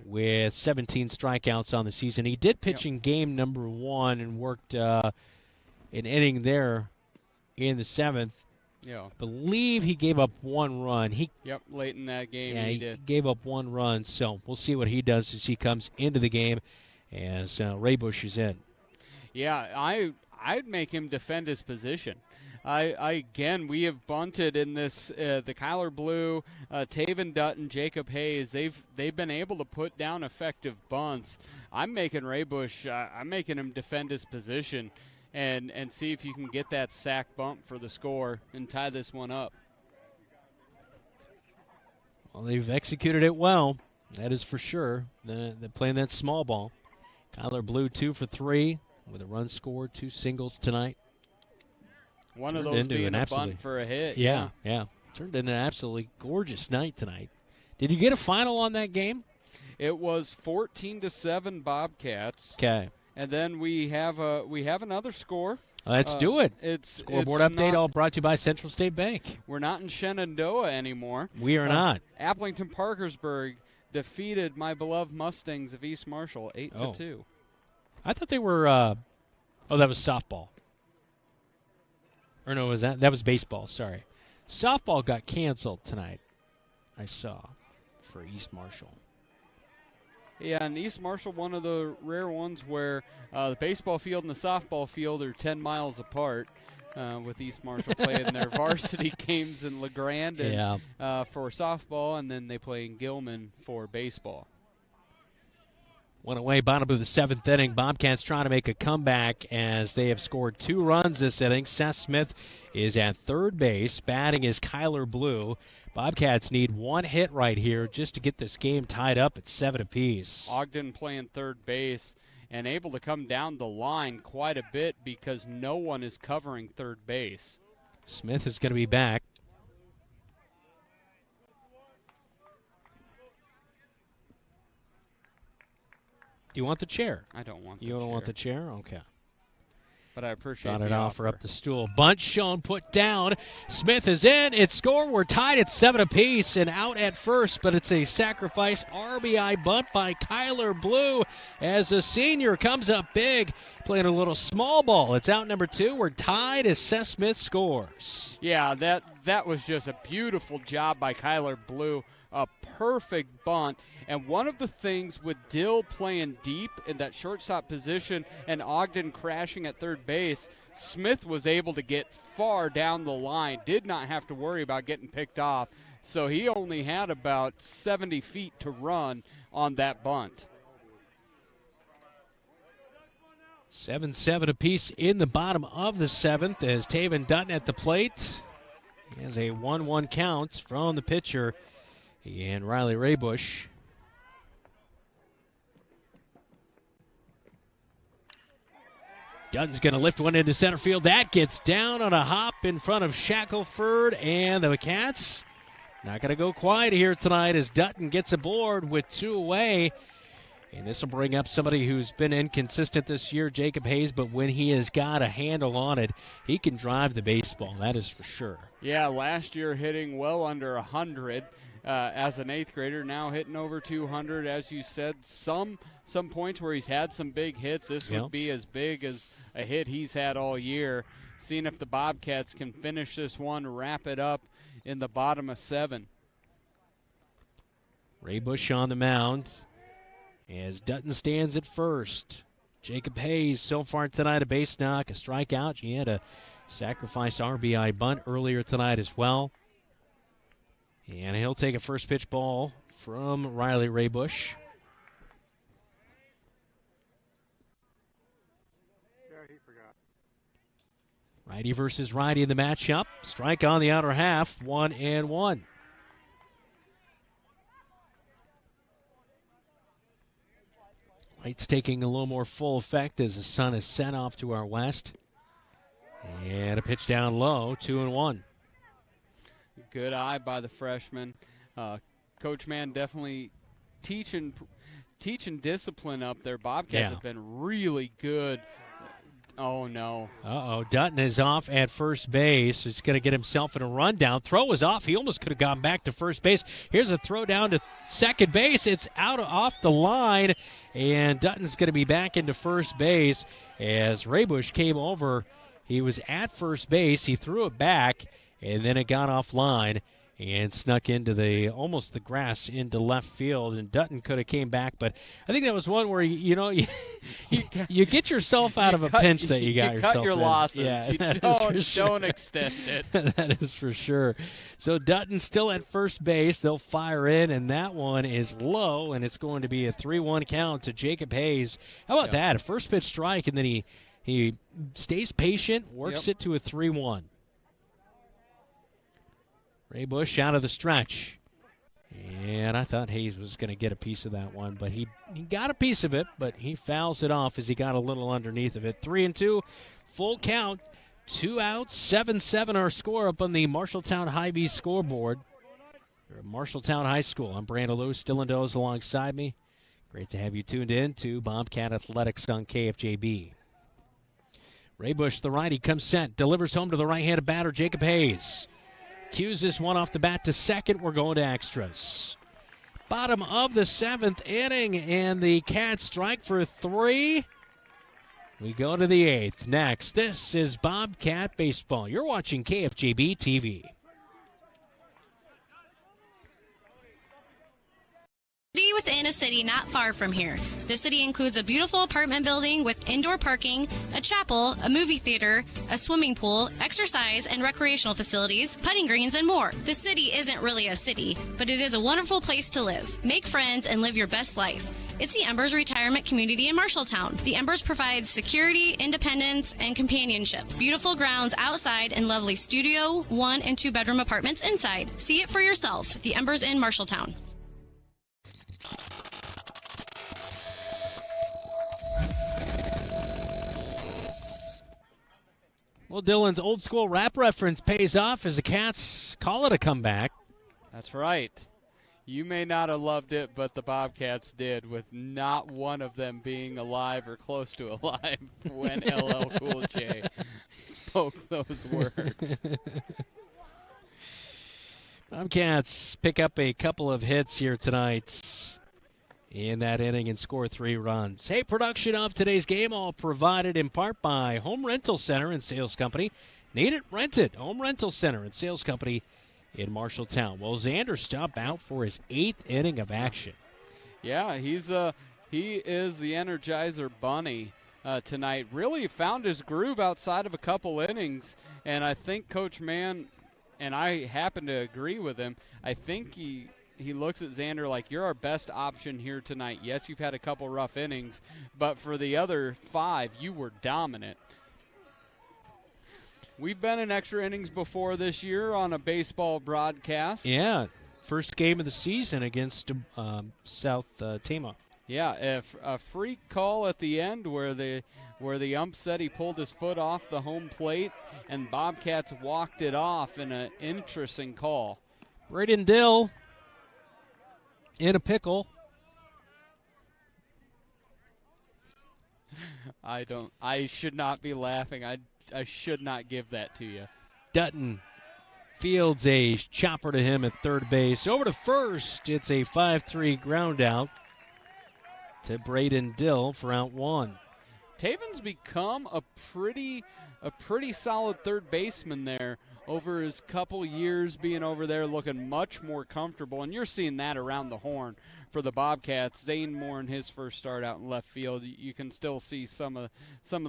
with 17 strikeouts on the season. He did pitch in game number 1 and worked an inning there in the 7th. Yeah. I believe he gave up 1 run. Late in that game he did. Gave up 1 run, so we'll see what he does as he comes into the game as Raybush is in. Yeah, I'd make him defend his position. Again, we have bunted in this. The Kyler Blue, Taven Dutton, Jacob Hayes. They've been able to put down effective bunts. I'm making Raybush. I'm making him defend his position, and see if you can get that sack bump for the score and tie this one up. Well, they've executed it well. That is for sure. They're playing that small ball. Kyler Blue 2 for 3 with a run scored, 2 singles tonight. One of those being a bunt for a hit. Yeah. Turned into an absolutely gorgeous night tonight. Did you get a final on that game? It was 14-7 Bobcats. Okay. And then we have another score. Let's do it. Scoreboard update all brought to you by Central State Bank. We're not in Shenandoah anymore. We are not. Applington Parkersburg defeated my beloved Mustangs of East Marshall 8-2. I thought they were that was softball. Or no, that was baseball, sorry. Softball got canceled tonight, I saw, for East Marshall. Yeah, and East Marshall, one of the rare ones where the baseball field and the softball field are 10 miles apart, with East Marshall playing their varsity games in LeGrand for softball, and then they play in Gilman for baseball. One away, bottom of the 7th inning. Bobcats trying to make a comeback as they have scored 2 runs this inning. Seth Smith is at third base. Batting is Kyler Blue. Bobcats need 1 hit right here just to get this game tied up at 7 apiece. Ogden playing third base and able to come down the line quite a bit because no one is covering third base. Smith is going to be back. Do you want the chair? I don't want the chair. You don't want the chair? Okay. But I appreciate Got the an offer up the stool. Bunt shown, put down. Smith is in. It's scored. We're tied at 7 apiece and out at first, but it's a sacrifice RBI bunt by Kyler Blue as a senior comes up big, playing a little small ball. It's out number 2. We're tied as Seth Smith scores. Yeah, that was just a beautiful job by Kyler Blue. A perfect bunt. And one of the things with Dill playing deep in that shortstop position and Ogden crashing at third base, Smith was able to get far down the line, did not have to worry about getting picked off. So he only had about 70 feet to run on that bunt. 7-7 apiece in the bottom of the 7th as Taven Dutton at the plate. He has a 1-1 count from the pitcher and Riley Raybush. Dutton's going to lift one into center field. That gets down on a hop in front of Shackelford, and the Cats not going to go quiet here tonight as Dutton gets aboard with 2 away. And this will bring up somebody who's been inconsistent this year, Jacob Hayes, but when he has got a handle on it, he can drive the baseball. That is for sure. Yeah, last year hitting well under 100 as an 8th grader, now hitting over 200. As you said, some points where he's had some big hits. This would be as big as a hit he's had all year. Seeing if the Bobcats can finish this one, wrap it up in the bottom of 7. Raybush on the mound as Dutton stands at first. Jacob Hayes so far tonight, a base knock, a strikeout. He had a sacrifice RBI bunt earlier tonight as well. And he'll take a first pitch ball from Riley Raybush. Yeah, he forgot. Righty versus righty in the matchup. Strike on the outer half, 1-1. Light's taking a little more full effect as the sun is set off to our west. And a pitch down low, 2-1. Good eye by the freshman. Coach Mann definitely teaching discipline up there. Bobcats have been really good. Oh, no. Dutton is off at first base. He's going to get himself in a rundown. Throw was off. He almost could have gone back to first base. Here's a throw down to second base. It's off the line, and Dutton's going to be back into first base as Raybush came over. He was at first base. He threw it back, and then it got offline and snuck into almost the grass into left field, and Dutton could have came back, but I think that was one where you get yourself out of a pinch that you got yourself cut your in. losses. Yeah, Don't extend it. That is for sure. So Dutton still at first base. They'll fire in, and that one is low, and it's going to be a 3-1 count to Jacob Hayes. How about that? A first pitch strike, and then he stays patient, works it to a 3-1. Raybush out of the stretch. And I thought Hayes was going to get a piece of that one, but he got a piece of it, but he fouls it off as he got a little underneath of it. 3-2, full count, 2 outs, 7-7 our score up on the Marshalltown High-B scoreboard. You're at Marshalltown High School. I'm Brandon Lewis, Dylan Does alongside me. Great to have you tuned in to Bobcat Athletics on KFJB. Raybush, the righty, comes set, delivers home to the right-handed batter, Jacob Hayes. Cues this one off the bat to second. We're going to extras. Bottom of the 7th inning, and the Cats strike for 3. We go to the 8th. Next, this is Bobcat Baseball. You're watching KFJB-TV. Within a city not far from here. The city includes a beautiful apartment building with indoor parking, a chapel, a movie theater, a swimming pool, exercise and recreational facilities, putting greens, and more. The city isn't really a city, but it is a wonderful place to live. Make friends and live your best life. It's the Embers Retirement Community in Marshalltown. The Embers provides security, independence, and companionship. Beautiful grounds outside and lovely studio, 1- and 2-bedroom apartments inside. See it for yourself. The Embers in Marshalltown. Well, Dylan's old school rap reference pays off as the Cats call it a comeback. That's right. You may not have loved it, but the Bobcats did, with not one of them being alive or close to alive when LL Cool J spoke those words. Bobcats pick up a couple of hits here tonight in that inning and score 3 runs. Hey, production of today's game all provided in part by Home Rental Center and Sales Company. Need it? Rent it. Home Rental Center and Sales Company in Marshalltown. Well, Xander Stubb out for his 8th inning of action. Yeah, he is the Energizer Bunny tonight. Really found his groove outside of a couple innings, and I think Coach Mann, and I happen to agree with him, I think he looks at Xander like, you're our best option here tonight. Yes, you've had a couple rough innings, but for the other 5, you were dominant. We've been in extra innings before this year on a baseball broadcast. Yeah, first game of the season against South Tama. Yeah, a freak call at the end where the ump said he pulled his foot off the home plate, and Bobcats walked it off in an interesting call. Braden Dill in a pickle. I should not be laughing. I should not give that to you. Dutton fields a chopper to him at third base. Over to first. It's a 5-3 ground out to Braden Dill for out 1. Taven's become a pretty solid third baseman there over his couple years being over there, looking much more comfortable. And you're seeing that around the horn for the Bobcats. Zane Moore in his first start out in left field, you can still see some of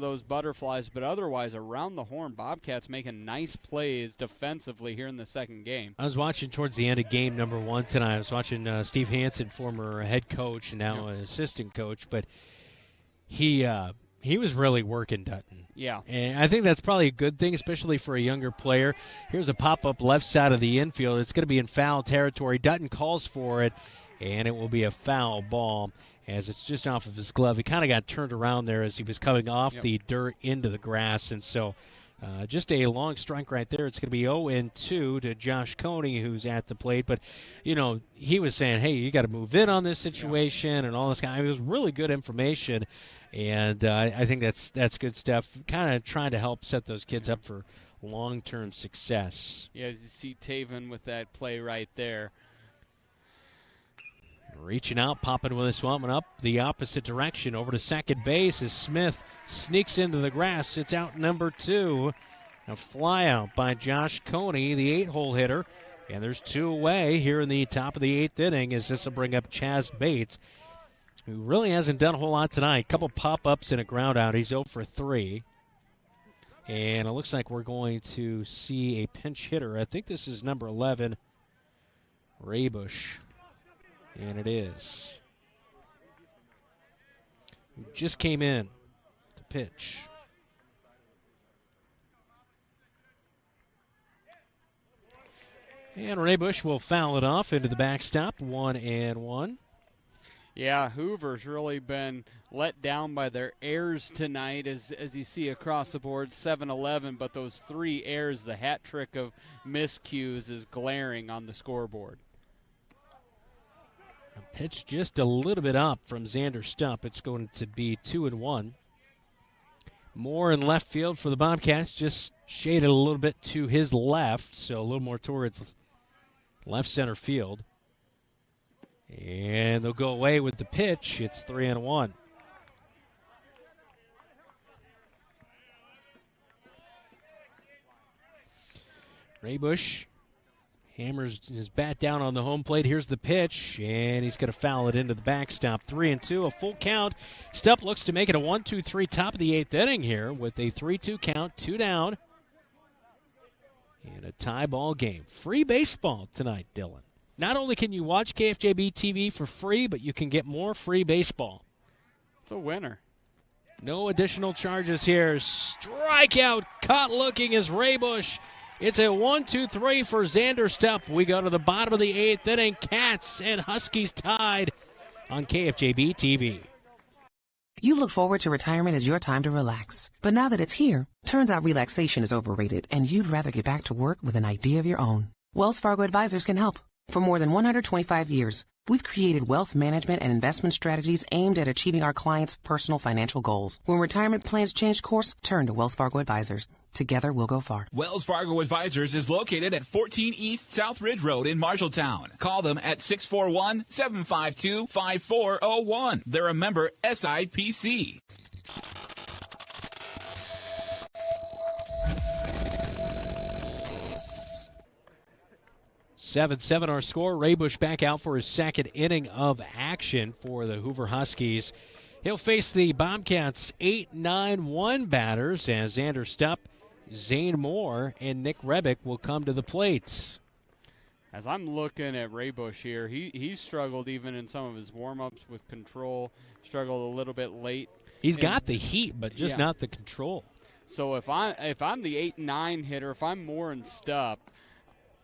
those butterflies, but otherwise around the horn, Bobcats making nice plays defensively here in the second game. I was watching towards the end of game number 1 tonight. I was watching Steve Hansen, former head coach and now an assistant coach, but he was really working Dutton. Yeah. And I think that's probably a good thing, especially for a younger player. Here's a pop-up left side of the infield. It's going to be in foul territory. Dutton calls for it, and it will be a foul ball. as it's just off of his glove. He kind of got turned around there as he was coming off the dirt into the grass, and so just a long strike right there. It's going to be 0-2 to Josh Coney, who's at the plate. But, he was saying, hey, you got to move in on this situation and all this kind. It was really good information, and I think that's good stuff. Kind of trying to help set those kids up for long-term success. Yeah, as you see Taven with that play right there. Reaching out, popping with this one up the opposite direction over to second base as Smith sneaks into the grass. Sits out number 2. A fly out by Josh Coney, the 8-hole hitter. And there's 2 away here in the top of the 8th inning as this will bring up Chaz Bates, who really hasn't done a whole lot tonight. A couple pop-ups and a ground out. He's 0 for 3. And it looks like we're going to see a pinch hitter. I think this is number 11, Raybush. And it is. Who just came in to pitch. And Raybush will foul it off into the backstop, 1-1. Yeah, Hoover's really been let down by their errors tonight, as you see across the board, 7-11. But those 3 errors, the hat trick of miscues, is glaring on the scoreboard. A pitch just a little bit up from Xander Stupp. It's going to be 2-1. Moore in left field for the Bobcats, just shaded a little bit to his left, so a little more towards left center field. And they'll go away with the pitch. It's 3-1. Raybush hammers his bat down on the home plate. Here's the pitch, and he's going to foul it into the backstop. 3-2, a full count. Stupp looks to make it a 1-2-3 top of the 8th inning here with a 3-2 count, 2 down, and a tie ball game. Free baseball tonight, Dylan. Not only can you watch KFJB-TV for free, but you can get more free baseball. It's a winner. No additional charges here. Strikeout, caught looking is Raybush. It's a 1-2-3 for Xander Stupp. We go to the bottom of the 8th inning. Cats and Huskies tied on KFJB-TV. You look forward to retirement as your time to relax. But now that it's here, turns out relaxation is overrated and you'd rather get back to work with an idea of your own. Wells Fargo Advisors can help. For more than 125 years, we've created wealth management and investment strategies aimed at achieving our clients' personal financial goals. When retirement plans change course, turn to Wells Fargo Advisors. Together, we'll go far. Wells Fargo Advisors is located at 14 East South Ridge Road in Marshalltown. Call them at 641-752-5401. They're a member SIPC. 7-7 our score. Raybush back out for his second inning of action for the Hoover Huskies. He'll face the Bobcats' 8-9-1 batters as Xander Stupp, Zane Moore, and Nick Rebick will come to the plate. As I'm looking at Raybush here, he struggled even in some of his warm-ups with control, struggled a little bit late. He's got the heat, but just not the control. So if I'm the 8-9 hitter, if I'm Moore and Stupp,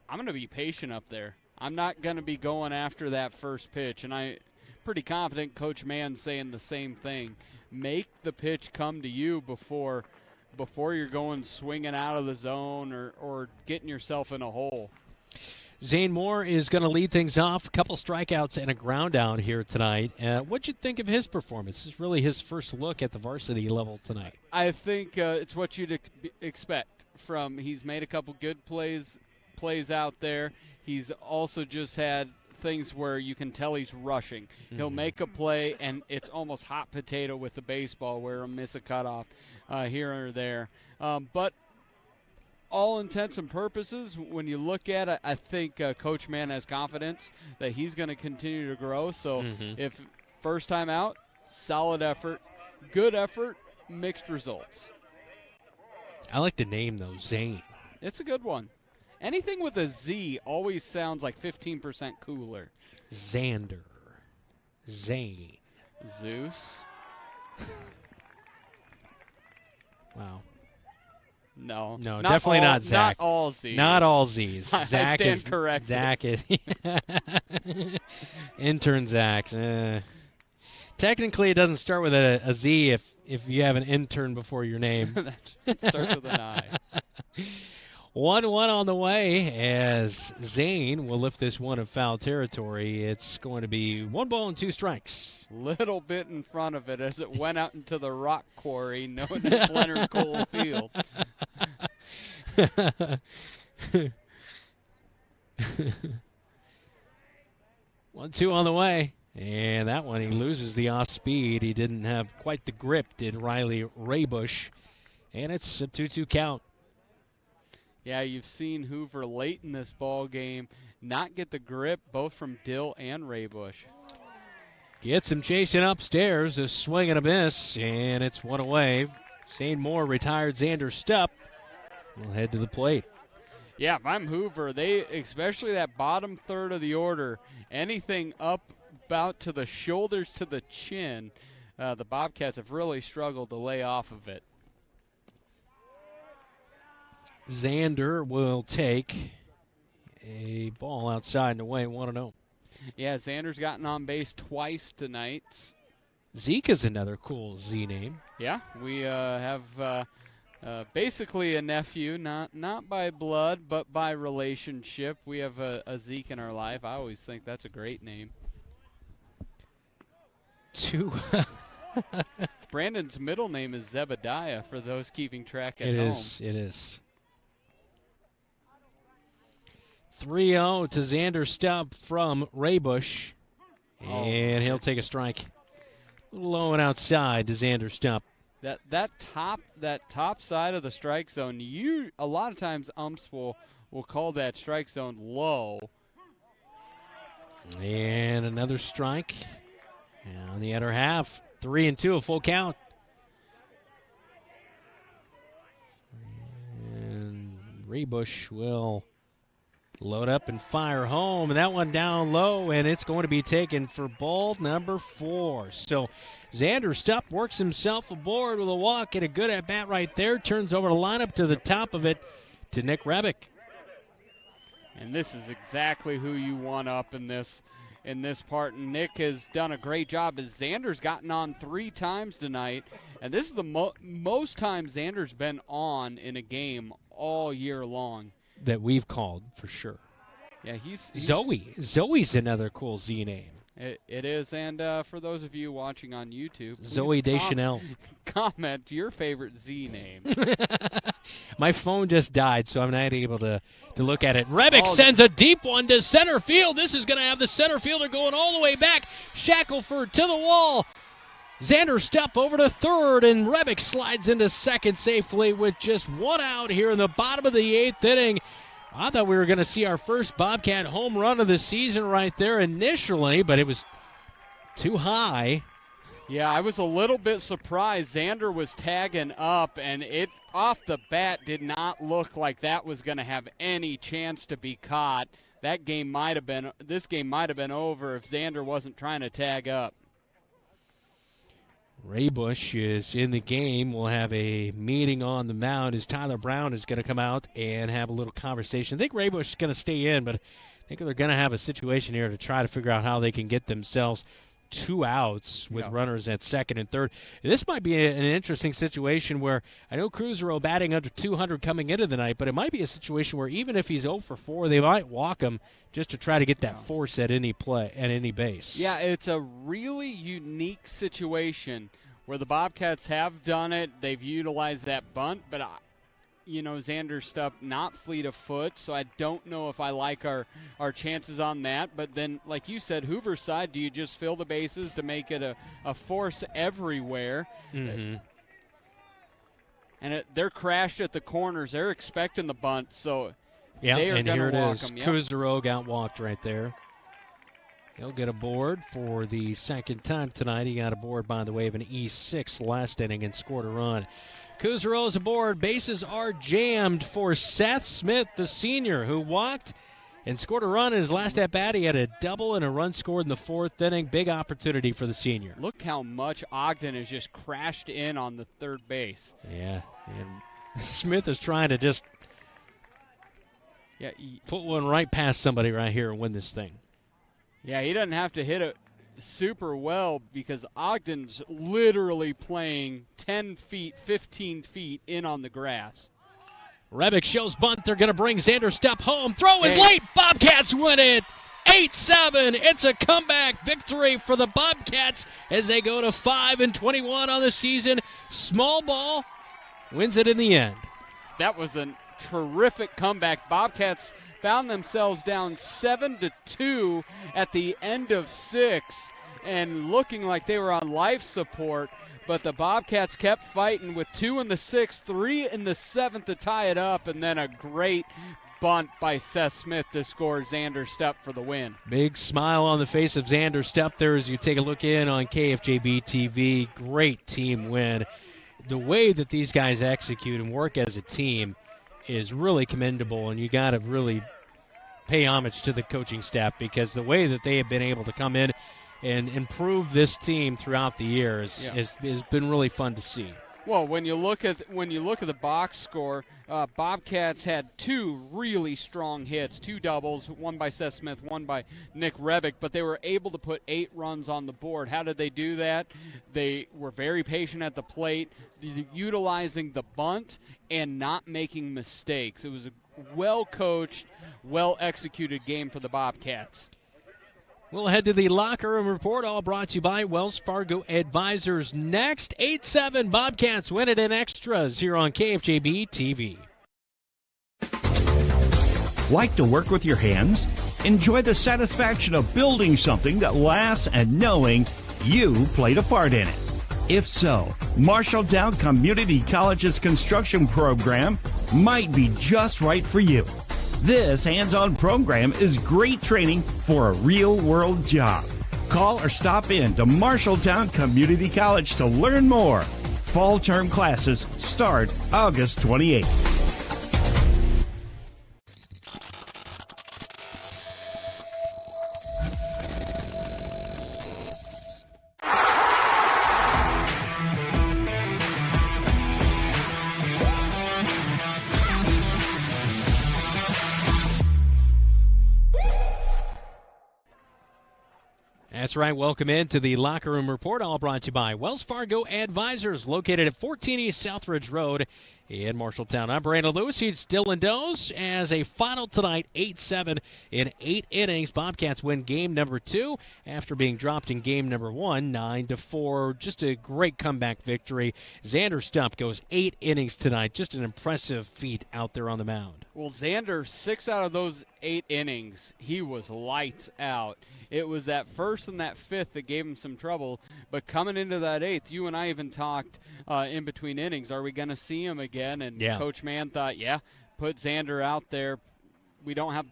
I'm going to be patient up there. I'm not going to be going after that first pitch, and I'm pretty confident Coach Mann's saying the same thing. Make the pitch come to you before you're going swinging out of the zone or getting yourself in a hole. Zane Moore is going to lead things off. A couple strikeouts and a ground out here tonight. What'd you think of his performance? This is really his first look at the varsity level tonight. I think it's what you'd expect from. He's made a couple good plays out there. He's also just had things where you can tell he's rushing. He'll make a play, and it's almost hot potato with the baseball where he'll miss a cutoff here or there. But all intents and purposes, when you look at it, I think Coach Mann has confidence that he's going to continue to grow. So if first time out, solid effort, good effort, mixed results. I like the name, though, Zane. It's a good one. Anything with a Z always sounds like 15% cooler. Xander. Zane. Zeus. Wow. No, definitely not Zach. Not all Z's. Not all Z's. Zach I stand corrected. Zach is intern Zach. Technically, it doesn't start with a Z if you have an intern before your name. That starts with an I. 1-1 on the way as Zane will lift this one in foul territory. It's going to be 1 ball and 2 strikes. Little bit in front of it as it went out into the rock quarry known as Leonard Cole Field. 1-2 on the way. And that one, he loses the off speed. He didn't have quite the grip, did Riley Raybush. And it's a 2-2 count. Yeah, you've seen Hoover late in this ball game not get the grip, both from Dill and Raybush. Gets him chasing upstairs, a swing and a miss, and it's one away. Zane Moore, retired Xander Stupp, will head to the plate. Yeah, if I'm Hoover, they, especially that bottom third of the order, anything up about to the shoulders to the chin, the Bobcats have really struggled to lay off of it. Xander will take a ball outside and away, 1-0. Yeah, Xander's gotten on base twice tonight. Zeke is another cool Z name. Yeah, we have basically a nephew, not by blood, but by relationship. We have a Zeke in our life. I always think that's a great name. Brandon's middle name is Zebediah, for those keeping track at home. It is. 3-0 to Xander Stupp from Raybush. And he'll take a strike. A little low and outside to Xander Stupp. That top side of the strike zone, a lot of times umps will call that strike zone low. And another strike. And on the other half, 3-2, a full count. And Raybush will load up and fire home, and that one down low, and it's going to be taken for ball number 4. So Xander Stupp works himself aboard with a walk and a good at-bat right there, turns over the lineup to the top of it to Nick Rebick. And this is exactly who you want up in this part. And Nick has done a great job as Xander's gotten on 3 times tonight, and this is the most times Xander's been on in a game all year long. That we've called, for sure. Yeah, he's Zoe. Zoe's another cool Z name. It is, and for those of you watching on YouTube, Zoe Deschanel. Comment your favorite Z name. My phone just died, so I'm not able to look at it. Rebick sends a deep one to center field. This is going to have the center fielder going all the way back. Shackelford to the wall. Xander Stupp over to third, and Rebick slides into second safely with just 1 out here in the bottom of the 8th inning. I thought we were going to see our first Bobcat home run of the season right there initially, but it was too high. Yeah, I was a little bit surprised. Xander was tagging up, and it off the bat did not look like that was going to have any chance to be caught. This game might have been over if Xander wasn't trying to tag up. Raybush is in the game. We'll have a meeting on the mound as Tyler Brown is going to come out and have a little conversation. I think Raybush is going to stay in, but I think they're going to have a situation here to try to figure out how they can get themselves 2 outs with runners at second and third. This might be an interesting situation where I know Cruzero batting under 200 coming into the night, but it might be a situation where even if he's 0 for 4, they might walk him just to try to get that force at any play, at any base. Yeah, it's a really unique situation where the Bobcats have done it. They've utilized that bunt, but Xander Stupp not fleet of foot, so I don't know if I like our chances on that. But then, like you said, Hoover's side, do you just fill the bases to make it a force everywhere? Mm-hmm. And they're crashed at the corners. They're expecting the bunt, so yeah, they are and here it is. them. Yep. Cruzero got walked right there. He'll get a board for the second time tonight. He got a board by the way of an E6 last inning and scored a run. Cruzero is aboard. Bases are jammed for Seth Smith, the senior, who walked and scored a run in his last at-bat. He had a double and a run scored in the 4th inning. Big opportunity for the senior. Look how much Ogden has just crashed in on the third base. Yeah, and Smith is trying to just put one right past somebody right here and win this thing. Yeah, he doesn't have to hit it super well because Ogden's literally playing 10 feet, 15 feet in on the grass. Rebick shows bunt. They're going to bring Xander Stepp home. Throw is late. Bobcats win it. 8-7. It's a comeback victory for the Bobcats as they go to 5-21 on the season. Small ball wins it in the end. That was a terrific comeback. Bobcats found themselves down 7-2 at the end of 6 and looking like they were on life support. But the Bobcats kept fighting with 2 in the 6th, 3 in the 7th to tie it up, and then a great bunt by Seth Smith to score Xander Stepp for the win. Big smile on the face of Xander Stepp there as you take a look in on KFJB-TV. Great team win. The way that these guys execute and work as a team is really commendable, and you got to really pay homage to the coaching staff because the way that they have been able to come in and improve this team throughout the years has been really fun to see. Well, when you look at the box score, Bobcats had 2 really strong hits, 2 doubles, one by Seth Smith, one by Nick Rebick, but they were able to put 8 runs on the board. How did they do that? They were very patient at the plate, utilizing the bunt and not making mistakes. It was a well-coached, well-executed game for the Bobcats. We'll head to the locker room report, all brought to you by Wells Fargo Advisors. Next, 8-7 Bobcats win it in extras here on KFJB-TV. Like to work with your hands? Enjoy the satisfaction of building something that lasts and knowing you played a part in it. If so, Marshalltown Community College's construction program might be just right for you. This hands-on program is great training for a real-world job. Call or stop in to Marshalltown Community College to learn more. Fall term classes start August 28th. That's right. Welcome into the Locker Room Report, all brought to you by Wells Fargo Advisors, located at 14 East Southridge Road in Marshalltown. I'm Brandon Lewis. He's Dylan Doze as a final tonight, 8-7 in 8 innings. Bobcats win game number 2 after being dropped in game number 1, 9-4. Just a great comeback victory. Xander Stepp goes 8 innings tonight. Just an impressive feat out there on the mound. Well, Xander, 6 out of those 8 innings, he was lights out. It was that first and that 5th that gave him some trouble. But coming into that 8th, you and I even talked in between innings, are we going to see him again? And Coach Mann thought, put Xander out there. We don't have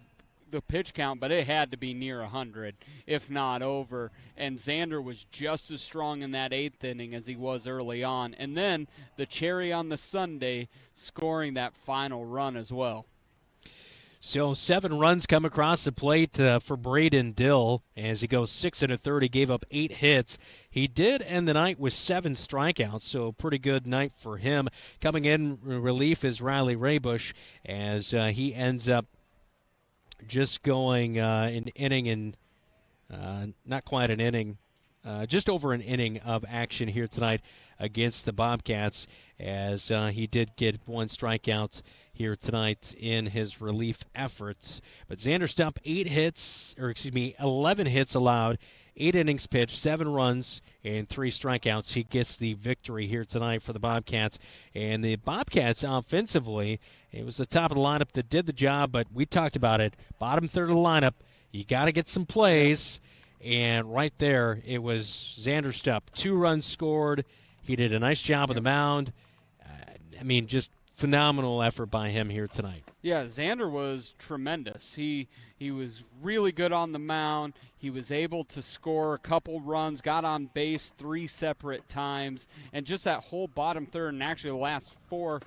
the pitch count, but it had to be near 100, if not over. And Xander was just as strong in that 8th inning as he was early on. And then the cherry on the sundae, scoring that final run as well. So 7 runs come across the plate for Braden Dill as he goes 6 1/3. He gave up 8 hits. He did end the night with 7 strikeouts, so pretty good night for him. Coming in relief is Riley Raybush as he ends up just going an inning and not quite an inning, just over an inning of action here tonight against the Bobcats as he did get 1 strikeout here tonight in his relief efforts. But Xander Stepp, 11 hits allowed, 8 innings pitched, 7 runs, and 3 strikeouts. He gets the victory here tonight for the Bobcats. And the Bobcats offensively, it was the top of the lineup that did the job, but we talked about it. Bottom third of the lineup, you got to get some plays. And right there, it was Xander Stepp. 2 runs scored. He did a nice job on the mound. Just phenomenal effort by him here tonight. Yeah, Xander was tremendous. He was really good on the mound. He was able to score a couple runs, got on base 3 separate times, and just that whole bottom third, and actually the last four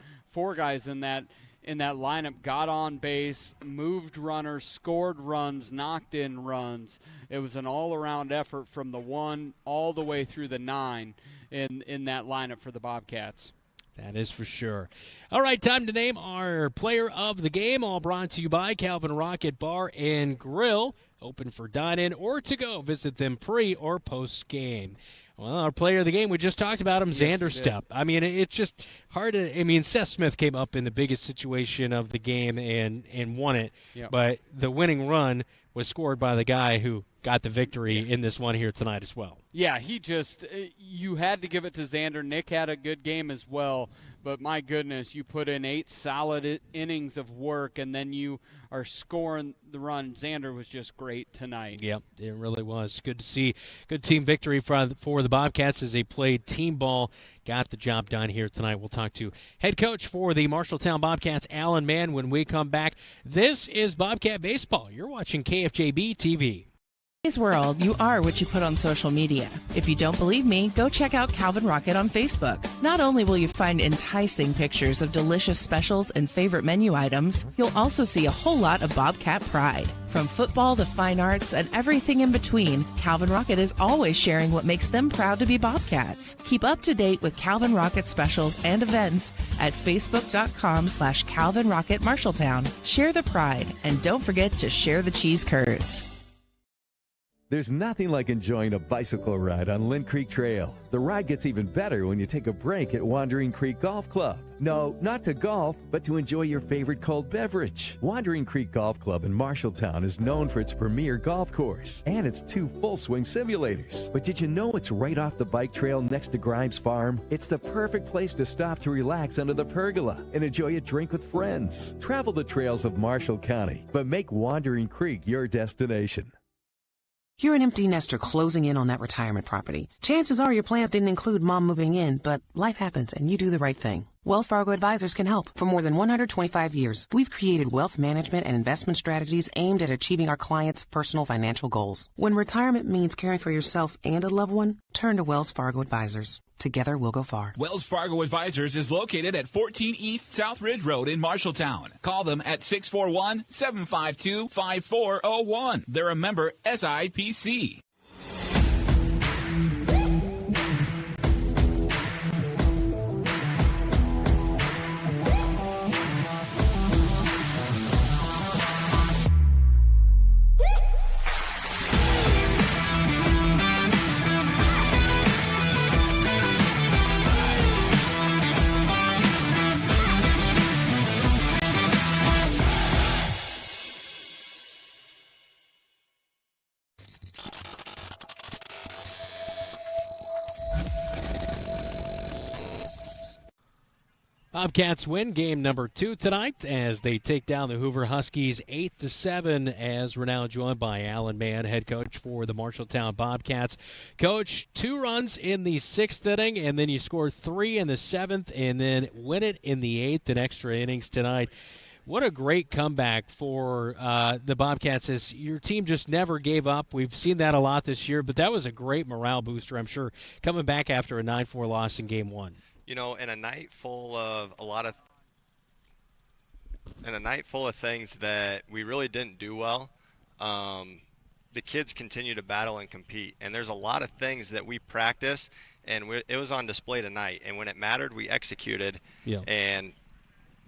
guys in that lineup got on base, moved runners, scored runs, knocked in runs. It was an all-around effort from the 1 all the way through the 9 in that lineup for the Bobcats. That is for sure. All right, time to name our player of the game, all brought to you by Calvin Rocket Bar and Grill. Open for dine-in or to go. Visit them pre or post-game. Well, our player of the game, we just talked about him, Xander Stepp. I mean, it's just hard to – I mean, Seth Smith came up in the biggest situation of the game and won it. Yep. But the winning run was scored by the guy who got the victory in this one here tonight as well. Yeah, he just – you had to give it to Xander. Nick had a good game as well. But, my goodness, you put in 8 solid innings of work, and then you are scoring the run. Xander was just great tonight. Yep, it really was. Good to see. Good team victory for the Bobcats as they played team ball, got the job done here tonight. We'll talk to head coach for the Marshalltown Bobcats, Alan Mann, when we come back. This is Bobcat Baseball. You're watching KFJB-TV. In today's world, you are what you put on social media. If you don't believe me, go check out Calvin Rocket on Facebook. Not only will you find enticing pictures of delicious specials and favorite menu items, you'll also see a whole lot of Bobcat pride. From football to fine arts and everything in between, Calvin Rocket is always sharing what makes them proud to be Bobcats. Keep up to date with Calvin Rocket specials and events at facebook.com/Calvin Rocket Marshalltown. Share the pride, and don't forget to share the cheese curds. There's nothing like enjoying a bicycle ride on Lynn Creek Trail. The ride gets even better when you take a break at Wandering Creek Golf Club. No, not to golf, but to enjoy your favorite cold beverage. Wandering Creek Golf Club in Marshalltown is known for its premier golf course and its 2 full-swing simulators. But did you know it's right off the bike trail next to Grimes Farm? It's the perfect place to stop to relax under the pergola and enjoy a drink with friends. Travel the trails of Marshall County, but make Wandering Creek your destination. You're an empty nester closing in on that retirement property. Chances are your plans didn't include mom moving in, but life happens and you do the right thing. Wells Fargo Advisors can help. For more than 125 years, we've created wealth management and investment strategies aimed at achieving our clients' personal financial goals. When retirement means caring for yourself and a loved one, turn to Wells Fargo Advisors. Together, we'll go far. Wells Fargo Advisors is located at 14 East South Ridge Road in Marshalltown. Call them at 641-752-5401. They're a member SIPC. Bobcats win game number 2 tonight as they take down the Hoover Huskies 8-7, as we're now joined by Alan Mann, head coach for the Marshalltown Bobcats. Coach, 2 runs in the 6th inning, and then you scored 3 in the 7th, and then win it in the 8th in extra innings tonight. What a great comeback for the Bobcats, as your team just never gave up. We've seen that a lot this year, but that was a great morale booster, I'm sure, coming back after a 9-4 loss in game 1. You know, in a night full of things that we really didn't do well, the kids continue to battle and compete. And there's a lot of things that we practice, and it was on display tonight. And when it mattered, we executed. Yeah. And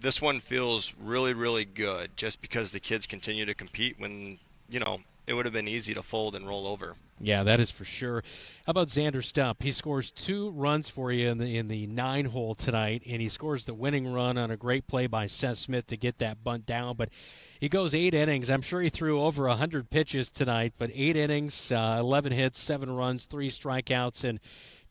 this one feels really, really good, just because the kids continue to compete when, you know, it would have been easy to fold and roll over. Yeah, that is for sure. How about Xander Stepp? He scores 2 runs for you in the 9-hole tonight, and he scores the winning run on a great play by Seth Smith to get that bunt down. But he goes 8 innings. I'm sure he threw over 100 pitches tonight, but 8 innings, 11 hits, 7 runs, 3 strikeouts, and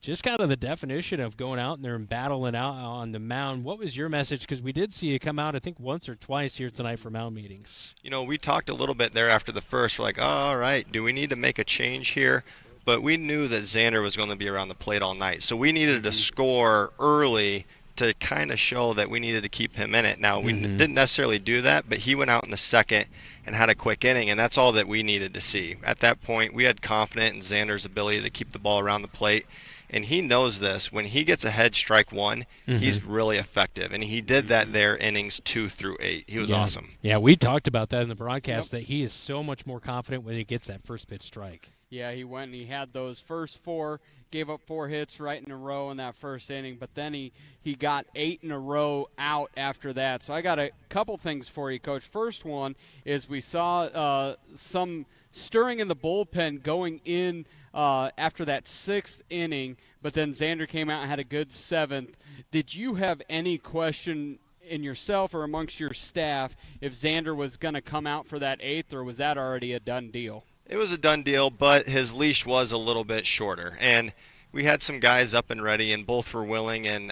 just kind of the definition of going out there and battling out on the mound. What was your message? Because we did see you come out, I think, once or twice here tonight for mound meetings. You know, we talked a little bit there after the first. We're like, oh, all right, do we need to make a change here? But we knew that Xander was going to be around the plate all night. So we needed to score early to kind of show that we needed to keep him in it. Now, we didn't necessarily do that, but he went out in the 2nd and had a quick inning, and that's all that we needed to see. At that point, we had confidence in Xander's ability to keep the ball around the plate. And he knows this. When he gets ahead strike 1, he's really effective. And he did that there innings 2 through 8. He was awesome. Yeah, we talked about that in the broadcast, that he is so much more confident when he gets that first pitch strike. Yeah, he went and he had those first 4, gave up 4 hits right in a row in that first inning, but then he got 8 in a row out after that. So I got a couple things for you, Coach. First one is we saw some stirring in the bullpen going in after that 6th inning, but then Xander came out and had a good 7th. Did you have any question in yourself or amongst your staff if Xander was going to come out for that 8th, or was that already a done deal? It was a done deal, but his leash was a little bit shorter. And we had some guys up and ready, and both were willing and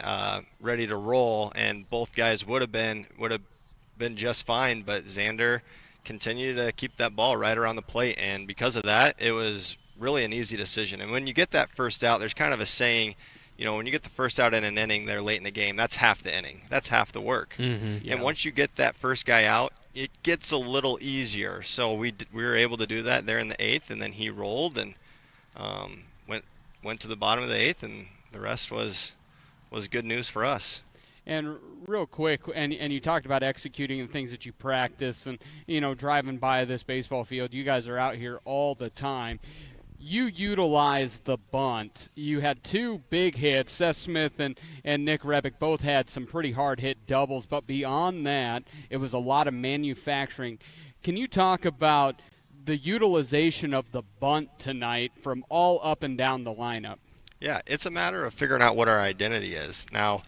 ready to roll, and both guys would have been just fine, but Xander continued to keep that ball right around the plate, and because of that, it was really an easy decision. And when you get that first out, there's kind of a saying, when you get the first out in an inning there late in the game, that's half the inning. That's half the work. Mm-hmm. And once you get that first guy out, it gets a little easier. So we were able to do that there in the 8th, and then he rolled and went to the bottom of the 8th, and the rest was good news for us. And real quick, and you talked about executing and things that you practice and, driving by this baseball field. You guys are out here all the time. You utilized the bunt. You had 2 big hits. Seth Smith and Nick Rebick both had some pretty hard-hit doubles, but beyond that, it was a lot of manufacturing. Can you talk about the utilization of the bunt tonight from all up and down the lineup? Yeah, it's a matter of figuring out what our identity is. Now,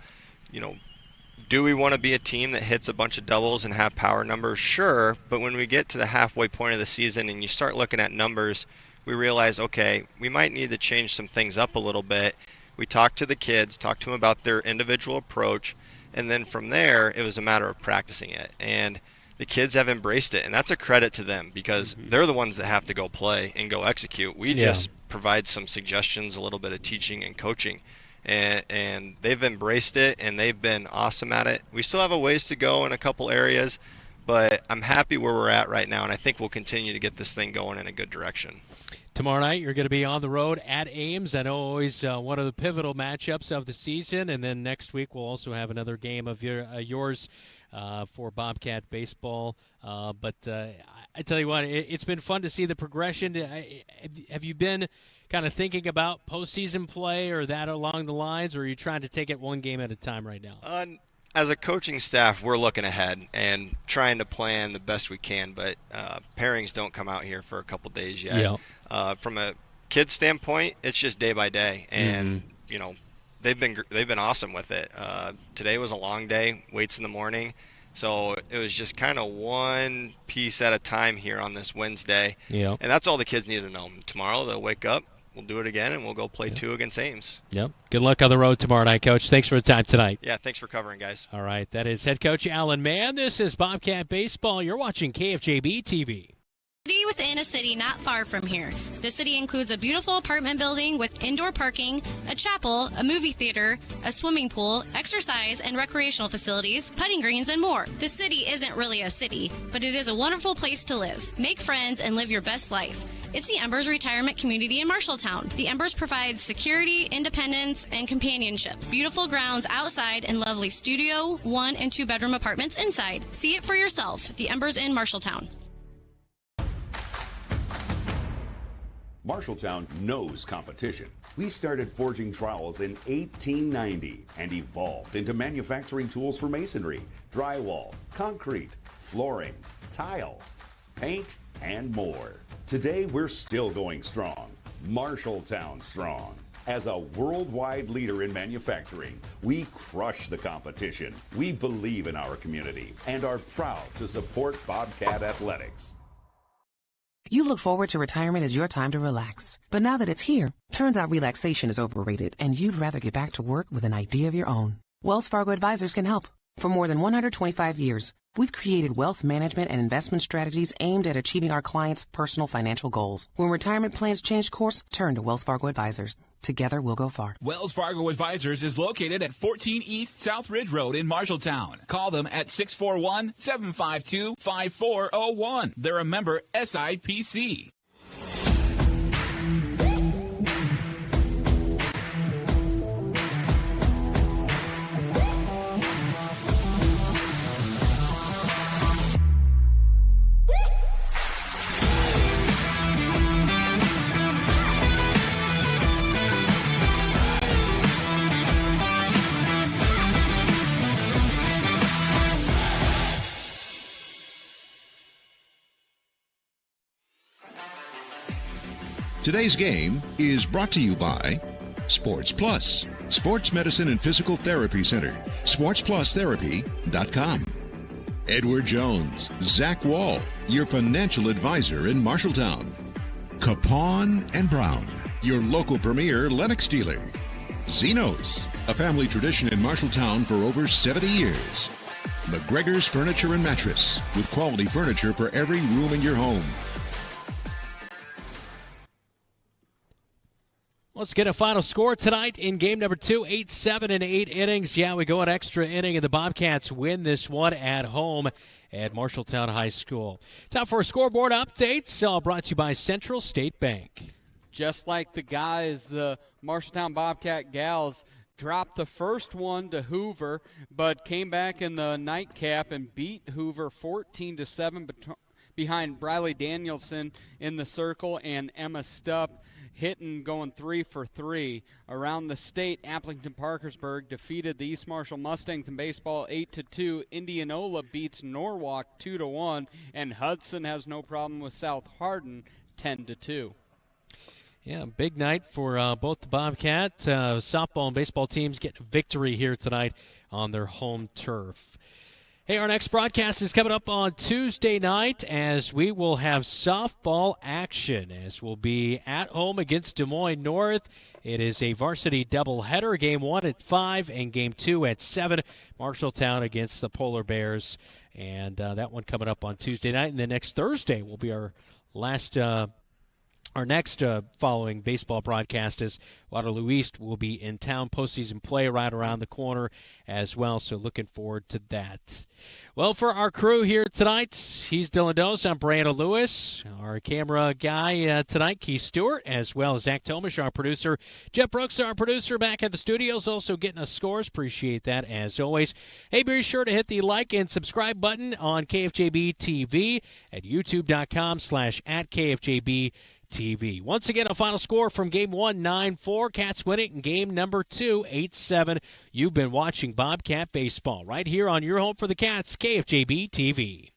do we want to be a team that hits a bunch of doubles and have power numbers? Sure, but when we get to the halfway point of the season and you start looking at numbers, we realize, okay, we might need to change some things up a little bit. We talked to the kids, talked to them about their individual approach, and then from there, it was a matter of practicing it. And the kids have embraced it, and that's a credit to them because they're the ones that have to go play and go execute. We just provide some suggestions, a little bit of teaching and coaching. And they've embraced it, and they've been awesome at it. We still have a ways to go in a couple areas, but I'm happy where we're at right now, and I think we'll continue to get this thing going in a good direction. Tomorrow night, you're going to be on the road at Ames. I know always one of the pivotal matchups of the season. And then next week, we'll also have another game of yours for Bobcat baseball. But I tell you what, it's been fun to see the progression. Have you been kind of thinking about postseason play or that along the lines, or are you trying to take it one game at a time right now? As a coaching staff, we're looking ahead and trying to plan the best we can, but pairings don't come out here for a couple days yet. Yeah. From a kid standpoint, it's just day by day, and they've been awesome with it. Today was a long day, weights in the morning, so it was just kind of one piece at a time here on this Wednesday. Yeah. And that's all the kids need to know. Tomorrow they'll wake up, we'll do it again, and we'll go play 2 against Ames. Yep. Good luck on the road tomorrow night, Coach. Thanks for the time tonight. Yeah, thanks for covering, guys. All right, that is head coach Alan Mann. This is Bobcat Baseball. You're watching KFJB-TV. City within a city not far from here. The city includes a beautiful apartment building with indoor parking, a chapel, a movie theater, a swimming pool, exercise and recreational facilities, putting greens, and more. The city isn't really a city, but it is a wonderful place to live. Make friends and live your best life. It's the Embers Retirement Community in Marshalltown. The Embers provides security, independence, and companionship. Beautiful grounds outside and lovely studio, 1- and 2-bedroom apartments inside. See it for yourself. The Embers in Marshalltown. Marshalltown knows competition. We started forging trowels in 1890 and evolved into manufacturing tools for masonry, drywall, concrete, flooring, tile, paint, and more. Today, we're still going strong. Marshalltown strong. As a worldwide leader in manufacturing, we crush the competition. We believe in our community and are proud to support Bobcat Athletics. You look forward to retirement as your time to relax. But now that it's here, turns out relaxation is overrated and you'd rather get back to work with an idea of your own. Wells Fargo Advisors can help. For more than 125 years, we've created wealth management and investment strategies aimed at achieving our clients' personal financial goals. When retirement plans change course, turn to Wells Fargo Advisors. Together, we'll go far. Wells Fargo Advisors is located at 14 East South Ridge Road in Marshalltown. Call them at 641-752-5401. They're a member SIPC. Today's game is brought to you by Sports Plus, Sports Medicine and Physical Therapy Center, sportsplusTherapy.com. Edward Jones, Zach Wall, your financial advisor in Marshalltown. Capon and Brown, your local premier Lennox dealer. Zeno's, a family tradition in Marshalltown for over 70 years. McGregor's Furniture and Mattress, with quality furniture for every room in your home. Let's get a final score tonight in game number 2, 8-7 in 8 innings. Yeah, we go an extra inning, and the Bobcats win this one at home at Marshalltown High School. Time for a scoreboard update, all brought to you by Central State Bank. Just like the guys, the Marshalltown Bobcat gals dropped the first one to Hoover, but came back in the nightcap and beat Hoover 14-7 behind Briley Danielson in the circle and Emma Stupp hitting, going 3 for 3. Around the state, Applington Parkersburg defeated the East Marshall Mustangs in baseball 8-2. Indianola beats Norwalk 2-1, and Hudson has no problem with South Hardin 10-2. Yeah, big night for both the Bobcat softball and baseball teams getting a victory here tonight on their home turf. Hey, our next broadcast is coming up on Tuesday night as we will have softball action as we'll be at home against Des Moines North. It is a varsity doubleheader, game 1 at 5 and game 2 at 7. Marshalltown against the Polar Bears, and that one coming up on Tuesday night. And then next Thursday will be our next following baseball broadcast as Waterloo East will be in town. Postseason play right around the corner as well, so looking forward to that. Well, for our crew here tonight, he's Dylan Dose. I'm Brandon Lewis. Our camera guy tonight, Keith Stewart, as well as Zach Tomish, our producer. Jeff Brooks, our producer, back at the studios, also getting us scores. Appreciate that, as always. Hey, be sure to hit the like and subscribe button on KFJB-TV at youtube.com/@KFJB-TV. Once again, a final score from Game 1, 9-4. Cats win it in Game number 2, 8-7. You've been watching Bobcat Baseball right here on your home for the Cats, KFJB-TV.